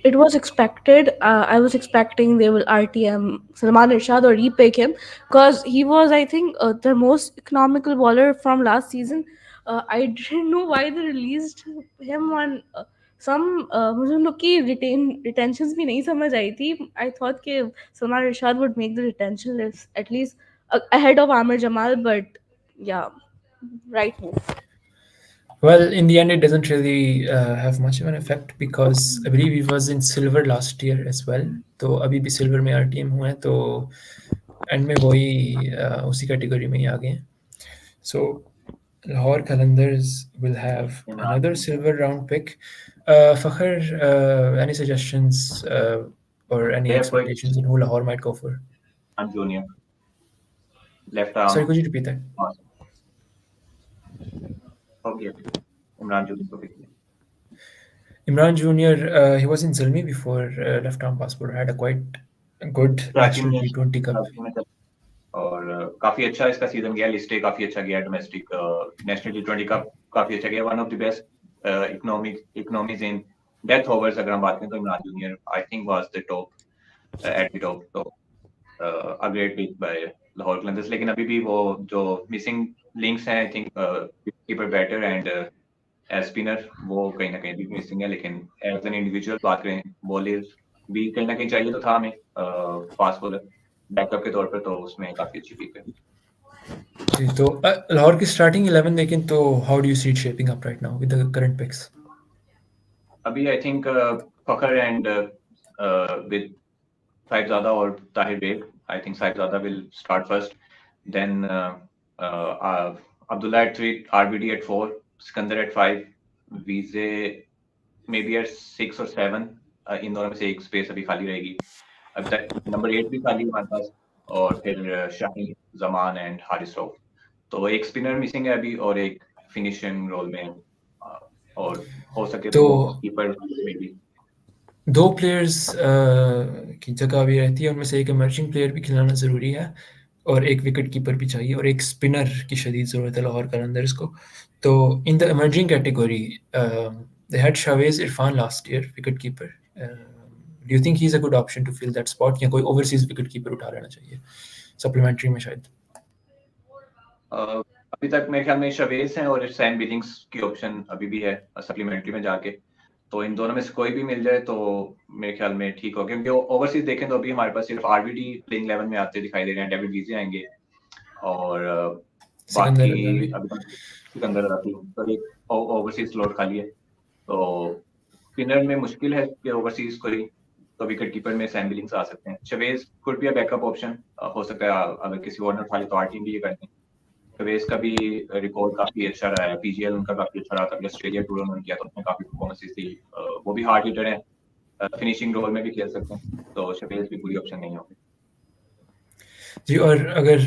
It was expected. I was expecting they will RTM Salman Irshad or repick him because he was, I think, the most economical bowler from last season. I didn't know why they released him on some. मुझे उन लोग की retentions भी नहीं समझ आई थी. I thought कि Salman Irshad would make the retention list at least ahead of Amir Jamal, but yeah, right move. Well, in the end, it doesn't really have much of an effect because I believe he was in silver last year as well. तो अभी भी silver में RTM हुए हैं तो end में वही उसी category में ही आ गए हैं. So Lahore Qalandars will have another silver round pick. Fakhr, any suggestions or any They have picked expectations on who Lahore might go for? Junior left Sorry, arm could you repeat that? हो गया Imran junior को pick किया. Imran Jr., he was in Zalmi before left arm passport, had a quite good Karachi national में T20 cup. Karachi में और काफी अच्छा इसका सीजन गया. लिस्टे काफी अच्छा गया. डोमेस्टिक नेशनल टी20 कप काफी अच्छा गया. One of the best economies in death overs अगर हम बात करें तो Imran junior I think was the top at the top. तो a great pick by Lahore Qalandars. लेकिन अभी भी वो जो मिसिंग लिंक्स हैं I think keeper batter and as spinner वो कहीं ना कहीं भी मिसिंग है. लेकिन एज एन इंडिविजुअल बात करें बॉलर भी कहीं ना कहीं चाहिए तो था हमें फास्ट बॉलर बैकअप के तौर पर. तो उसमें काफी अच्छी पिक है. जी, तो लाहौर की starting 11 देखें तो how do you see it shaping up right now with the current picks? अभी I think Fakhar and with Sahibzada और Tahir Baig. I think Sahibzada will start first, then Abdullah at 3, RBD at 4, Sikandar at 5, VJ may be at 6 और 7. इन दोनों में से एक space अभी खाली रहेगी. अभी तक नंबर 8 भी खाली है हमारे पास. और फिर शाहीन, जमान एंड हारिस रऊफ. तो एक स्पिनर मिसिंग है अभी और एक फिनिशिंग रोल में. और हो सके तो तो कीपर में भी दो प्लेयर्स की जगह भी रहती है, उनमें से एक emerging प्लेयर भी खिलाना ज़रूरी है और एक विकेट कीपर भी चाहिए और एक स्पिनर की शदीद ज़रूरत है लाहौर कलंदर्स को. तो in the emerging category they had Shahwez Irfan last year, wicket keeper. Do you think he's a good option to fill that spot या कोई overseas wicket keeper उठा लेना चाहिए supplementary में शायद? अभी तक मेरे ख्याल में शवेज हैं और सैम बिलिंग्स की ऑप्शन अभी भी है सप्लीमेंट्री में जाके. तो इन दोनों में से कोई भी मिल जाए तो मेरे ख्याल में ठीक हो. क्योंकि ओवरसीज देखें तो अभी हमारे पास सिर्फ आरबीडी प्लेइंग 11 में आते दिखाई दे रहे हैं. डेविड वीजे आएंगे और सिकंदर बाकी रजा भी अभी तक सिकंदर रजा तो एक ओवरसीज स्लॉट खाली है, तो स्पिनर में मुश्किल है कि ओवरसीज कोई, तो विकेट कीपर में सैम बिलिंग्स आ सकते हैं। Shawaiz could be a backup option, हो सकता है अगर किसी और ने उठा ले तो आर टीम भी ये करते हैं। शवेज का भी रिकॉर्ड काफी अच्छा रहा है, पीजीएल उनका काफी अच्छा रहा था, ऑस्ट्रेलिया टूर उन्होंने किया तो उसमें काफी परफॉर्मेंसेस थी। वो भी हार्ड हिटर है, फिनिशिंग रोल में भी खेल सकते हैं, तो शवेज भी बुरी ऑप्शन नहीं होगी। जी। और अगर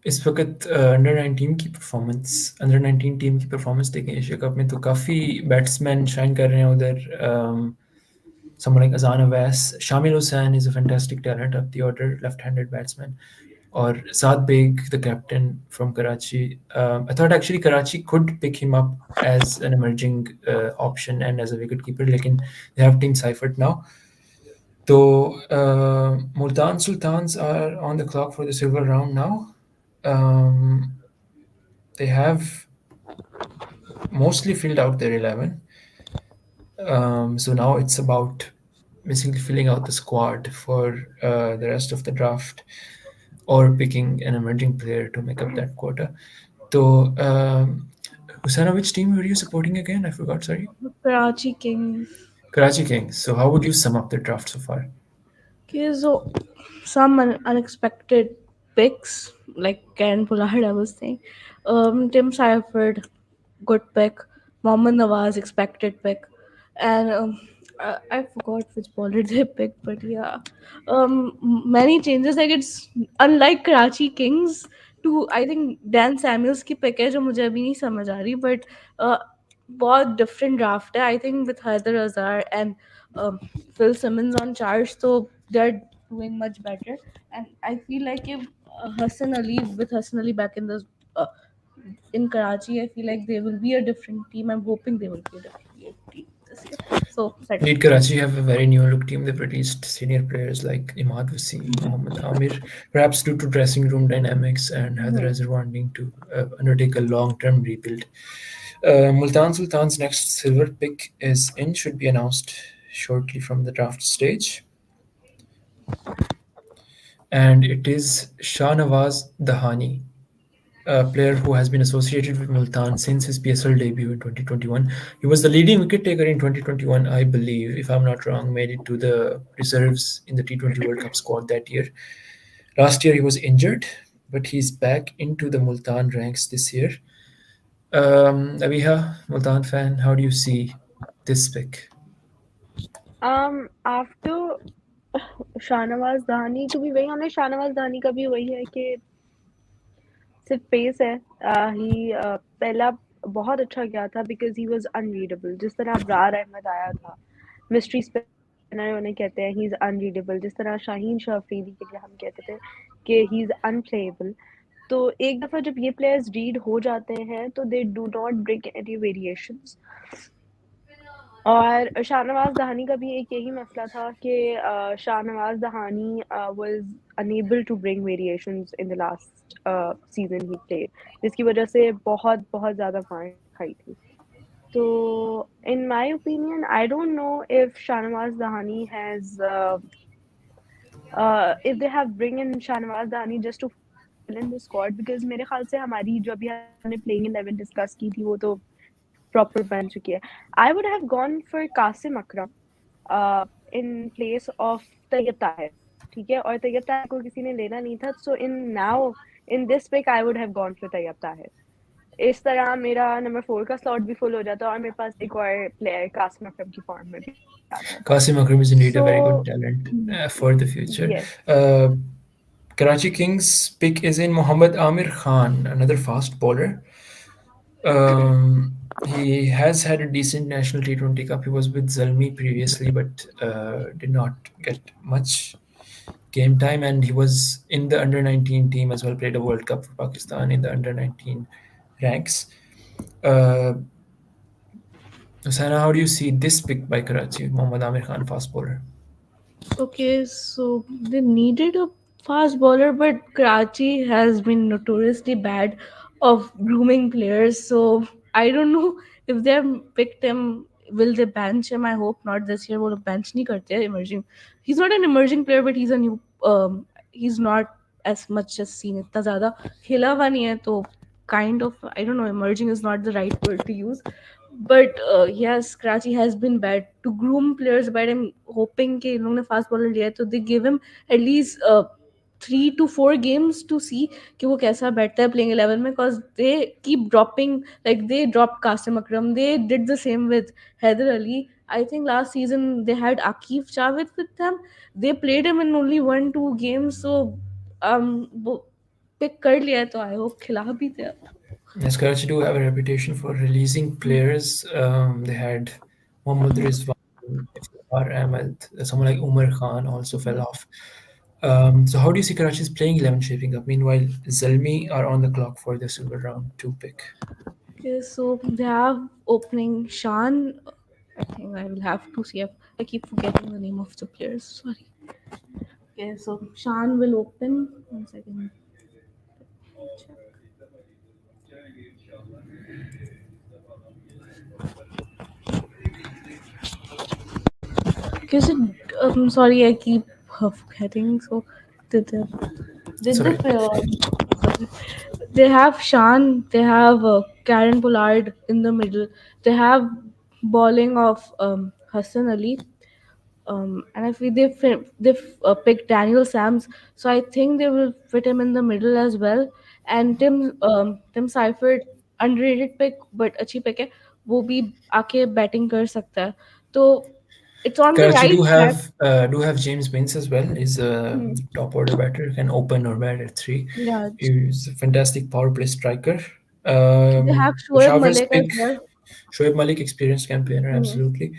इस वक्त अंडर 19 टीम की परफॉर्मेंस देखें एशिया कप में, तो काफ़ी बैट्समैन शाइन कर रहे हैं उधर। someone like Azan Awais, Shamil Hussain is a fantastic talent up the order, left-handed batsman. Or Saad Beg, the captain from Karachi. I thought actually Karachi could pick him up as an emerging option and as a wicketkeeper, lekin they have Team Seifert now. So Multan Sultans are on the clock for the silver round now. They have mostly filled out their 11. So now it's about basically filling out the squad for the rest of the draft or picking an emerging player to make up that quota. So, Hussaina, which team were you supporting again? I forgot, sorry. Karachi Kings. Karachi Kings. So how would you sum up the draft so far? Okay, so some unexpected picks, like Karen Pollard, I was saying. Tim Seifert, good pick. Mohammad Nawaz, expected pick. And I forgot which bowler they picked, but yeah. Many changes. Like, it's unlike Karachi Kings to, I think, Dan Samuels की pick है जो मुझे अभी नहीं समझ आ रही, but बहुत different draft है. I think with Haider Ali and Phil Simmons on charge, so they're doing much better. And I feel like if Hassan Ali back in the uh, in Karachi, I feel like they will be a different team. I'm hoping they will be a different team this year. So set. Indeed, Karachi have a very new look team. They've released senior players like Imad Wasim, Mohammad Amir, perhaps due to dressing room dynamics and Haider Ali wanting to undertake a long-term rebuild. Multan Sultan's next silver pick is in, should be announced shortly from the draft stage. And it is Shahnawaz Dahani, a player who has been associated with Multan since his PSL debut in 2021. He was the leading wicket taker in 2021, I believe, if I'm not wrong, made it to the reserves in the T20 World Cup squad that year. Last year he was injured, but he's back into the Multan ranks this year. Abiha, Multan fan, how do you see this pick? After Shahnawaz Dahani, to be very honest, Shahnawaz Dahani का भी वही है कि सिर्फ pace है। ही पहला बहुत अच्छा गया था बिकॉज ही वाज अनरीडेबल, जिस तरह अबरार अहमद आया था, मिस्ट्री स्पिनर उन्हें कहते हैं, ही इज अनरीडेबल। जिस तरह शाहीन शाह अफरीदी के लिए हम कहते थे कि ही इज अनप्लेएबल। तो एक दफ़ा जब ये प्लेयर्स रीड हो जाते हैं तो they do not bring any variations. और शाहनवाज दहानी का भी एक यही मसला था कि Shahnawaz Dahani was unable to bring variations in the last season ही प्लेड, जिसकी वजह से बहुत बहुत ज़्यादा मार खाई थी। तो in my opinion I don't know if Shahnawaz Dahani has if they have bring in Shahnawaz Dahani just to fill in the squad, because मेरे ख्याल से हमारी जो अभी हमने playing 11 डिस्कस की थी वो तो प्रॉपर बन चुकी है। I would have gone for Qasim Akram in place of Tayyab Tahir, ठीक है, और तैयब ताहिर को किसी ने लेना नहीं था, so in this pick I would have gone for Tayyab Tahir. इस तरह मेरा नंबर 4 का स्लॉट भी फुल हो जाता और मेरे पास एक और प्लेयर कासिम अकरम की फॉर्म में भी आता। Qasim Akram is indeed a very good talent for the future. Yes. Karachi Kings pick is in Mohammad Amir Khan, another fast bowler. He has had a decent national T20 Cup. He was with Zalmi previously, but did not get much game time. And he was in the under 19 team as well, played a World Cup for Pakistan in the under 19 ranks. Hussaina, how do you see this pick by Karachi, Mohammad Amir Khan, fast bowler? Okay, so they needed a fast bowler, but Karachi has been notoriously bad of grooming players. So I don't know if they have picked him. Will they bench him? I hope not this year. वो लोग bench नहीं करते हैं emerging. He's not an emerging player, but he's a new. He's not as much as seen. इतना ज़्यादा खेला हुआ नहीं है, तो kind of, I don't know, emerging is not the right word to use, but yes, Karachi has been bad to groom players. But I'm hoping कि इन लोगों ने fast bowler लिया है, तो they give him at least 3 to 4 games to see कि वो कैसा बैठता है playing 11 में, because they keep dropping, like they dropped Qasim Akram, they did the same with Haider Ali. I think last season they had Akif Javed with them. They played him in only 1 2 games, so वो pick कर लिया है, तो I hope खिला भी दे अब. Yes, Karachi do have a reputation for releasing players. They had Mohammad Rizwan, Sarfaraz Ahmed, someone like Umar Khan also fell off. So how do you see Karachi's playing 11 shaping up? Meanwhile, Zalmi are on the clock for the silver round 2 pick. Okay, so they have opening Shan. I think I will have to see. I keep forgetting the name of the players. Sorry. Okay, so Shan will open. 1 second. Check. Okay, so sorry, I keep forgetting. So did the Sorry. sorry. They have Shan, they have Karen Pollard in the middle, they have bowling of Hassan Ali, and I feel they've picked Daniel Sams, so I think they will fit him in the middle as well. And Tim Seifert, underrated pick but अच्छी pick है, वो भी आके batting कर सकता है, तो it's on the Karachi right track. do have James Binns as well. He's a top order batter, can open or bat at 3. Yeah, He's a fantastic power play striker. they have Shoaib Peshawar's Malik as pick, well. Shoaib Malik, experienced campaigner, absolutely.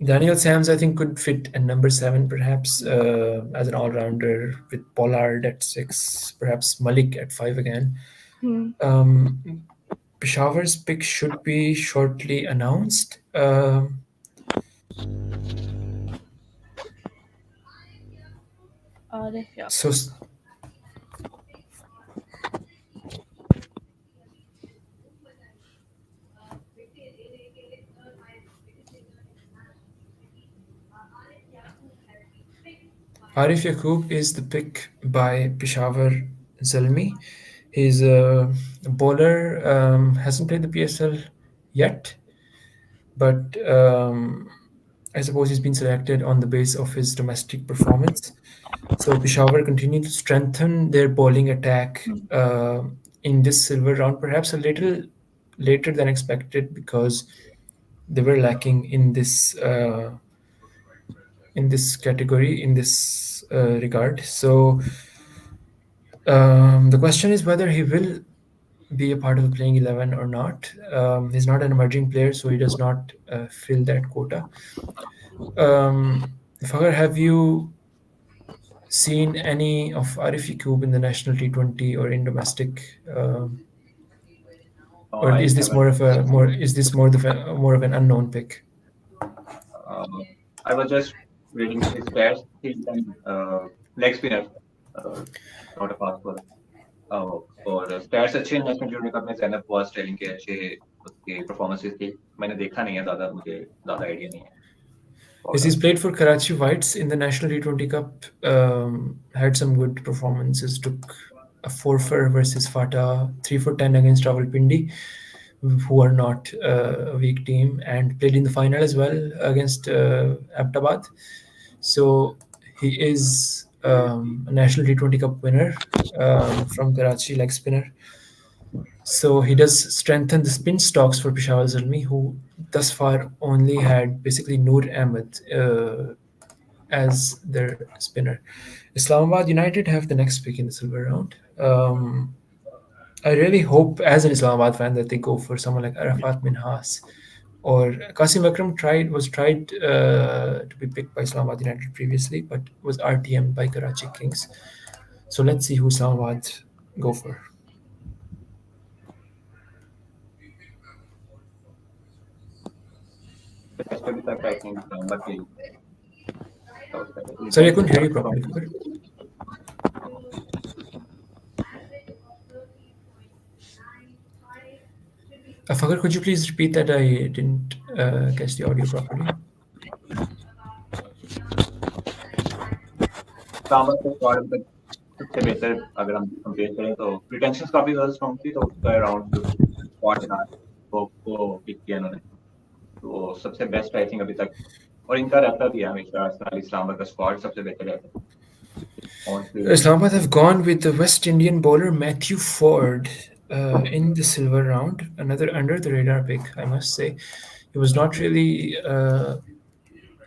Daniel Sams, I think, could fit at number 7, perhaps, as an all-rounder, with Pollard at 6, perhaps Malik at 5 again. Peshawar's pick should be shortly announced. Yeah. So Arif Yaqub is the pick by Peshawar Zalmi. He's a bowler, hasn't played the PSL yet, but I suppose he's been selected on the base of his domestic performance. So Peshawar continue to strengthen their bowling attack in this silver round, perhaps a little later than expected, because they were lacking in this category, in this regard. So the question is whether he will be a part of the playing 11 or not. He's not an emerging player, so he does not fill that quota. Fakhar, have you seen any of Arif Yaqub in the national T20 or in domestic? Or I is this more of an unknown pick? I was just reading his stats. He's leg spinner, not a fast bowler. और stats अच्छे हैं national टी20 cup में. Zainab was telling के अच्छे उसके performances थी. मैंने देखा नहीं है ज़्यादा, मुझे ज़्यादा आइडिया नहीं है. Yes, he's played for Karachi Whites in the National T20 Cup. Had some good performances. Took a 4 for versus Fata, 3 for 10 against Rawalpindi, who are not a weak team, and played in the final as well against Abbottabad. So he is a National T20 Cup winner from Karachi, leg spinner. So he does strengthen the spin stocks for Peshawar Zalmi, who thus far only had basically Noor Ahmed as their spinner. Islamabad United have the next pick in the silver round. I really hope, as an Islamabad fan, that they go for someone like Arafat Minhas, or Qasim Akram was tried to be picked by Islamabad United previously, but was RTM by Karachi Kings. So let's see who Islamabad go for. Sorry, I couldn't hear you properly. Fakhar, could you please repeat that? I didn't catch the audio properly. सबसे बेहतर अगर हम compare करें तो प्रिटेंशंस काफी ज्यादा strong थी, तो उसका अराउंड जो स्क्वाड बना वो पिक किया उन्होंने, तो सबसे बेस्ट आई थिंक अभी तक। और इनका रहता भी है हमेशा, आर्सेनल इस्लामाबाद का स्क्वाड सबसे बेहतर रहता है on field. Islamabad have gone with the West Indian bowler Matthew Ford in the silver round. Another under the radar pick, I must say. He was not really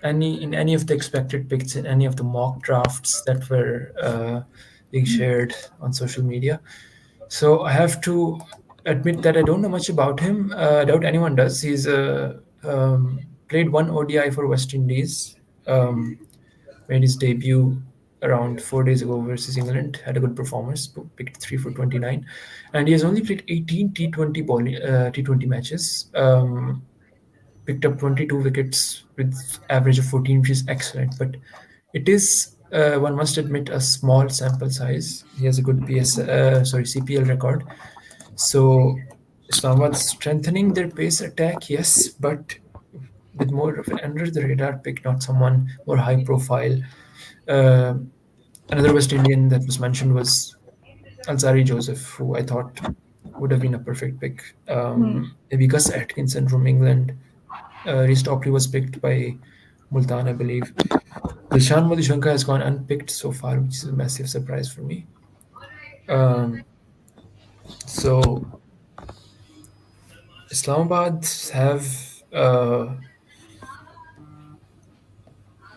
any of the expected picks in any of the mock drafts that were being shared on social media. So I have to admit that I don't know much about him. I doubt anyone does. He's played one ODI for West Indies. Made his debut around 4 days ago versus England. Had a good performance, picked 3 for 29, and he has only played 18 T20 matches. Picked up 22 wickets with average of 14, which is excellent. But it is, one must admit, a small sample size. He has a good CPL record. So Islamabad strengthening their pace attack, yes, but with more of an under the radar pick, not someone more high profile. Uh, Another West Indian that was mentioned was Alzari Joseph, who I thought would have been a perfect pick. Maybe Gus Atkinson from England. Reece Topley was picked by Multan, I believe. Dilshan Madhushanka has gone unpicked so far, which is a massive surprise for me. So Islamabad have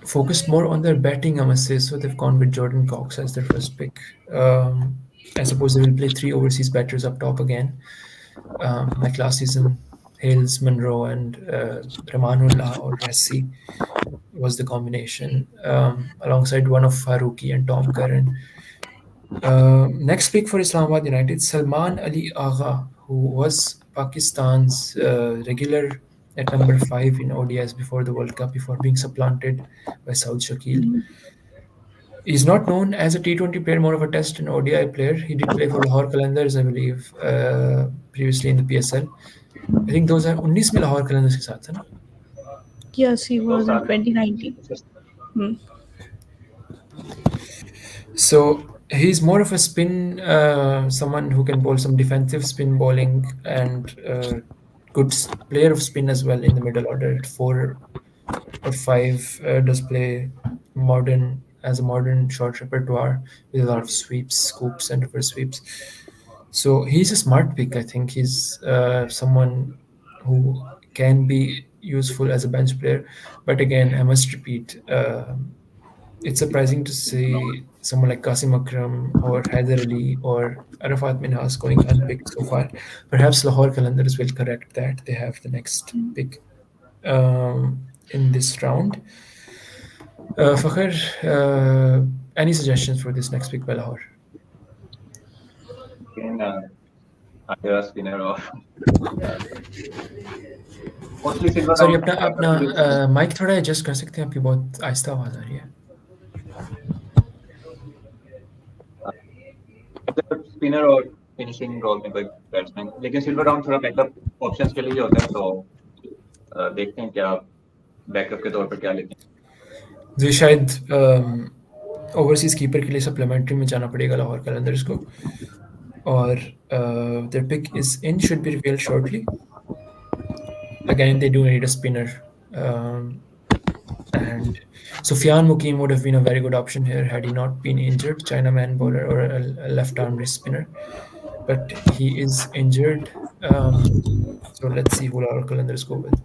focused more on their batting, I must say. So they've gone with Jordan Cox as their first pick. I suppose they will play 3 overseas batters up top again. Like last season, Hales, Monroe, and Ramanullah or Rassi was the combination, alongside one of Faruqi and Tom Curran. Next pick for Islamabad United, Salman Ali Agha, who was Pakistan's regular at number 5 in ODIs before the World Cup, before being supplanted by Saud Shakil. He's not known as a T20 player, more of a Test and ODI player. He did play for Lahore Qalandars, I believe, previously in the PSL. I think those are 19 में Lahore Qalandars के साथ है ना? Yes, he 2 was in साल 2019. So he's more of a spin, someone who can bowl some defensive spin bowling and good player of spin as well in the middle order. At 4 or 5, does play as a modern short repertoire with a lot of sweeps, scoops, and reverse sweeps. So he's a smart pick. I think he's someone who can be useful as a bench player. But again, I must repeat, it's surprising to see someone like Qasim Akram or Haider Ali or Arafat Minhas going unpicked so far. Perhaps Lahore Qalandars will correct that. They have the next pick in this round. Fakhr, any suggestions for this next pick by Lahore? again either a spinner or mostly silver sorry, round अपना mic थोड़ा adjust कर सकते हैं? आपकी बहुत आहिस्ता आवाज़ आ रही है. स्पिनर और फिनिशिंग रोल में कोई बैट्समैन, लेकिन सिल्वर राउंड थोड़ा बैकअप ऑप्शंस के लिए होता है, तो देखते हैं क्या बैकअप के तौर पर क्या लेते हैं. जी शायद ओवरसीज कीपर के लिए सप्लीमेंट्री में जाना पड़ेगा लाहौर कलंदर्स को, और their pick is in, should be revealed shortly. Again, they do need a spinner, and Sufyan Mukim would have been a very good option here had he not been injured. Chinaman bowler or a left-arm wrist spinner, but he is injured. So let's see who Lahore Qalandars go with.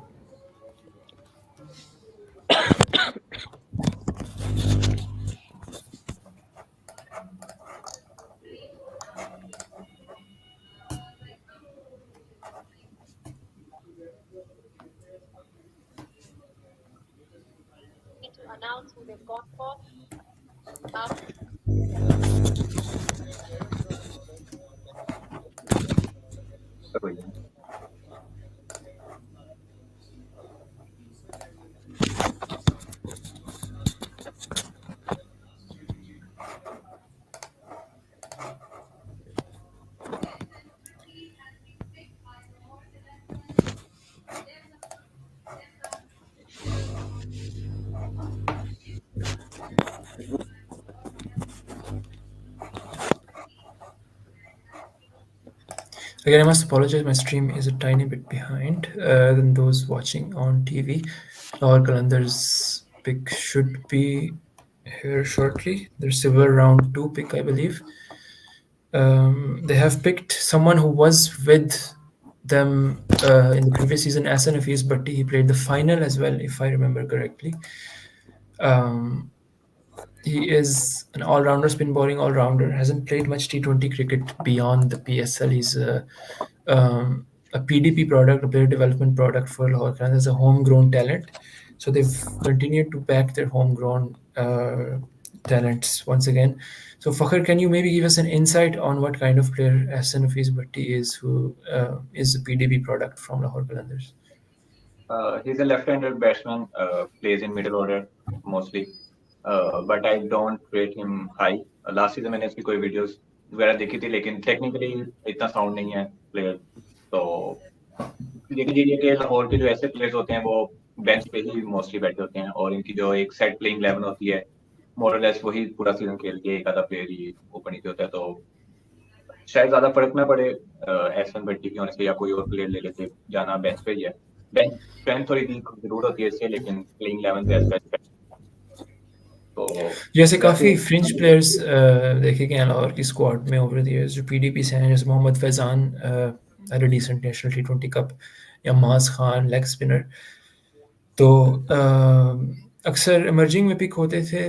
Announce who they've gone for. Again, I must apologize. My stream is a tiny bit behind than those watching on TV. Lahore Qalandars pick should be here shortly. Their silver round 2 pick, I believe. They have picked someone who was with them in the previous season, Asan Hafiz Bhatti. He played the final as well, if I remember correctly. Um, he is an all-rounder, spin bowling all-rounder. Hasn't played much T20 cricket beyond the PSL. He's a PDP product, a player development product for Lahore Qalandars as a homegrown talent. So they've continued to back their homegrown talents once again. So Fakhar, can you maybe give us an insight on what kind of player Hassan Hafiz Bhatti is, who is a PDP product from Lahore Qalandars? He's a left-handed batsman, plays in middle order mostly, but I don't rate him high. Last season मैंने इसकी कोई videos वगैरह देखी थी, लेकिन technically इतना sound नहीं है प्लेयर. तो लेकिन ये कि लाहौर के जो ऐसे प्लेयर्स होते हैं वो बेंच पे ही मोस्टली बैठे होते हैं, और इनकी जो एक सेट प्लेइंग 11 होती है मोरलेस वही पूरा सीजन खेल के एक आधा प्लेयर ही ओपन ही होता है. तो शायद ज्यादा फर्क ना पड़े एहसन भट्टी की होने से, या कोई और प्लेयर ले लेते, जाना बेंच पे ही है. बेंच स्ट्रेंथ थोड़ी वीक जरूर होती है इससे, लेकिन प्लेइंग 11 पे ऐसा तो जैसे काफ़ी फ्रिंज प्लेयर्स देखे गए हैं लाहौर की स्क्वाड में ओवर द इयर्स जो पीडीपी से हैं, जैसे Mohammad Faizan at a decent national T20 cup, या माज खान लेग स्पिनर. तो अक्सर इमर्जिंग में पिक होते थे.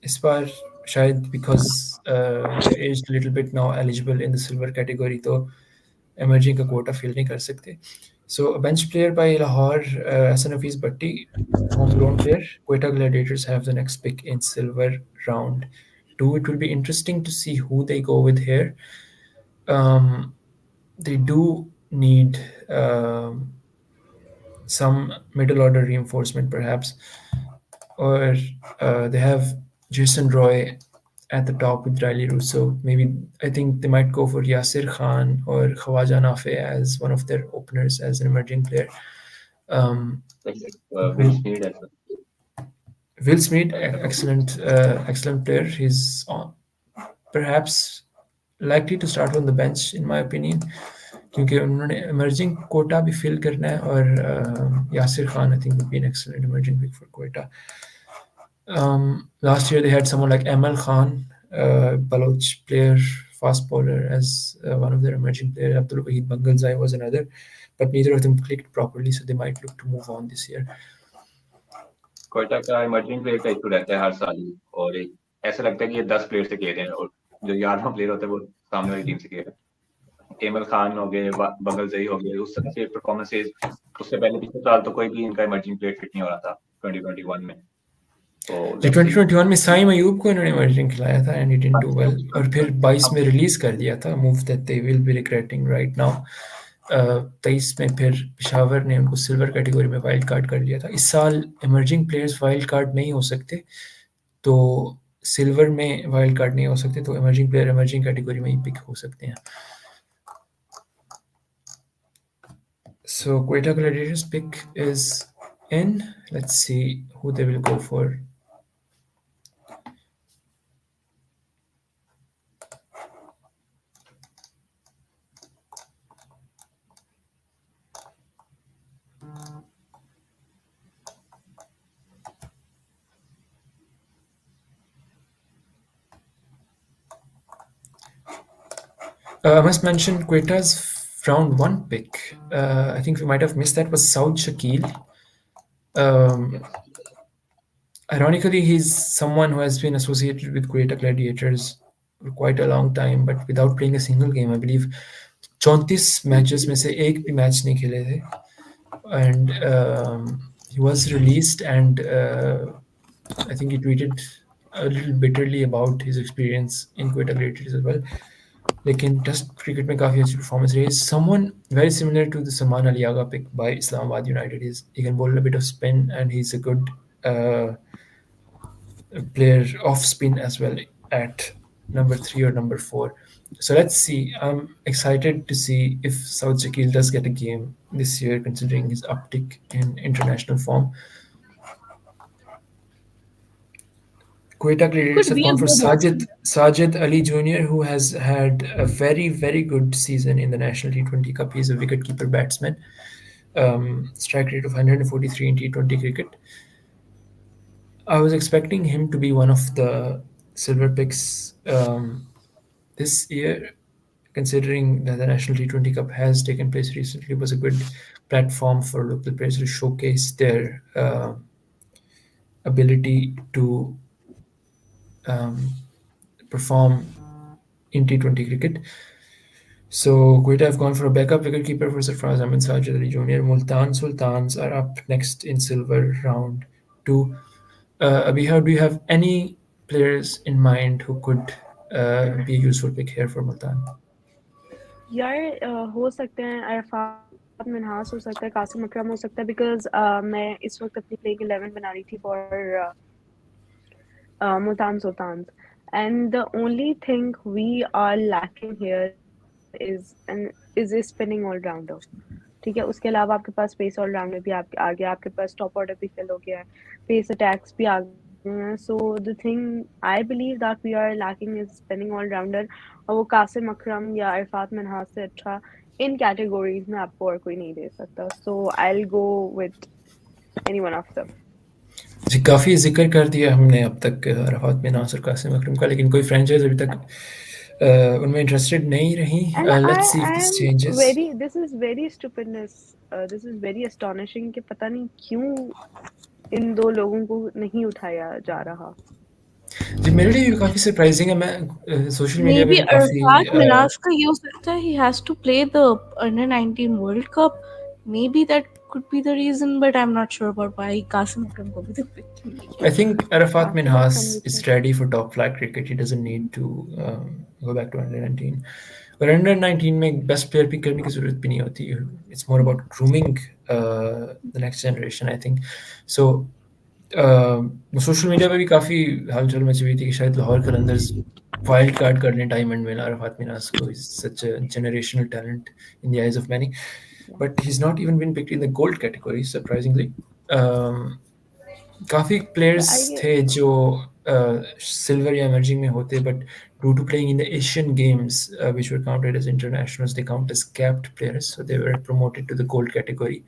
इस बार शायद because they aged little bit now eligible in the silver category, तो इमर्जिंग का कोटा फिल नहीं कर सकते. So a bench player by Lahore, Hassan Hafiz Bhatti, homegrown player. Quetta Gladiators have the next pick in silver round 2. It will be interesting to see who they go with here. They do need some middle order reinforcement perhaps, or they have Jason Roy at the top with Riley Russo. Maybe I think they might go for Yasir Khan or Khawaja Nafe as one of their openers as an emerging player. Will Smeed as well. Will Smeed, excellent player. He's perhaps likely to start on the bench in my opinion, क्योंकि उन्होंने emerging quota भी fill करना है, और Yasir Khan I think would be an excellent emerging pick for Quetta. Last year they had someone like Amal Khan, Baloch player, fast bowler, as one of their emerging players. Abdul Wahid Bangalzai was another, but neither of them clicked properly, so they might look to move on this year. Quetta का emerging player का issue रहता है हर साल ही, और एक ऐसा लगता है कि ये 10 प्लेयर से खेल रहे हैं, और जो 11वां प्लेयर होता है वो सामने वाली टीम से खेल रहा है. एमल खान हो गए, बंगलजई हो गए, उस तरह से परफॉर्मेंसेस. उससे पहले पिछले साल तो कोई भी इनका इमर्जिंग प्लेयर फिट नहीं हो रहा था 2021 में. तो 2021 में साइम अयूब को इन्होंने इमर्जिंग खिलाया था and he didn't do well, और फिर 22 में रिलीज कर दिया था, move that they will B regretting right now. 23 में फिर पेशावर ने उनको सिल्वर कैटेगरी में वाइल्ड कार्ड कर लिया था. इस साल इमर्जिंग प्लेयर्स वाइल्ड कार्ड नहीं हो सकते, तो सिल्वर में वाइल्ड कार्ड नहीं हो सकते, तो इमर्जिंग प्लेयर इमर्जिंग कैटेगरी में ही पिक हो सकते हैं. So Quetta Gladiators pick is in. Let's see who they will go for. I must mention Quetta's round 1 pick. I think we might have missed that, was Saud Shakil. Ironically, he's someone who has been associated with Quetta Gladiators for quite a long time, but without playing a single game. I believe 34 matches में से एक भी match नहीं खेले थे, and he was released, and I think he tweeted a little bitterly about his experience in Quetta Gladiators as well. लेकिन test cricket में काफ़ी अच्छी परफॉर्मेंस रही है. Someone very similar to the Salman Ali Agha pick by Islamabad United. He can bowl a bit of spin, and he's a good player off spin as well at number 3 or number 4. So let's see. I'm excited to see if Saud Shakil does get a game this year, considering his uptick in international form. Quetta Gladiators Could have be a gone for good Sajid Ali Jr., who has had a very, very good season in the National T20 Cup. He's a wicketkeeper batsman. Strike rate of 143 in T20 cricket. I was expecting him to be one of the silver picks this year, considering that the National T20 Cup has taken place recently. Was a good platform for local players to showcase their ability to um, perform in T20 cricket. So Quetta have gone for a backup wicketkeeper for Sarfaraz Ahmed Sajid Ali Jr. Multan Sultans are up next in silver round two. Abiha, do you have any players in mind who could be a useful pick here for Multan? यार हो सकते हैं अरफात मिन्हास हो सकता है कासिम अकरम हो सकता है बिकॉज मैं इस वक्त अपनी प्लेइंग 11 बना रही थी for Multan Sultans. And the only thing we are lacking here is a spinning all-rounder. ठीक है उसके अलावा आपके पास पेस ऑलराउंडर भी आपके आ गया आपके पास टॉप ऑर्डर भी फिल हो गया है पेस अटैक्स भी आ गए हैं so the thing I believe that we are lacking is spinning all rounder और वो कासिम अकरम या अरफात मिन्हाज से अच्छा इन कैटेगरीज में आपको और कोई नहीं दे सकता so I will go with any one of them जी काफ़ी जिक्र कर दिया हमने अब तक अरफात मिन्हास और कासिम अकरम का, लेकिन कोई फ्रेंचाइज अभी तक उनमें इंटरेस्टेड नहीं रही. And let's see I if this am changes. this is very stupidness. This is very astonishing कि पता नहीं क्यों इन दो लोगों को नहीं उठाया जा रहा. जी मेरे लिए भी काफ़ी सरप्राइजिंग है. मैं सोशल मीडिया पे Maybe भी काफ़ी Arfat Minaj ka ye ho sakta hai, he has to play the under 19 World Cup. Maybe that could be the reason, but I'm not sure about why Qasim Akram ko bhi the pick क्यों नहीं किया. I think Arafat Qasim Minhas अकरम भी is थे. ready for top flight cricket. He doesn't need to go back to under 19. और under 19 में best player pick करने की ज़रूरत भी नहीं होती. It's more about grooming the next generation, I think. So social media पे भी काफ़ी हलचल मची हुई थी कि शायद लाहौर कलंदर्स वाइल्ड कार्ड कर लें डायमंड में अरफात मिनास को. He's such a generational talent in the eyes of many, but he's not even been picked in the gold category, surprisingly. काफ़ी प्लेयर्स I थे जो सिल्वर या emerging में होते, but due to playing in the Asian Games, which were counted as internationals, they count as capped players, so they were promoted to the gold category,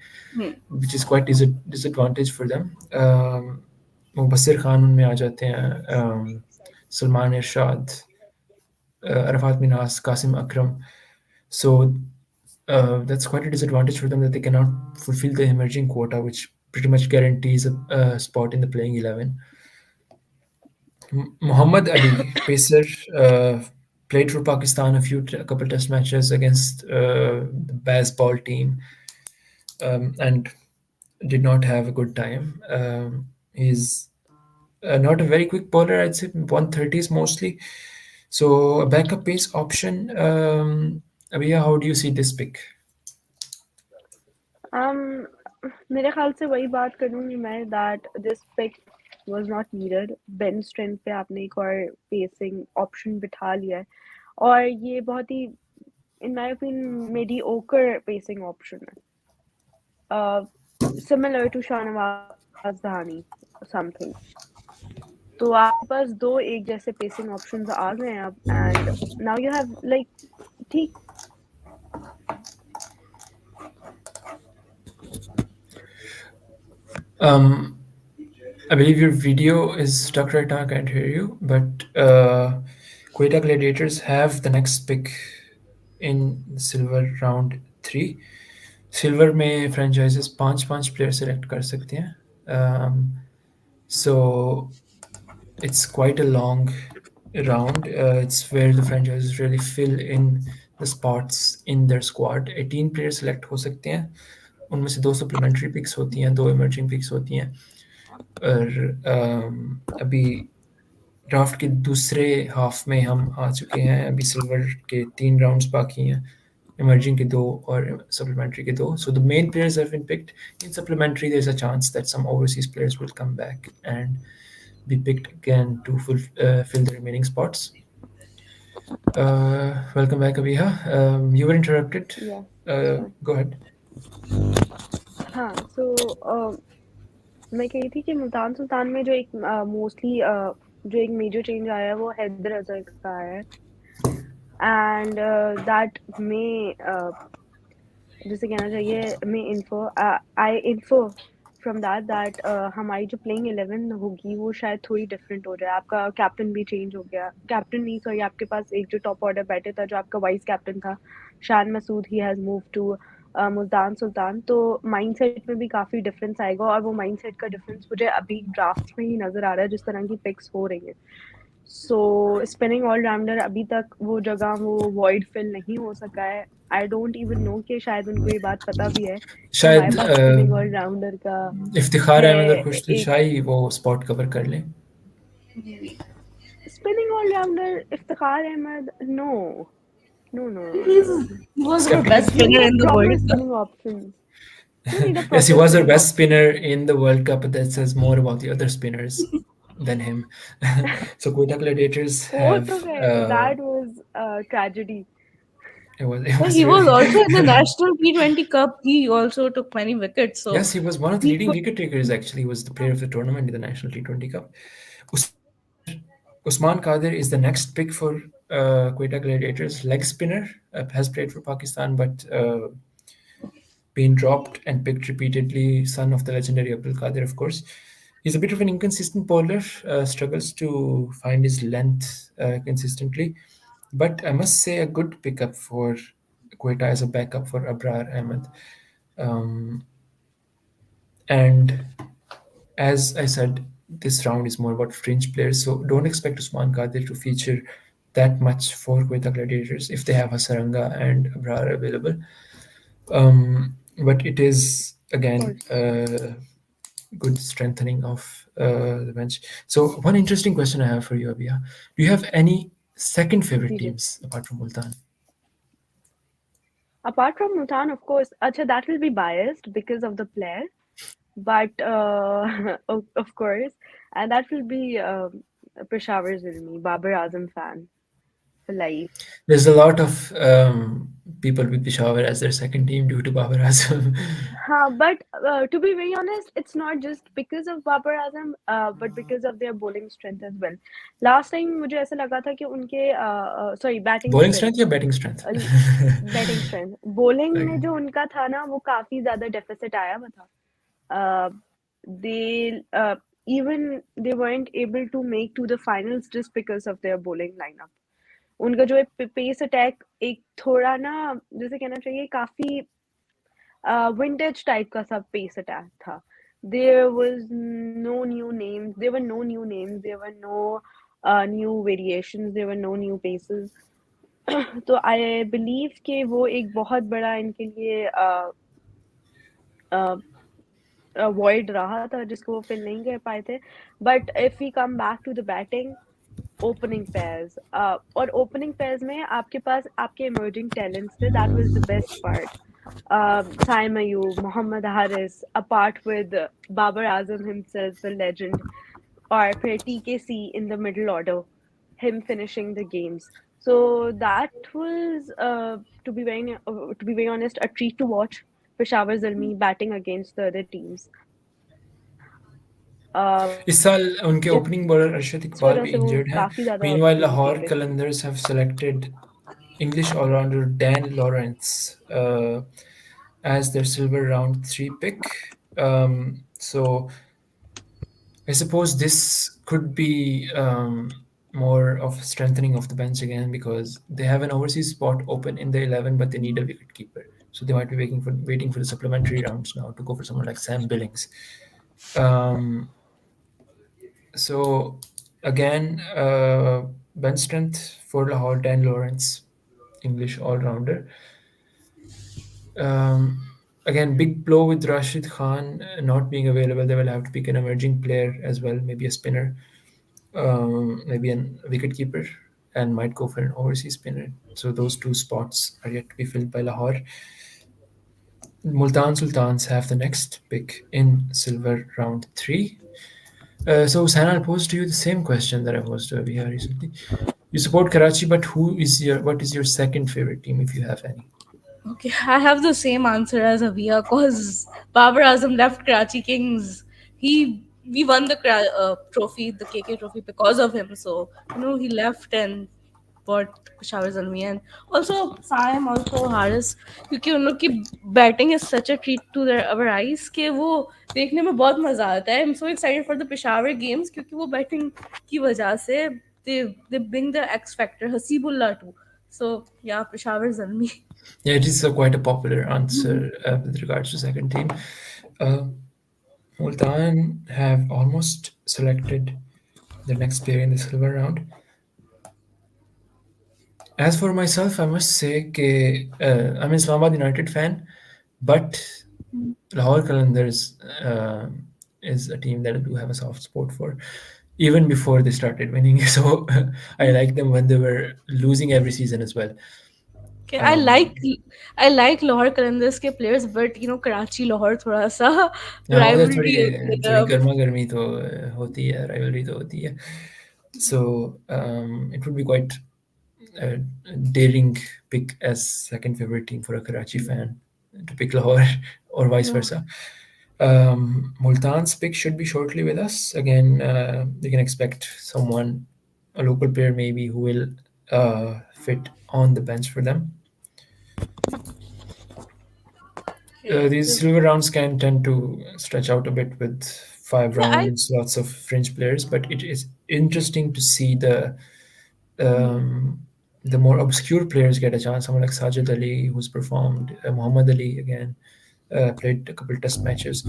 which is quite disadvantage for them. Mubassir Khan उनमें आ जाते हैं, सलमान इरशाद, अरफात मिन्हास, कासिम अकरम. So that's quite a disadvantage for them that they cannot fulfill the emerging quota, which pretty much guarantees a spot in the playing 11. Mohammad Ali, pacer, played for Pakistan a couple test matches against the baseball team, and did not have a good time. He's not a very quick bowler, I'd say 130s mostly. So a backup pace option. Abhiya, how do you see this pick? मेरे ख्याल से वही बात करूंगी मैं that this pick was not needed. bench strength पे आपने एक और pacing option बिठा लिया है और ये बहुत ही in my opinion mediocre pacing option है. Similar to Shahnawaz Dhani something. तो आपके पास दो एक जैसे pacing options आ गए हैं अब and now you have like ठीक I believe your video is stuck right now. I can't hear you. But Quetta Gladiators have the next pick in silver round 3. Silver में franchises 5 player select कर सकते हैं. So it's quite a long round. It's where the franchises really fill in the spots in their squad. 18 players select हो सकते हैं. उनमें से 2 supplementary picks होती हैं, 2 emerging picks होती हैं. और अभी ड्राफ्ट के दूसरे हाफ में हम आ चुके हैं. अभी सिल्वर के 3 राउंड्स बाकी हैं, emerging के 2 और supplementary के 2. So the main players have been picked. In supplementary, there's a chance that some overseas players will come back and be picked again to fill the remaining spots. Welcome back, Abiha. You were interrupted. yeah Go ahead. हाँ so मैं कही थी कि मुल्तान सुल्तान में जो एक mostly जो एक मेजर चेंज आया है वो हैदर अजहर का आया है एंड दैट मे जिसे कहना चाहिए मे info I info from that हमारी जो प्लेइंग 11 होगी वो शायद थोड़ी डिफरेंट हो जाए आपका कैप्टन भी चेंज हो गया कैप्टन नहीं सॉरी आपके पास एक जो टॉप ऑर्डर बैठे था जो आपका वाइस कैप्टन था Shan Masood he has move to Multan Sultan तो माइंडसेट में भी काफ़ी डिफरेंस आएगा और वो माइंडसेट का डिफरेंस मुझे अभी ड्राफ्ट में ही नज़र आ रहा है जिस तरह की पिक्स हो रही है सो स्पिनिंग ऑलराउंडर अभी तक वो जगह वो वॉइड फिल नहीं हो सका है आई डोंट इवन नो कि शायद उनको ये बात पता भी है कि हमारे शायद पास स्पिनिंग ऑलराउंडर का इफ्तिखार है अहमद और खुशदिल एक शाही वो स्पॉट कवर कर लें। Spinning all rounder Iftikhar Ahmed no no no no no He's, no he was our Skeptical. best you spinner need in the proper World Cup. spinning options you need a Yes, he proper was our spinning best option spinner in the World Cup, but that says more about the other spinners than him. So Quetta Gladiators वो have तो है that was a tragedy it But was he was really also in the National T20 Cup. He also took many wickets. So yes, he was one of the he leading could. wicket takers. Actually, he was the player of the tournament in the National T20 Cup. Usman Qadir is the next pick for Quetta Gladiators. Leg spinner has played for Pakistan, but been dropped and picked repeatedly. Son of the legendary Abdul Qadir, of course. He's a bit of an inconsistent bowler, struggles to find his length consistently. But I must say, a good pickup for Quetta as a backup for Abrar Ahmed. Um, and as I said, this round is more about fringe players, so don't expect Usman Qadir to feature that much for Quetta Gladiators if they have Hasaranga and Abrar available. But it is of again course good strengthening of the bench. So one interesting question I have for you, Abia: do you have any second favorite ji ji teams apart from Multan? apart from Multan of course acha that will be biased because of the player but of course and that will be Peshawar Zalmi Babar Azam fan for life There's a lot of people with Peshawar as their second team due to Babar Azam. but to be very honest, it's not just because of Babar Azam, but because of their bowling strength as well. Last time मुझे ऐसा लगा था कि उनके sorry batting Bowling strength, strength or batting strength? batting strength, bowling में Okay. जो उनका था ना वो काफी ज्यादा deficit आया हुआ था. Uh, they even they weren't able to make to the finals just because of their bowling lineup. उनका जो पेस अटैक एक थोड़ा ना जैसे कहना चाहिए काफी vintage type का सब pace attack था. There was no new names. There were no new names. There were no new variations. There were no new paces. तो I believe कि वो एक बहुत बड़ा इनके लिए void रहा था जिसको वो fill नहीं कर पाए थे. But if we come back to the batting, opening pairs और opening pairs में आपके पास आपके emerging talents थे. That was the best part. Saim Ayub, Mohammad Haris, apart with Babar Azam himself, the legend, or TKC in the middle order, him finishing the games. So that was, to be very honest, a treat to watch. Peshawar Zalmi batting against the other teams. इस साल उनके जिस opening bowler Arshad वजह इकबाल से भी वो injured हैं. काफी ज्यादा Meanwhile, Lahore appreciated. Qalandars have selected English all-rounder Dan Lawrence as their silver round 3 pick. So I suppose this could be more of strengthening of the bench again because they have an overseas spot open in the 11, but they need a wicket keeper. So they might be waiting for the supplementary rounds now to go for someone like Sam Billings. So again, bench strength for Lahore, Dan Lawrence, English all-rounder. Again, big blow with Rashid Khan not being available. They will have to pick an emerging player as well, maybe a spinner, maybe a wicketkeeper, and might go for an overseas spinner. So those two spots are yet to be filled by Lahore. Multan Sultans have the next pick in silver round 3. So Hussain, I'll pose to you the same question that I posed to Abhiya recently. You support Karachi, but what is your second favorite team if you have any? Okay, I have the same answer as Avia because Babar Azam left Karachi Kings. He we won the trophy, the KK trophy, because of him. So he left and bought Peshawar Zalmi, and also Saim, also Haris, क्योंकि उन लोग की batting is such a treat to our eyes कि वो देखने में बहुत मजा आता है. I'm so excited for the Peshawar games क्योंकि वो बैटिंग की वजह से they bring the X factor, Hasibullah too. So yeah, Peshawar Zalmi. Yeah, it is quite a popular answer with regards to second team. Uh, Multan have almost selected the next player in the silver round. As for myself, I must say I'm an Islamabad United fan, but Lahore Qalandars is a team that I do have a soft spot for, even before they started winning. So I like them when they were losing every season as well. Okay, Um, I like Lahore Qalandars के players, but Karachi Lahore थोड़ा सा हाँ, उधर rivalry होती थोड़ी है. गर्मा गर्मी तो होती है, rivalry तो होती है. So it would be quite a daring pick as second favorite team for a Karachi fan to pick Lahore or vice Yeah. versa. Multan's pick should be shortly with us. Again, we can expect someone, a local player maybe, who will fit on the bench for them. Okay. These silver rounds can tend to stretch out a bit with 5 Yeah, rounds, lots of fringe players, but it is interesting to see um, the more obscure players get a chance. Someone like Sajid Ali, who's performed, Muhammad Ali again, played a couple test matches.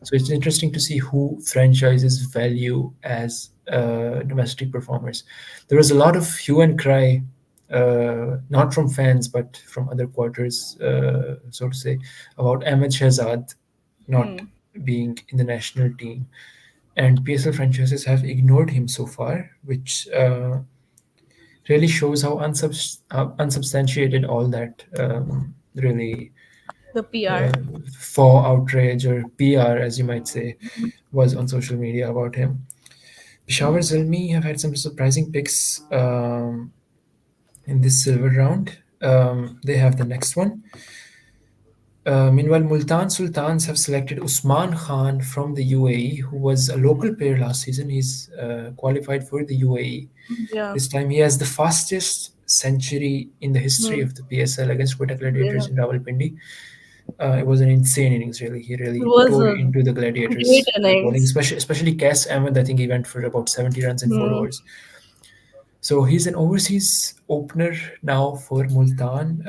So it's interesting to see who franchises value as domestic performers. There was a lot of hue and cry, not from fans but from other quarters, so to say, about Ahmed Shehzad not being in the national team. And PSL franchises have ignored him so far, which really shows how unsubstantiated all that really the PR. for outrage or PR, as you might say, was on social media about him. Peshawar Zalmi have had some surprising picks in this silver round. They have the next one. Meanwhile, Multan Sultans have selected Usman Khan from the UAE, who was a local player last season. He's qualified for the UAE. Yeah. This time he has the fastest century in the history of the PSL against Quetta Yeah. Gladiators in Rawalpindi. It was an insane innings, really. He It really was tore a into the great Gladiators bowling, innings. especially Cass Ahmed. I think he went for about 70 runs in 4 overs. Hmm. So he's an overseas opener now for Multan,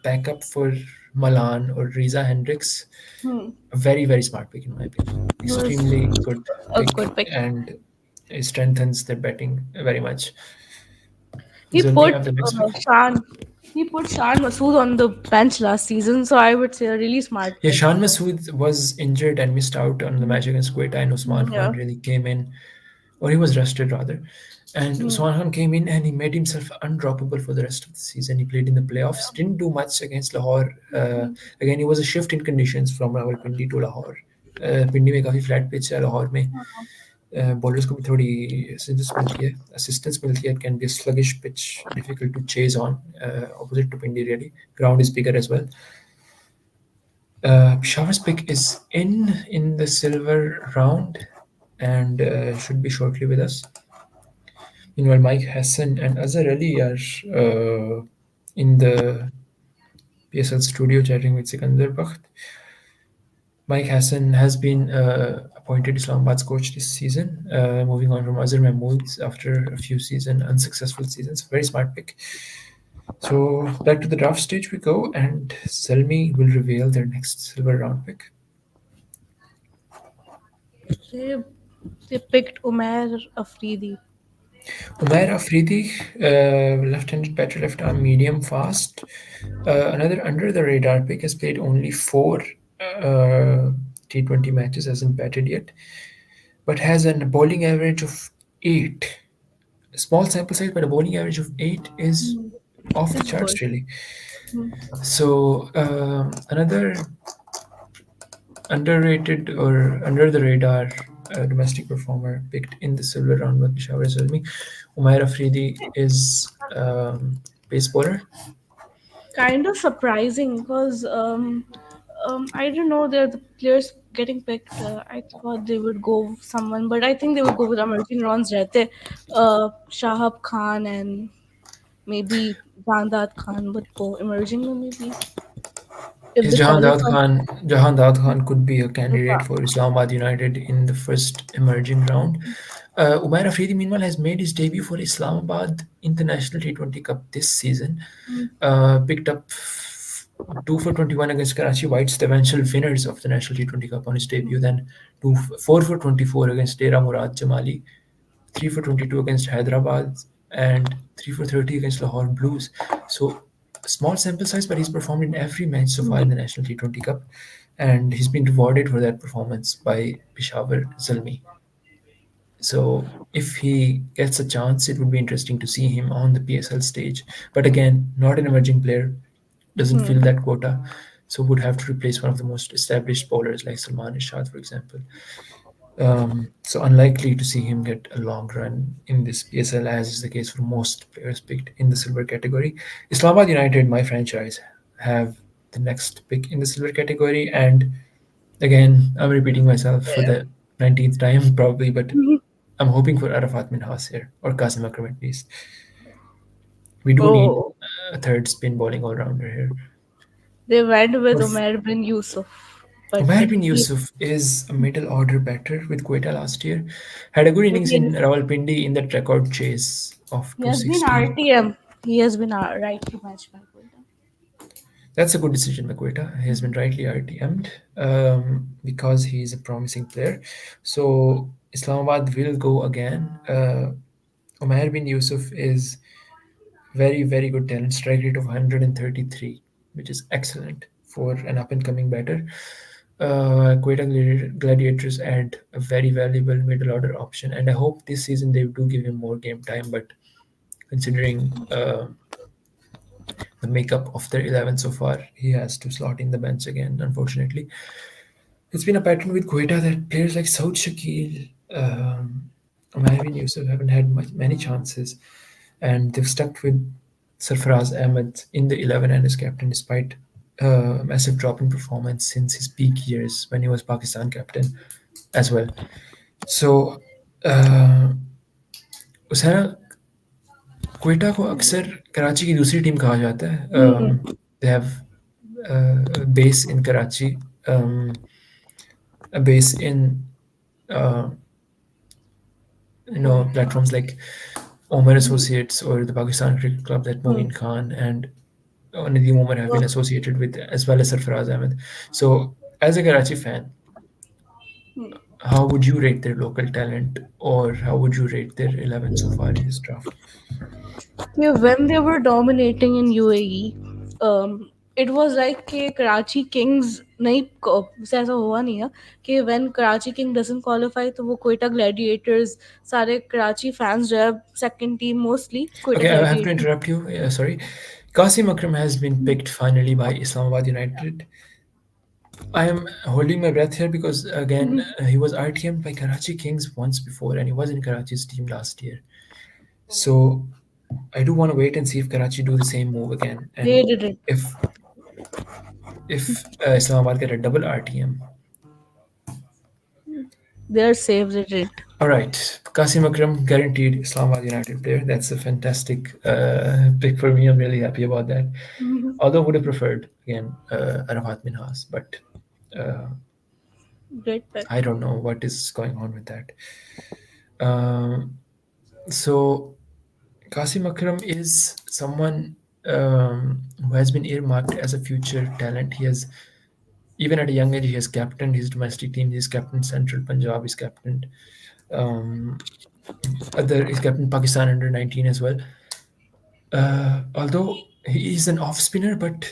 backup for Malan or Riza Hendricks. Hmm. A very, very smart pick, in my opinion. It was Extremely good a pick, good pick. and it strengthens their batting very much. He Zulmi put have the next pick. Shan Masood on the bench last season, so I would say a really smart Yeah, pick. Shan Masood was injured and missed out on the match against Quetta, and Usman Yeah. Khan really came in, or he was rested rather. And Usman Khan came in and he made himself undroppable for the rest of the season. He played in the playoffs, didn't do much against Lahore. Again, it was a shift in conditions from Rawalpindi to Lahore. पिंडी में काफ़ी flat pitch है लाहौर में bowlers को भी थोड़ी assistance मिलती है it can be a sluggish pitch, difficult to chase on, opposite to Pindi really. Ground is bigger as well. Peshawar's pick is in the silver round and should be shortly with us. Meanwhile, Mike Hassan and Azhar Ali are in the PSL studio chatting with Sikandar Bakht. Mike Hassan has been appointed Islamabad's coach this season, moving on from Azhar Mahmood after a few unsuccessful seasons. Very smart pick. So back to the draft stage we go, and Zalmi will reveal their next silver round pick. They picked Umar Afridi. Umar Afridi, left-handed batter, left arm medium fast. Another under the radar pick, has played only 4 T20 matches, hasn't batted yet, but has a bowling average of 8. A small sample size, but a bowling average of 8 is off the It's good. charts, really. So another underrated or under the radar domestic performer picked in the silver round by Peshawar Zalmi. Umar Afridi is pace bowler. Kind of surprising because I don't know, the players getting picked, I thought they would go with someone, but I think they would go with emerging rounds rehte. Shahab Khan and maybe Jandad Khan would go emerging में maybe if Yes, they qualify. Jahan Daud Khan could be a candidate Yeah. for Islamabad United in the first emerging round. Umar Akmal, meanwhile, has made his debut for Islamabad International T20 Cup this season. Picked up 2 for 21 against Karachi Whites, the eventual winners of the National T20 Cup on his debut. Then 4 for 24 against Dera Murad Jamali, 3 for 22 against Hyderabad, and 3 for 30 against Lahore Blues. So small sample size, but he's performed in every match so far in the National T20 Cup, and he's been rewarded for that performance by Peshawar Zalmi. So if he gets a chance, it would be interesting to see him on the PSL stage. But again, not an emerging player, doesn't fill that quota, so would have to replace one of the most established bowlers like Salman Ishad, for example. So unlikely to see him get a long run in this PSL, as is the case for most players picked in the silver category. Islamabad United, my franchise, have the next pick in the silver category, and again, I'm repeating myself for the 19th time probably, but I'm hoping for Arafat Minhas here, or Qasim Akram at least. We do need Oh, a third spin bowling all-rounder here. they went with Yes. Umair bin Yusuf, but Umar bin he, Yusuf is a middle order batter with Quetta last year. Had a good but innings in Rawalpindi in that record chase of he has been 260. RTM. He has been right to match by Quetta. That's a good decision by Quetta. He has been rightly RTM'd because he's a promising player. So Islamabad will go again. Umar bin Yusuf is very, very good talent, strike rate of 133, which is excellent for an up and coming batter. Quetta Gladiators add a very valuable middle order option, and I hope this season they do give him more game time. But considering the makeup of their 11 so far, he has to slot in the bench again, unfortunately. It's been a pattern with Quetta that players like Saud Shakil, Umar bin Yusuf haven't had many chances, and they've stuck with Sarfaraz Ahmed in the 11 and as captain despite a massive drop in performance since his peak years when he was Pakistan captain as well. So, उसाना Quetta को अक्सर कराची की दूसरी team कहा जाता है. They have a base in Karachi, a base in uh, platforms like Omar Associates or the Pakistan Cricket Club that Moeen Khan and Nadeem Omar have been associated with, as well as Sarfaraz Ahmed. So, as a Karachi fan, how would you rate their local talent, or how would you rate their 11 so far in this draft? Yeah, when they were dominating in UAE, it was like कि Karachi Kings नहीं वैसे ऐसा हुआ नहीं है कि when Karachi King doesn't qualify तो वो Quetta Gladiators सारे Karachi fans जो है second team mostly Quetta Okay, I have to Gladiators. interrupt you. Sorry. Qasim Akram has been picked finally by Islamabad United. I am holding my breath here because, again, he was RTM'd by Karachi Kings once before and he was in Karachi's team last year. So I do want to wait and see if Karachi do the same move again. And They did it. if Islamabad get a double RTM. They're safe. They did. All right, Qasim Akram, guaranteed Islamabad United player. That's a fantastic pick for me. I'm really happy about that. Although I would have preferred, again, Arafat Minhas, but Great pick. I don't know what is going on with that. So Qasim Akram is someone who has been earmarked as a future talent. He has, even at a young age, he has captained his domestic team. He's captained Central Punjab. He's captained he's captained Pakistan under 19 as well. Although he is an off spinner, but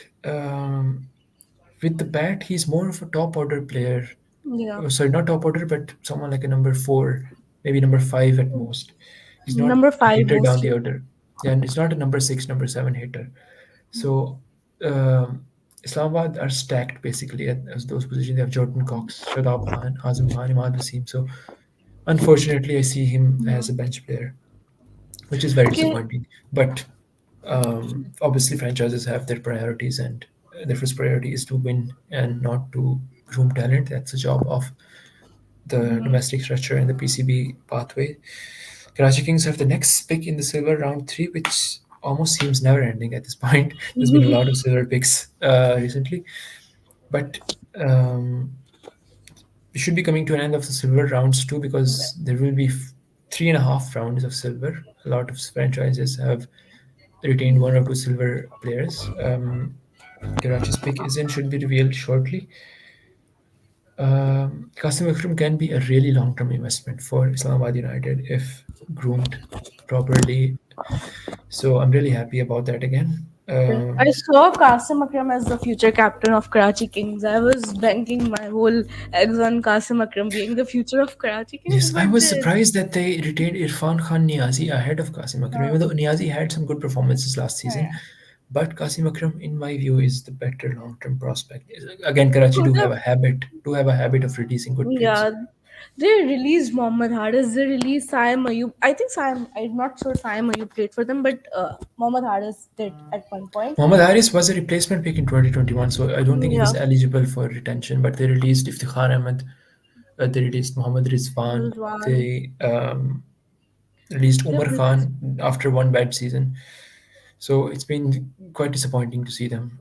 with the bat, he's more of a top order player. Yeah. Sorry, not top order, but someone like a number 4, maybe number 5 at most. He's not Number a 5 hitter down mostly. the order. Yeah, and it's not a number 6, number 7 hitter. So Islamabad are stacked basically at those positions. They have Jordan Cox, Shadab Khan, Azam Khan, Imad Wasim. So unfortunately, I see him as a bench player, which is very disappointing. But obviously, franchises have their priorities, and their first priority is to win and not to groom talent. That's the job of the domestic structure and the PCB pathway. Karachi Kings have the next pick in the silver round 3, which almost seems never ending at this point. There's been a lot of silver picks recently, but um, we should be coming to an end of the silver rounds too, because there will be 3.5 rounds of silver. A lot of franchises have retained one or two silver players. Karachi's pick is in, should be revealed shortly. Qasim Akram can be a really long-term investment for Islamabad United if groomed properly. So I'm really happy about that again. I saw Qasim Akram as the future captain of Karachi Kings. I was banking my whole eggs on Qasim Akram being the future of Karachi Kings, Yes, I but was surprised that they retained Irfan Khan Niazi ahead of Qasim Akram, even though Niazi had some good performances last season. But Qasim Akram, in my view, is the better long-term prospect. Again, Karachi so do the have a habit of releasing good players. yeah, they released Mohammad Haris. They released Saim Ayub. I think Saim. I'm not sure Saim Ayub played for them, but Mohammad Haris did at one point. Mohammad Haris was a replacement pick in 2021, so I don't think he Yeah, was eligible for retention. But they released Iftikhar Ahmed, they released Mohammad Rizwan, Rizwan. they released They Umar released. Khan after one bad season. So it's been quite disappointing to see them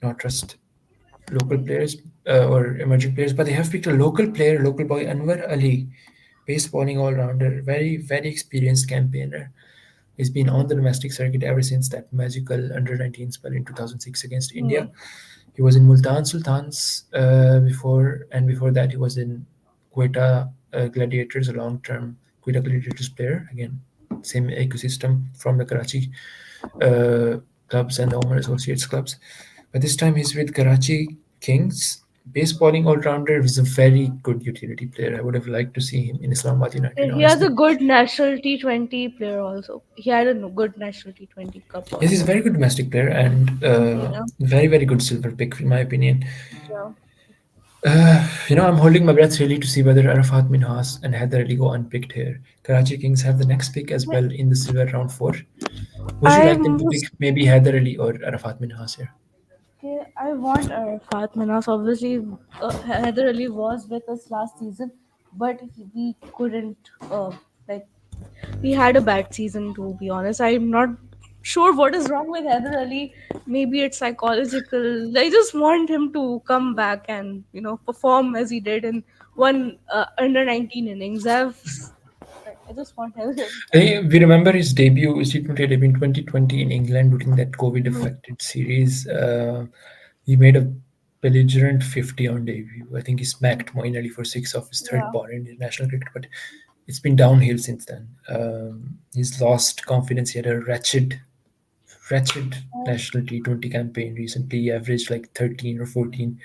not trust local players or emerging players, but they have picked a local player, local boy Anwar Ali, baseballing all rounder, very, very experienced campaigner. He's been on the domestic circuit ever since that magical under 19 spell in 2006 against India. Hmm. He was in Multan Sultans before, and before that, he was in Quetta Gladiators, a long term Quetta Gladiators player. Again, same ecosystem from the Karachi uh, clubs and the Omar Associates clubs. But this time he's with Karachi Kings. Baseballing all rounder, is a very good utility player. I would have liked to see him in Islamabad United, He has honestly. a good national T20 player also. He had a good national T20 cup Yes, he's a also. very good domestic player and Yeah, very, very good silver pick, in my opinion. yeah. I'm holding my breath really to see whether Arafat Minhas and Haider Ali go unpicked here. Karachi Kings have the next pick as well in the silver round 4. Would you I like them to most pick maybe Haider Ali or Arafat Minhas here? Okay, I want Arafat Manas. Obviously, Haider Ali was with us last season, but we couldn't. Like, we had a bad season, to be honest. I'm not sure what is wrong with Haider Ali. Maybe it's psychological. I just want him to come back and perform as he did in one under 19 innings. I just want him. We remember his debut, his T20 debut in 2020 in England during that COVID Mhm. affected series. He made a belligerent 50 on debut. I think he smacked Moeen Ali for 6 off his third Yeah. ball in international cricket, but it's been downhill since then. He's lost confidence. He had a wretched national T20 campaign recently. He averaged like 13 or 14,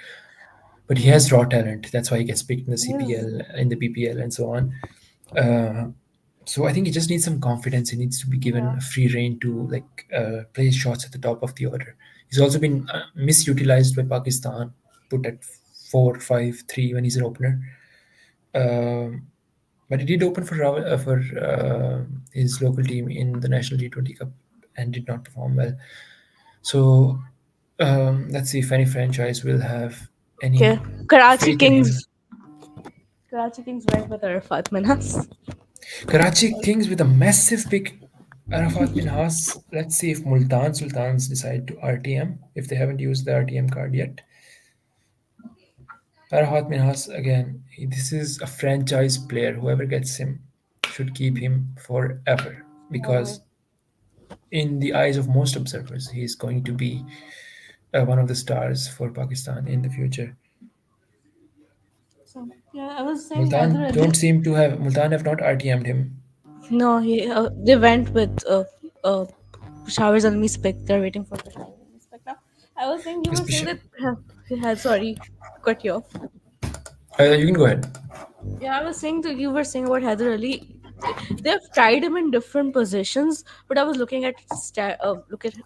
but he has raw talent. That's why he gets picked in the He's CPL, in the PPL, and so on. Uh, so I think he just needs some confidence. He needs to be given yeah. a free rein to play his shots at the top of the order. He's also been misutilized by Pakistan, put at 4-5-3 when he's an opener. Um, but he did open for his local team in the National T20 Cup and did not perform well. So let's see if any franchise will have Okay. any Karachi faith in him. Kings. Karachi Kings went with Arafat Manas. Karachi Kings with a massive pick. Arafat Minhas. Let's see if Multan Sultans decide to RTM if they haven't used the RTM card yet. Arafat Minhas again. This is a franchise player. Whoever gets him should keep him forever because, in the eyes of most observers, he is going to be one of the stars for Pakistan in the future. So yeah, I was saying Haider Multan Ali. don't seem to have Multan have not RTM'd him. No, they went with Peshawar Zalmi's pick. They're waiting for Peshawar Zalmi's pick now. I was saying you Yes, were saying that he had sorry, cut you off. you can go ahead. Yeah, I was saying that you were saying about Haider Ali. They've tried him in different positions, but I was looking at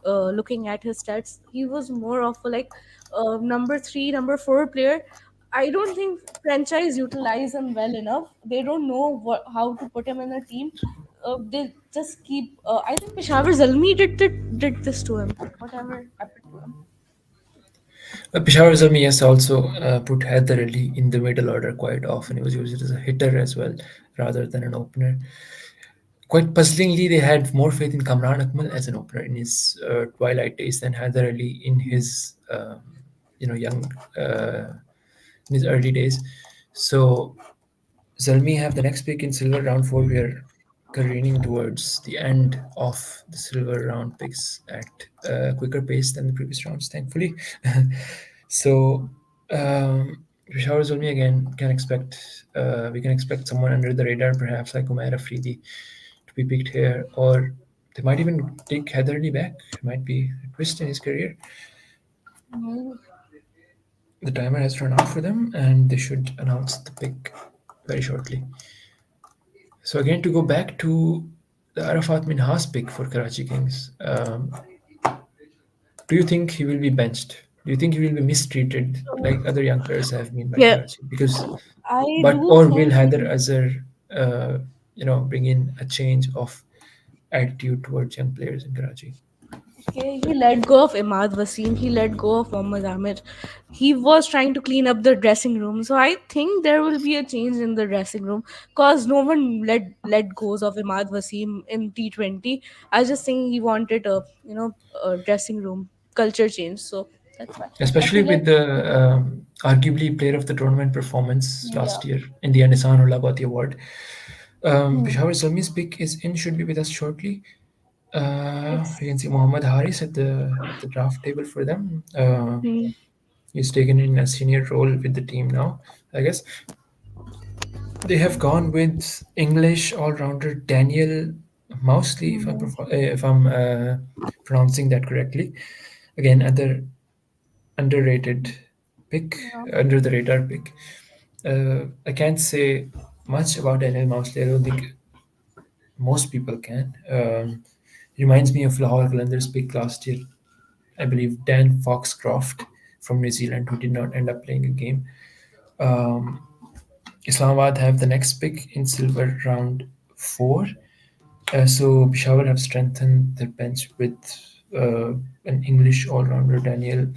looking at his stats. He was more of a number three, number four player. I don't think franchise utilize him well enough. They don't know how to put him in a team. They just keep. I think Peshawar Zalmi did this to him. Whatever happened to him. Peshawar Zalmi, yes, also put Haider Ali in the middle order quite often. He was used as a hitter as well, rather than an opener. Quite puzzlingly, they had more faith in Kamran Akmal as an opener in his twilight days than Haider Ali in his young in his early days. So Zalmi have the next pick in silver round four. We are careening towards the end of the silver round picks at a quicker pace than the previous rounds, thankfully. So Peshawar Zulmi again can expect we can expect someone under the radar, perhaps like Umar Afridi, to be picked here, or they might even take Haider Ali back. It might be a twist in his career. The timer has run out for them, and they should announce the pick very shortly. So again, to go back to the Arafat Minhas pick for Karachi Kings, do you think he will be benched? Do you think he will be mistreated like other young players have been by Yeah, Karachi? Because, I but do or will think Haider Azhar, bring in a change of attitude towards young players in Karachi? okay, he let go of Imad Wasim. He let go of Mohammad Amir. He was trying to clean up the dressing room. So I think there will be a change in the dressing room because no one let goes of Imad Wasim in T20. I just think he wanted a dressing room culture change. So that's why I Especially feel like with the arguably player of the tournament performance yeah. last year in the Anisanullah got the award. Hmm. Peshawar Zalmi's pick is in, should be with us shortly. It's You can see Muhammad Haris at the draft table for them. hmm. He's taken in a senior role with the team now, I guess. They have gone with English all-rounder Daniel Mousley, if I'm pronouncing that correctly. Again, another underrated pick, Yeah. under the radar pick. I can't say much about Daniel Mousley. I don't think most people can. Reminds me of Lahore Qalandars pick last year. I believe Dan Foxcroft from New Zealand, who did not end up playing a game. Um, Islamabad have the next pick in silver round four. So Peshawar have strengthened their bench with an English all-rounder Daniel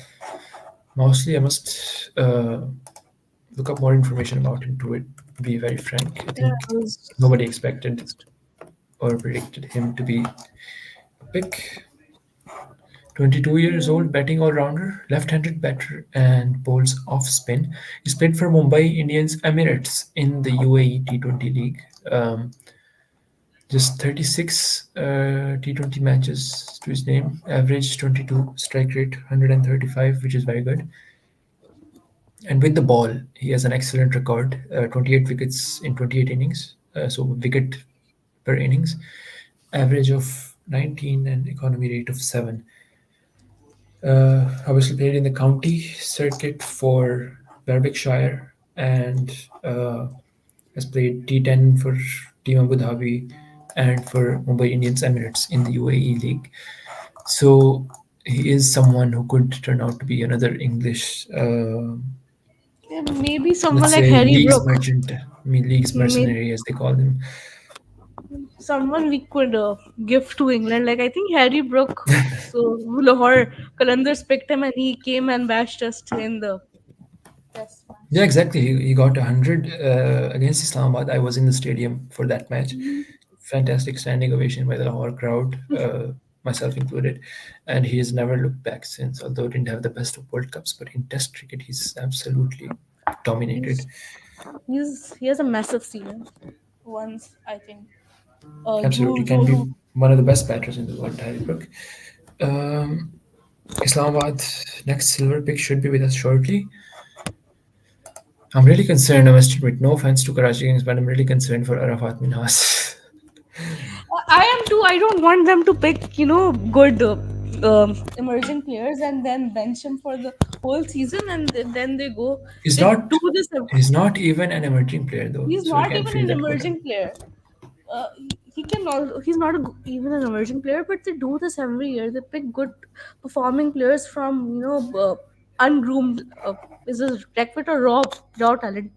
Mousley. I must look up more information about him. To be very frank, I Yeah, think I was nobody expected or predicted him to be a pick. 22 years yeah. old, batting all-rounder, left-handed batter, and bowls off spin. He's played for Mumbai Indians Emirates in the UAE T20 League. Just 36 T20 matches to his name, average 22, strike rate 135, which is very good. And with the ball, he has an excellent record, 28 wickets in 28 innings, so wicket per innings, average of 19 and economy rate of 7. Obviously played in the county circuit for Berwickshire and has played T10 for Team Abu Dhabi and for Mumbai Indians Emirates in the UAE League. So he is someone who could turn out to be another English, Yeah, maybe someone let's like say, Harry leagues Brook. merchant, leagues Maybe mercenary, as they call them. someone we could give to England. Like I think Harry Brook. So Lahore Qalandars picked him, and he came and bashed us in the test Yeah, match. exactly. He got 100 against Islamabad. I was in the stadium for that match. Fantastic standing ovation by the Lahore crowd, myself included. And he has never looked back since, although he didn't have the best of World Cups. But in Test cricket, he's absolutely dominated. He's he has a massive ceiling. Once I think. Absolutely can be one of the best batters in the world, Harry Brook. Um, Islamabad, next silver pick should be with us shortly. I'm really concerned, I must admit. No offense to Karachi Kings, but I'm really concerned for Arafat Minhas. I am too. I don't want them to pick, good emerging players and then bench him for the whole season, and then they go. He's They not do this. he's not even an emerging player though, He's so he not can't even fill an that quota. emerging player. He can also, he's not even an emerging player, but they do this every year. They pick good performing players from ungroomed. Is this recruit or raw talent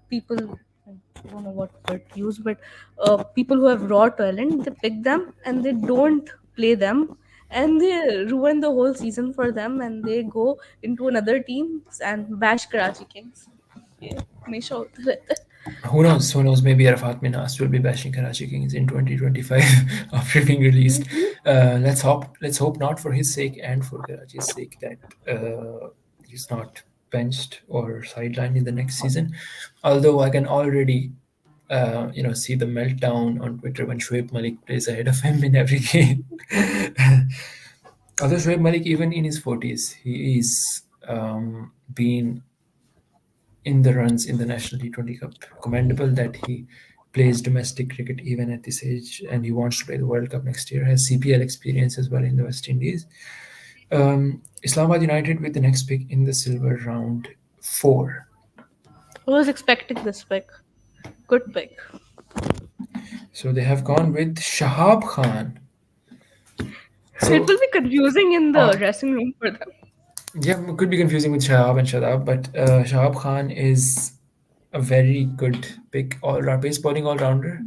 people? I don't know what word to use, but people who have raw talent, they pick them and they don't play them, and they ruin the whole season for them, and they go into another team and bash Karachi Kings. Yeah, हमेशा होता रहता है. Who knows? Who knows? Maybe Arafat Minas will be bashing Karachi Kings in 2025 after being released. Let's hope. Let's hope not for his sake and for Karachi's sake that he's not benched or sidelined in the next season. Although I can already, see the meltdown on Twitter when Shoaib Malik plays ahead of him in every game. Although Shoaib Malik, even in his 40s, he is been in the runs in the National T20 Cup. Commendable that he plays domestic cricket even at this age, and he wants to play the World Cup next year. Has CPL experience as well in the West Indies. Islamabad United with the next pick in the silver round 4. I was expecting this pick. Good pick. So they have gone with Shahab Khan. So It will be confusing in the dressing room for them. yeah, it could be confusing with Shahab and Shadab, but Shahab Khan is a very good pick, pace bowling all-rounder.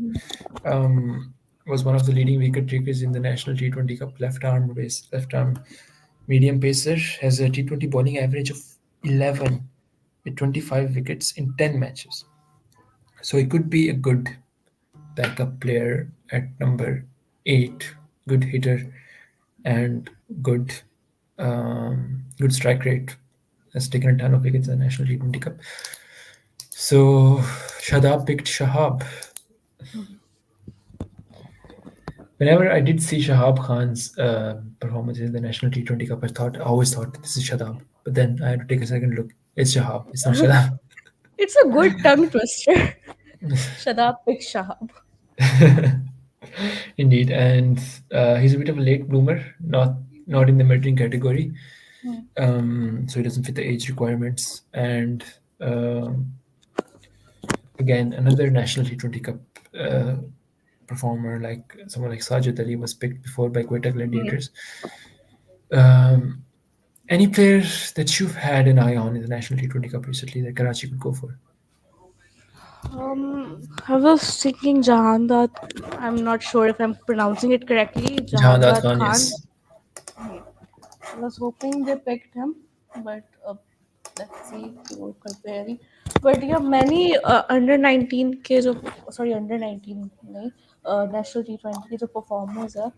Was one of the leading wicket takers in the National T20 Cup. Left arm medium pacer, has a T20 bowling average of 11 with 25 wickets in 10 matches. So he could be a good backup player at number 8. Good hitter and good strike rate. Has taken a ton of wickets in the National T20 Cup. So Shadab picked Shahab. Whenever I did see Shahab Khan's performances in the National T20 Cup, I always thought this is Shadab. But then I had to take a second look. It's Shahab. It's not Shadab. It's a good tongue twister. Shadab pick Shahab. Indeed, and he's a bit of a late bloomer, not in the emerging category, so he doesn't fit the age requirements. And again, another National T20 Cup performer, like someone like Sajid Ali was picked before by Quetta Gladiators. Any players that you've had an eye on in the National T20 Cup recently that Karachi could go for? I was thinking Jahandat. I'm not sure if I'm pronouncing it correctly. Jahandat Jahandat Khan, Khan. yes. I was hoping they picked him, but let's see if वो कर पाएगी. But yeah, many under 19 के जो under 19 नहीं national T20 के जो performers है,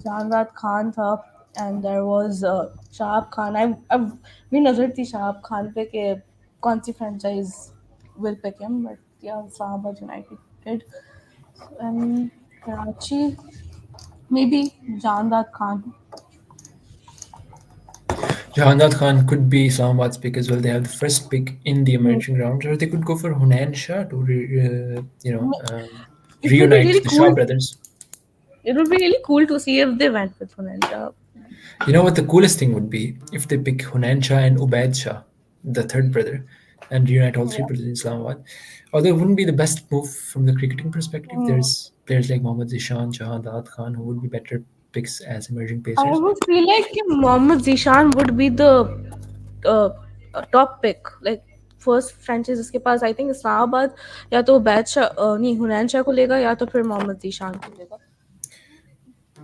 Jahandat Khan था, and there was Shahab Khan. I've been नजर थी Shahab Khan पे कि कौन सी franchise will pick him, but yeah, Islamabad United did. And Karachi, maybe Jahandat Khan. Jahandat Khan could be Islamabad's pick as well. They have the first pick in the emerging round, or they could go for Hunain Shah to It would be reunite really the cool. Shah brothers. It would be really cool to see if they went with Hunain Shah. You know what the coolest thing would be? If they pick Hunain Shah and Ubaid Shah, the third brother, and reunite all three brothers in Islamabad. Although it wouldn't be the best move from the cricketing perspective. There's players like Mohammad Zishan, Jahandat Khan who would be better picks as emerging I pacers. would feel like Mohammad Zishan would be the top pick. Like first franchise इसके पास I think Islamabad या तो Ubaid Shah नहीं हुनैन शाह को लेगा या तो फिर मोहम्मद जीशान को लेगा.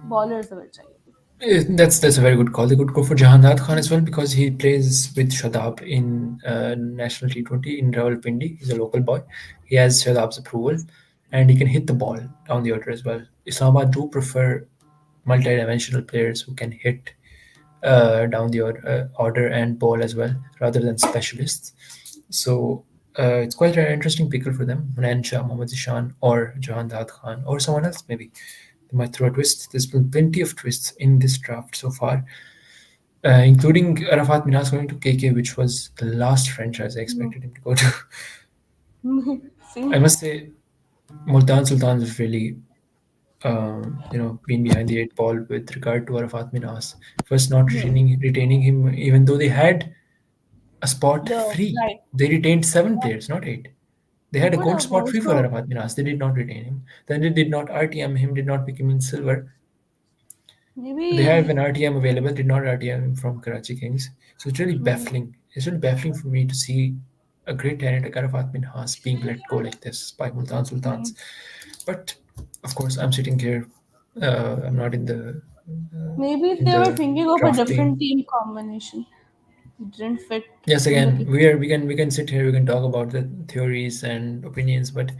Bowlers अगर चाहिए. That's a very good call. They could go for Jahandat Khan as well because he plays with Shadab in National T20 in Rawalpindi. He's a local boy. He has Shadab's approval and he can hit the ball down the order as well. Islamabad do prefer multi-dimensional players who can hit down the order and ball as well rather than specialists. So it's quite an interesting pickle for them. Hunain Shah, Mohammad Zishan or Jahandat Khan or someone else maybe. They might throw a twist. There's been plenty of twists in this draft so far, including Arafat Minas going to KK, which was the last franchise I expected him to go to. I must say, Multan Sultans have really, been behind the 8 ball with regard to Arafat Minas. First, not retaining him, even though they had a spot free. Right. They retained 7 players, not 8. They had a Would court have spot free for also- Arafat Minas. They did not retain him. Then they did not RTM him, did not pick him in silver. Maybe They have an RTM available, did not RTM him from Karachi Kings. So it's really baffling. It's really baffling for me to see a great talent like Arafat Minhas being let go like this by Multan Sultans. But of course, I'm sitting here. I'm not in the Maybe in they were the thinking of a draft different team. team combination. It didn't fit Yes, in the again, team. we can sit here, we can talk about the theories and opinions, but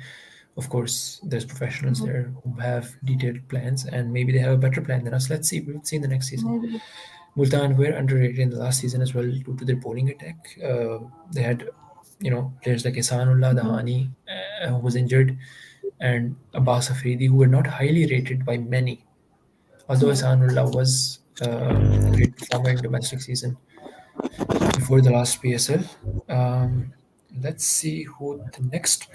of course, there's professionals Mhm. there who have detailed plans, and maybe they have a better plan than us. Let's see. We'll see in the next season. Maybe. Multan were underrated in the last season as well due to their bowling attack. They had, players like Ihsanullah Mhm. Dahani, who was injured, and Abbas Afridi, who were not highly rated by many. Although Yeah. Ihsanullah was a great performer in domestic season before the last PSL. Um, let's see who the next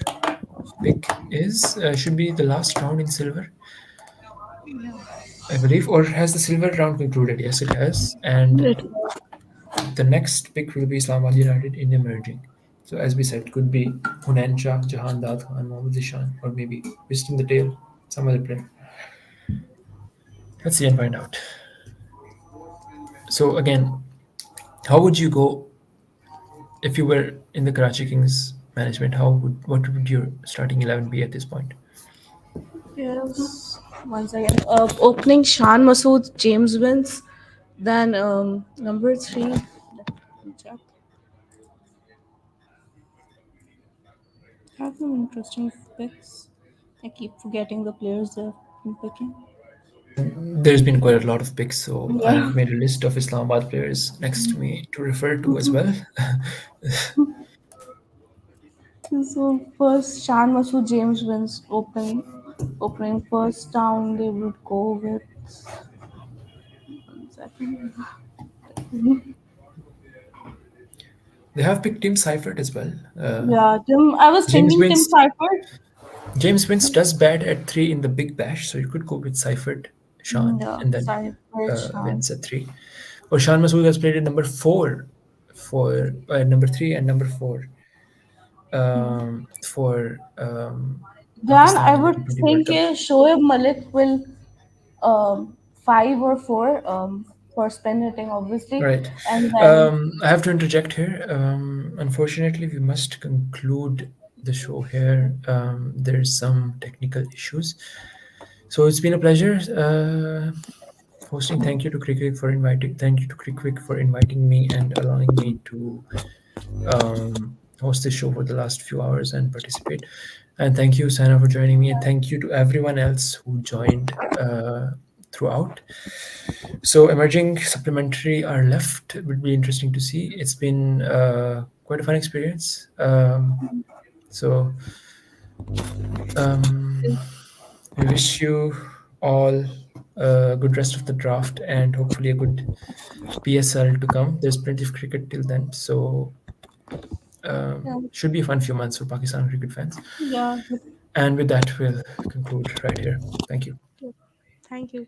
pick is. Should be the last round in silver, I believe, or has the silver round concluded? Yes, it has. And It- the next pick will be Islamabad United in emerging. So as we said, could be Hunain Shah, Jahan Dad Khan, Mohammad Zishan, or maybe Wisdom the Tail, some other player. Let's see and find out. So again, how would you go if you were in the Karachi Kings management? What would your starting 11 be at this point? Yes. Once again, opening Shan Masood, James wins. Then number three. Let me check. Have some interesting picks. I keep forgetting the players they've been picking. There's been quite a lot of picks, so Yeah. I've made a list of Islamabad players next to me to refer to as well. So first, Shan Masood James wins opening. Opening first down, they would go with. One second. They have picked Tim Seifert as well. Yeah, Tim. I was James thinking Tim Winst Seifert. James Winst does bad at 3 in the Big Bash, so you could go with Seifert, Sean, Yeah, and then Seifert, Shan. Winst at 3. Or Shan Masood has played at number 4 for number 3 and number 4 for Then I Pakistan in the would T20 World think Cup. Shoaib Malik will 5 or 4 for spin hitting, obviously, Right. and then I have to interject here. Unfortunately, we must conclude the show here. There's some technical issues. So it's been a pleasure hosting. Thank you to Cricwick for inviting. Thank you to Cricwick for inviting me and allowing me to host this show for the last few hours and participate. And thank you, Sana, for joining me. And thank you to everyone else who joined throughout. So emerging supplementary are left. It would be interesting to see. It's been quite a fun experience. So we wish you all a good rest of the draft and hopefully a good PSL to come. There's plenty of cricket till then, so yeah, should be a fun few months for Pakistan cricket fans. yeah. And with that, we'll conclude right here. Thank you. Thank you.